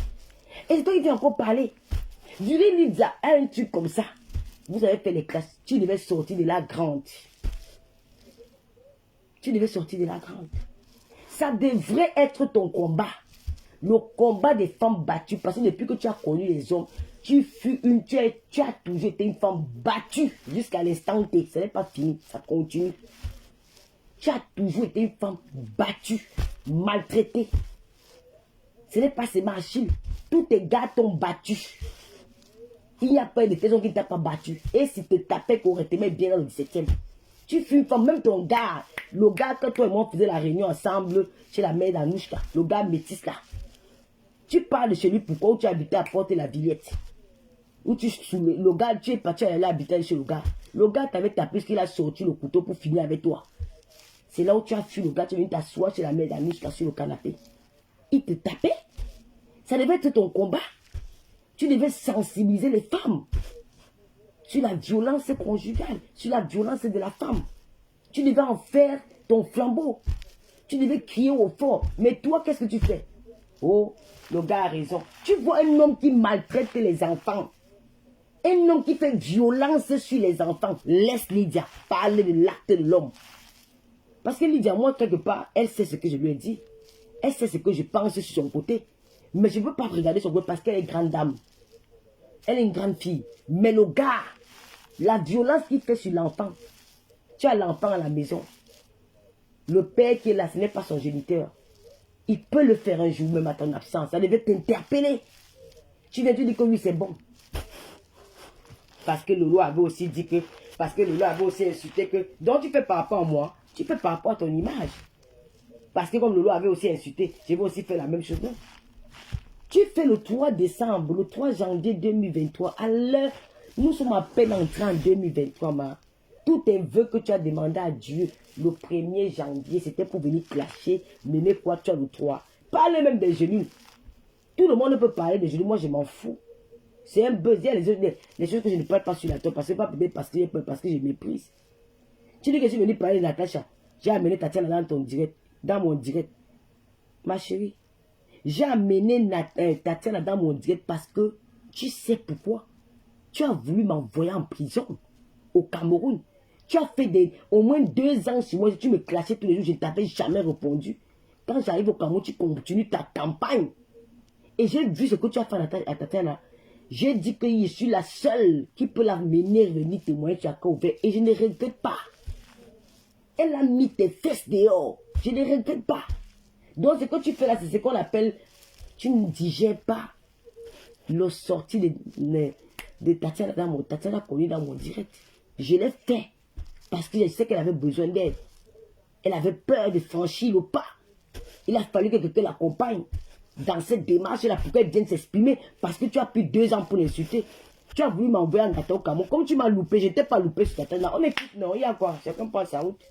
Et c'est toi qui viens encore parler. Julie Lydia a un truc comme ça. Vous avez fait les classes, tu devais sortir de la grande. Tu devais sortir de la grande. Ça devrait être ton combat. Le combat des femmes battues. Parce que depuis que tu as connu les hommes, tu as toujours été une femme battue jusqu'à l'instant T. Ce n'est pas fini, ça continue. Tu as toujours été une femme battue, maltraitée. Ce n'est pas ces machines. Tous tes gars t'ont battu. Il n'y a pas de personne qui ne t'a pas battu. Et si tu tapais correctement bien dans le 17e, tu fus une femme, même ton gars, le gars que toi et moi on faisait la réunion ensemble chez la mère d'Anouchka, le gars métis là. Tu parles de chez lui pourquoi tu habitais à Porte la Villette. Où le gars, tu es parti aller habiter chez le gars. Le gars t'avait tapé parce qu'il a sorti le couteau pour finir avec toi. C'est là où tu as fui le gars, tu es venu t'asseoir chez la mère d'Anouchka sur le canapé. Il te tapait. Ça devait être ton combat. Tu devais sensibiliser les femmes sur la violence conjugale, sur la violence de la femme. Tu devais en faire ton flambeau. Tu devais crier au fort. Mais toi, qu'est-ce que tu fais? Oh, le gars a raison. Tu vois un homme qui maltraite les enfants. Un homme qui fait violence sur les enfants. Laisse Lydia parler de l'acte de l'homme. Parce que Lydia, moi, quelque part, elle sait ce que je lui ai dit. Elle sait ce que je pense sur son côté. Mais je ne veux pas regarder son côté parce qu'elle est grande dame. Elle est une grande fille. Mais le gars, la violence qu'il fait sur l'enfant. Tu as l'enfant à la maison. Le père qui est là, ce n'est pas son géniteur. Il peut le faire un jour, même à ton absence. Ça devait t'interpeller. Tu viens te dire que oui, c'est bon. Parce que Lolo avait aussi dit que... Parce que Lolo avait aussi insulté que... Donc tu fais par rapport à moi. Tu fais par rapport à ton image. Parce que comme Lolo avait aussi insulté, je vais aussi faire la même chose. Non? Tu fais le 3 décembre, le 3 janvier 2023. À l'heure, nous sommes à peine entrés en 2023, ma. Tous tes vœux que tu as demandé à Dieu le 1er janvier, c'était pour venir clasher, mener quoi, tu as le 3. Parlez même des genoux. Tout le monde peut parler des genoux, moi je m'en fous. C'est un buzz. Il y a les choses que je ne parle pas sur la table, parce que pas peut-être parce que je méprise. Tu dis que je suis venu parler de Natacha. J'ai amené Tatiana dans ton direct, dans mon direct. Ma chérie, j'ai amené Tatiana dans mon direct parce que tu sais pourquoi. Tu as voulu m'envoyer en prison au Cameroun. Tu as fait au moins 2 ans sur moi. Tu me clashais tous les jours, je ne t'avais jamais répondu. Quand j'arrive au Cameroun, tu continues ta campagne. Et j'ai vu ce que tu as fait à Tatiana. J'ai dit que je suis la seule qui peut la mener venir témoigner sur Accra Ouvert. Et je ne regrette pas. Elle a mis tes fesses dehors. Je ne regrette pas. Donc ce que tu fais là, c'est ce qu'on appelle, tu ne digères pas le sorti de Tatiana dans mon Tatiana connu dans mon direct. Je l'ai fait parce que je sais qu'elle avait besoin d'aide. Elle avait peur de franchir le pas. Il a fallu que quelqu'un l'accompagne dans cette démarche-là pour qu'elle vienne s'exprimer parce que tu as pris 2 ans pour l'insulter. Tu as voulu m'envoyer en gâteau au Cameroun. Comme tu m'as loupé, je ne t'ai pas loupé sur Tatiana. On est quitte, non, il y a quoi? Chacun prend sa route.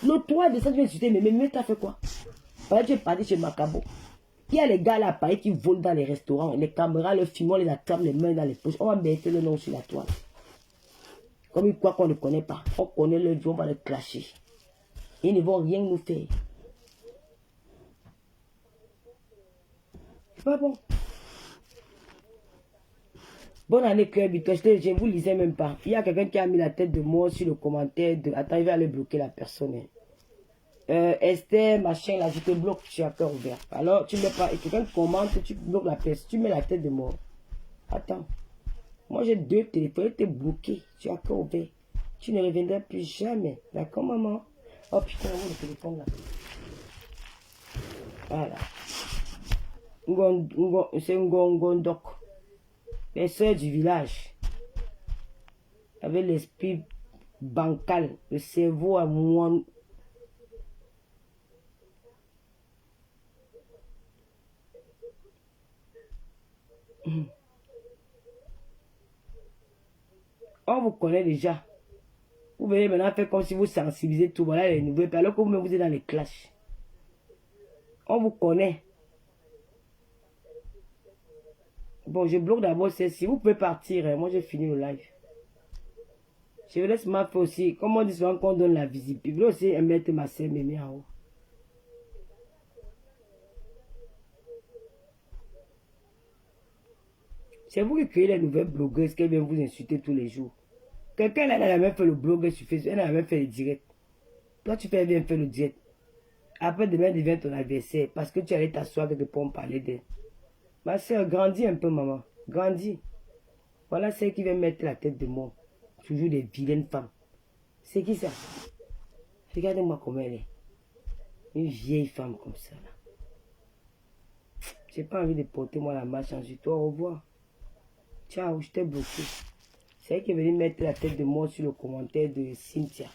Le 3 décembre, tu m'as insulté, mais tu as fait quoi? Tu es parti chez Macabo. Il y a les gars là à Paris qui volent dans les restaurants. Les caméras, le film, on les attrape les mains dans les poches. On va mettre le nom sur la toile. Comme ils croient qu'on ne connaît pas. On connaît le dieu, on va le clasher. Ils ne vont rien nous faire. C'est pas bon. Bonne année, Claire Bito. Je ne vous lisais même pas. Il y a quelqu'un qui a mis la tête de moi sur le commentaire. Attends, il va aller bloquer la personne. Esther, machin, là, je te bloque sur Accra Ouvert. Alors, tu mets pas, et quelqu'un commente, tu bloques la personne, tu mets la tête de moi. Attends. Moi, j'ai 2 téléphones, tu es bloqué sur Accra Ouvert. Tu ne reviendras plus jamais. D'accord, maman? Oh putain, on le téléphone là. Voilà. C'est Ngondok. Les sœurs du village. Avec l'esprit bancal, le cerveau à moi. On vous connaît déjà. Vous venez maintenant faire comme si vous sensibilisez tout. Voilà les nouvelles. Alors que vous-même vous êtes dans les clashs. On vous connaît. Bon, je bloque d'abord celle-ci. Vous pouvez partir. Hein. Moi, j'ai fini le live. Je vous laisse ma fait aussi. Comme on dit souvent qu'on donne la visibilité. Je vais aussi mettre ma sœur Mémé en haut. C'est vous qui créez les nouvelles blogueuses qui viennent vous insulter tous les jours. Quelqu'un n'a jamais fait le blog sur Facebook, elle n'a jamais fait le direct. Toi, tu fais bien faire le direct. Après, demain devient ton adversaire parce que tu allais t'asseoir quelque part pour parler d'elle. Ma soeur, grandis un peu, maman. Grandis. Voilà celle qui vient mettre la tête de moi. Toujours des vilaines femmes. C'est qui ça? Regardez-moi comment elle est. Une vieille femme comme ça. J'ai pas envie de porter moi la marche en toi. Au revoir. Ciao, je t'ai bloqué. C'est elle qui est venue mettre la tête de moi sur le commentaire de Cynthia.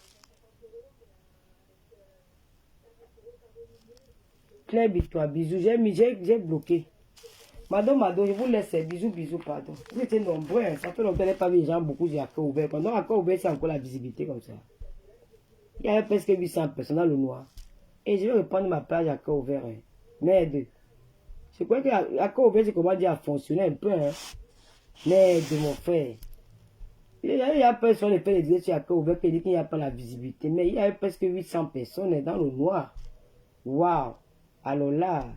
Claire, toi, bisous. J'ai bloqué. Mado, je vous laisse. Bisous, pardon. Vous étiez nombreux. Hein. Ça fait longtemps que je n'ai pas vu les gens beaucoup sur Accra Ouvert. Pendant Accra Ouvert, c'est encore la visibilité comme ça. Il y avait presque 800 personnes dans le noir. Et je vais reprendre ma page Accra Ouvert. Hein. Merde. Je crois que Accra Ouvert, c'est comment dire, a fonctionné un peu. Hein. Merde, mon frère. Il y a personne qui fait les directs sur Accra Ouvert qui dit qu'il n'y a pas la visibilité. Mais il y avait presque 800 personnes dans le noir. Waouh. Alors là.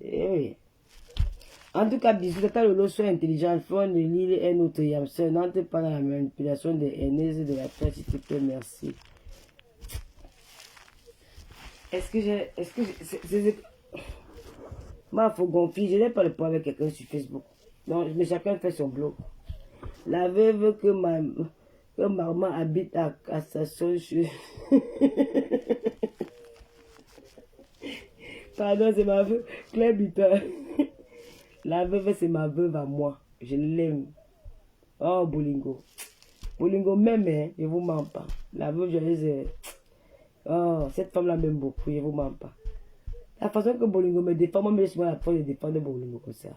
Eh oui. En tout cas, bisous, tata Lolo, sois intelligent, fond de l'île et notre Yamser, n'entre pas dans la manipulation des haineux de la terre, s'il te plaît, merci. Moi, il faut gonfler, je n'ai pas le point avec quelqu'un sur Facebook. Non, mais chacun fait son blog. La veuve que maman habite à sa soeur. Pardon, c'est ma veuve. Claire Bitter. La veuve, c'est ma veuve à moi. Je l'aime. Oh, Bolingo. Bolingo même, hein, je vous mens pas. La veuve, je les ai... Oh, cette femme-là m'aime beaucoup, je vous mens pas. La façon que Bolingo me défend, moi, je suis la force de défendre Bolingo comme ça.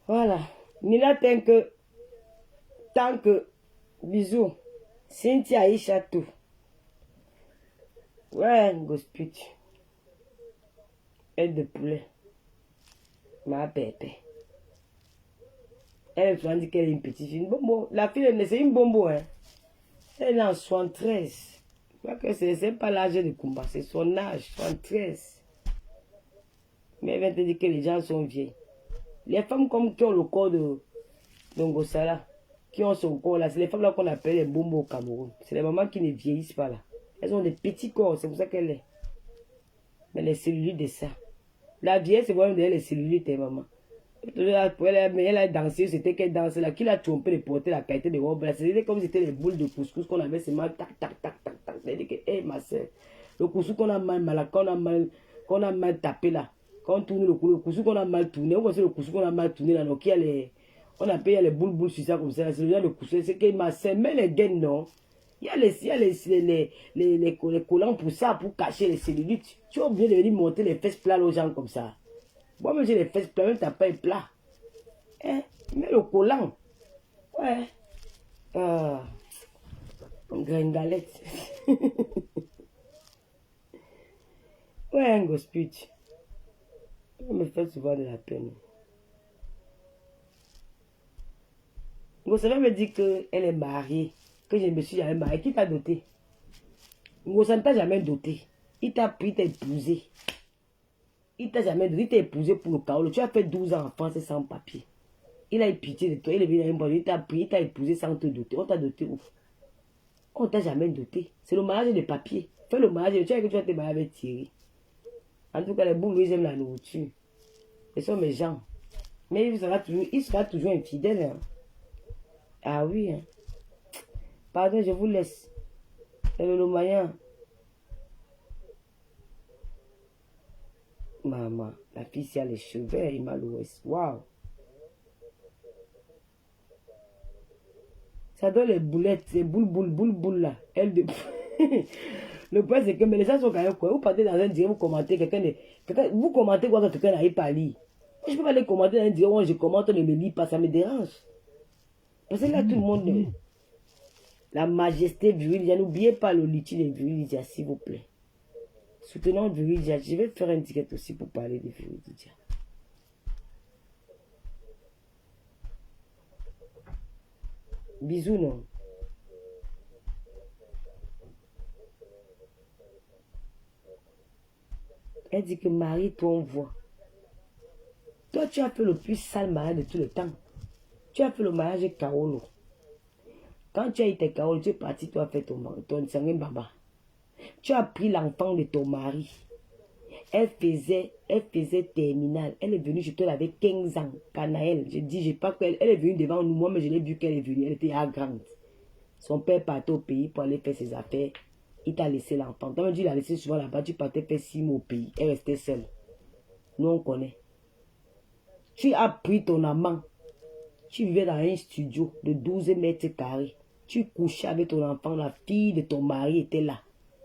Voilà. Nila tant que, bisous. Cynthia Isha tout. Ouais, gospute. Aide de poulet. Ma pépé. Elle a dit qu'elle est une petite fille. Une bonbon. La fille, c'est une bonbon. Hein. Elle est en 73. C'est pas l'âge de combat, c'est son âge, 73. Mais elle vient te dire que les gens sont vieilles. Les femmes comme qui ont le corps de Ngosala, qui ont son corps là, c'est les femmes là qu'on appelle les bonbons au Cameroun. C'est les mamans qui ne vieillissent pas là. Elles ont des petits corps, c'est pour ça qu'elle est. Mais les cellulites de ça. La vieille, c'est vraiment les cellulites, maman. Elle a dansé, c'était qu'elle dansait là. Qui l'a trompé de porter la qualité de robe là? C'était comme si c'était les boules de couscous qu'on avait seulement tac, tac, tac, tac, tac. C'est-à-dire que, hé, ma soeur, le couscous qu'on a mal, qu'on a mal tapé là. Quand on tourne le couscous qu'on a mal tourné, on voit le couscous qu'on a mal tourné là. Donc, il y a les, on appelle les boules sur ça comme ça. C'est le genre de couscous. C'est que ma soeur, mais les gaines, non. Il y a les collants pour ça, pour cacher les cellulites. Tu es obligé de venir monter les fesses plats aux gens comme ça. Moi-même, j'ai les fesses plats, même t'as pas un plat. Hein? Mais le collant. Ouais. Comme une galette. Ouais, un gosput. Ça me fait souvent de la peine. Ngosa me dit qu'elle est mariée. Que je me suis jamais mariée. Qui t'a doté? Ngosa ne t'a jamais doté. Il t'a pris, il t'a épousé. Il t'a jamais doté. Il t'a épousé pour le chaos. Tu as fait 12 ans en France sans papier. Il a eu pitié de toi. Il est venu à une bonne. Il t'a pris, il t'a épousé sans te doter. On t'a doté où? On t'a jamais doté. C'est le mariage de papier. Fais le mariage. Tu sais que tu vas te marier avec Thierry. En tout cas, les boules, ils aiment la nourriture. Ce sont mes gens. Mais il sera toujours infidèle. Hein. Ah oui. Hein. Pardon, je vous laisse. C'est le moyen. Maman, la fille, si elle a les cheveux, il m'a l'ouest. Waouh. Ça donne les boulettes, les boules là. Elle de... Le point c'est que mais les gens sont quand même quoi. Vous partez dans un direct, vous commentez, vous commentez quoi quand quelqu'un n'arrive pas à lire. Je ne peux pas aller commenter dans un direct où je commente, on ne me lit pas, ça me dérange. Parce que là tout le monde, la majesté virilité, n'oubliez pas le litige de virilité, s'il vous plaît. Soutenons virilité, je vais faire un direct aussi pour parler de virilité. Bisous non. Elle dit que Marie, toi on voit. Toi tu as fait le plus sale mariage de tout le temps. Tu as fait le mariage de Kaolo. Quand tu as été Kaolo, tu es parti, tu as fait ton sangin baba. Tu as pris l'enfant de ton mari. Elle faisait terminale. Elle est venue chez toi avec 15 ans. Canaël. Je dis, j'ai pas qu'elle est venue devant nous. Moi, mais je l'ai vu qu'elle est venue. Elle était à grande. Son père partait au pays pour aller faire ses affaires. Il t'a laissé l'enfant. Toi, tu l'as laissé souvent là-bas. Tu partais faire 6 mois au pays. Elle restait seule. Nous, on connaît. Tu as pris ton amant. Tu vivais dans un studio de 12 mètres carrés. Tu couchais avec ton enfant. La fille de ton mari était là.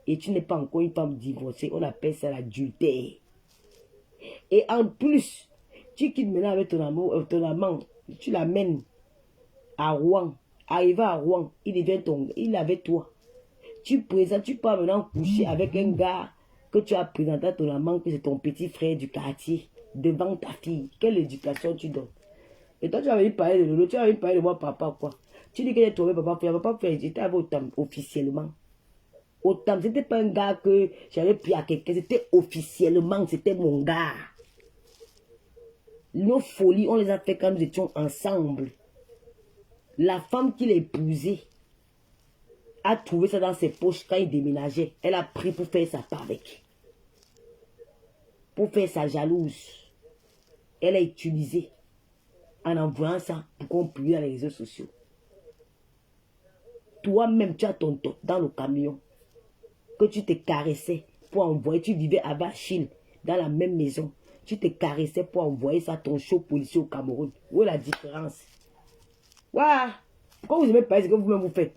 Et tu n'es pas encore une femme divorcée. On appelle ça l'adultère. Et en plus, tu quittes maintenant avec ton amant. Tu l'amènes à Rouen. Arrivé à Rouen, il avait toi. Tu pars maintenant coucher avec un gars que tu as présenté à ton amant, que c'est ton petit frère du quartier, devant ta fille. Quelle éducation tu donnes? Et toi, tu as envie parler de Lolo, tu as envie parler de moi, papa, quoi. Tu dis que j'ai trouvé papa frère, j'étais avec autant, officiellement. Autant, c'était pas un gars que j'avais pris à quelqu'un, c'était officiellement, c'était mon gars. Nos folies, on les a fait quand nous étions ensemble. La femme qu'il a épousée a trouvé ça dans ses poches quand il déménageait. Elle a pris pour faire sa part avec. Pour faire sa jalouse. Elle a utilisé en envoyant ça pour qu'on publie dans les réseaux sociaux. Toi-même, tu as ton top dans le camion. Que tu te caressais pour envoyer. Tu vivais à Bachil, dans la même maison. Tu te caressais pour envoyer ça à ton show policier au Cameroun. Où est la différence? Waouh! Pourquoi vous n'aimez pas ce que vous-même vous faites?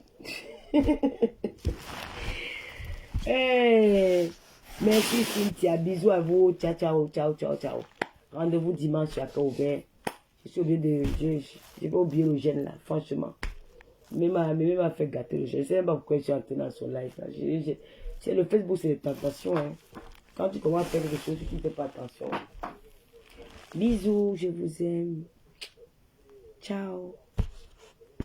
Hey, merci Cynthia. Bisous à vous. Ciao, ciao, ciao, ciao, ciao. Rendez-vous dimanche à ouvert. Je suis obligé de... Je vais oublier le gène là, franchement. Mémé m'a fait gâter le gène. Je ne sais même pas pourquoi je suis entré dans son live là. C'est le Facebook, c'est les tentations. Hein. Quand tu commences à faire quelque chose, tu ne fais pas attention. Bisous, je vous aime. Ciao.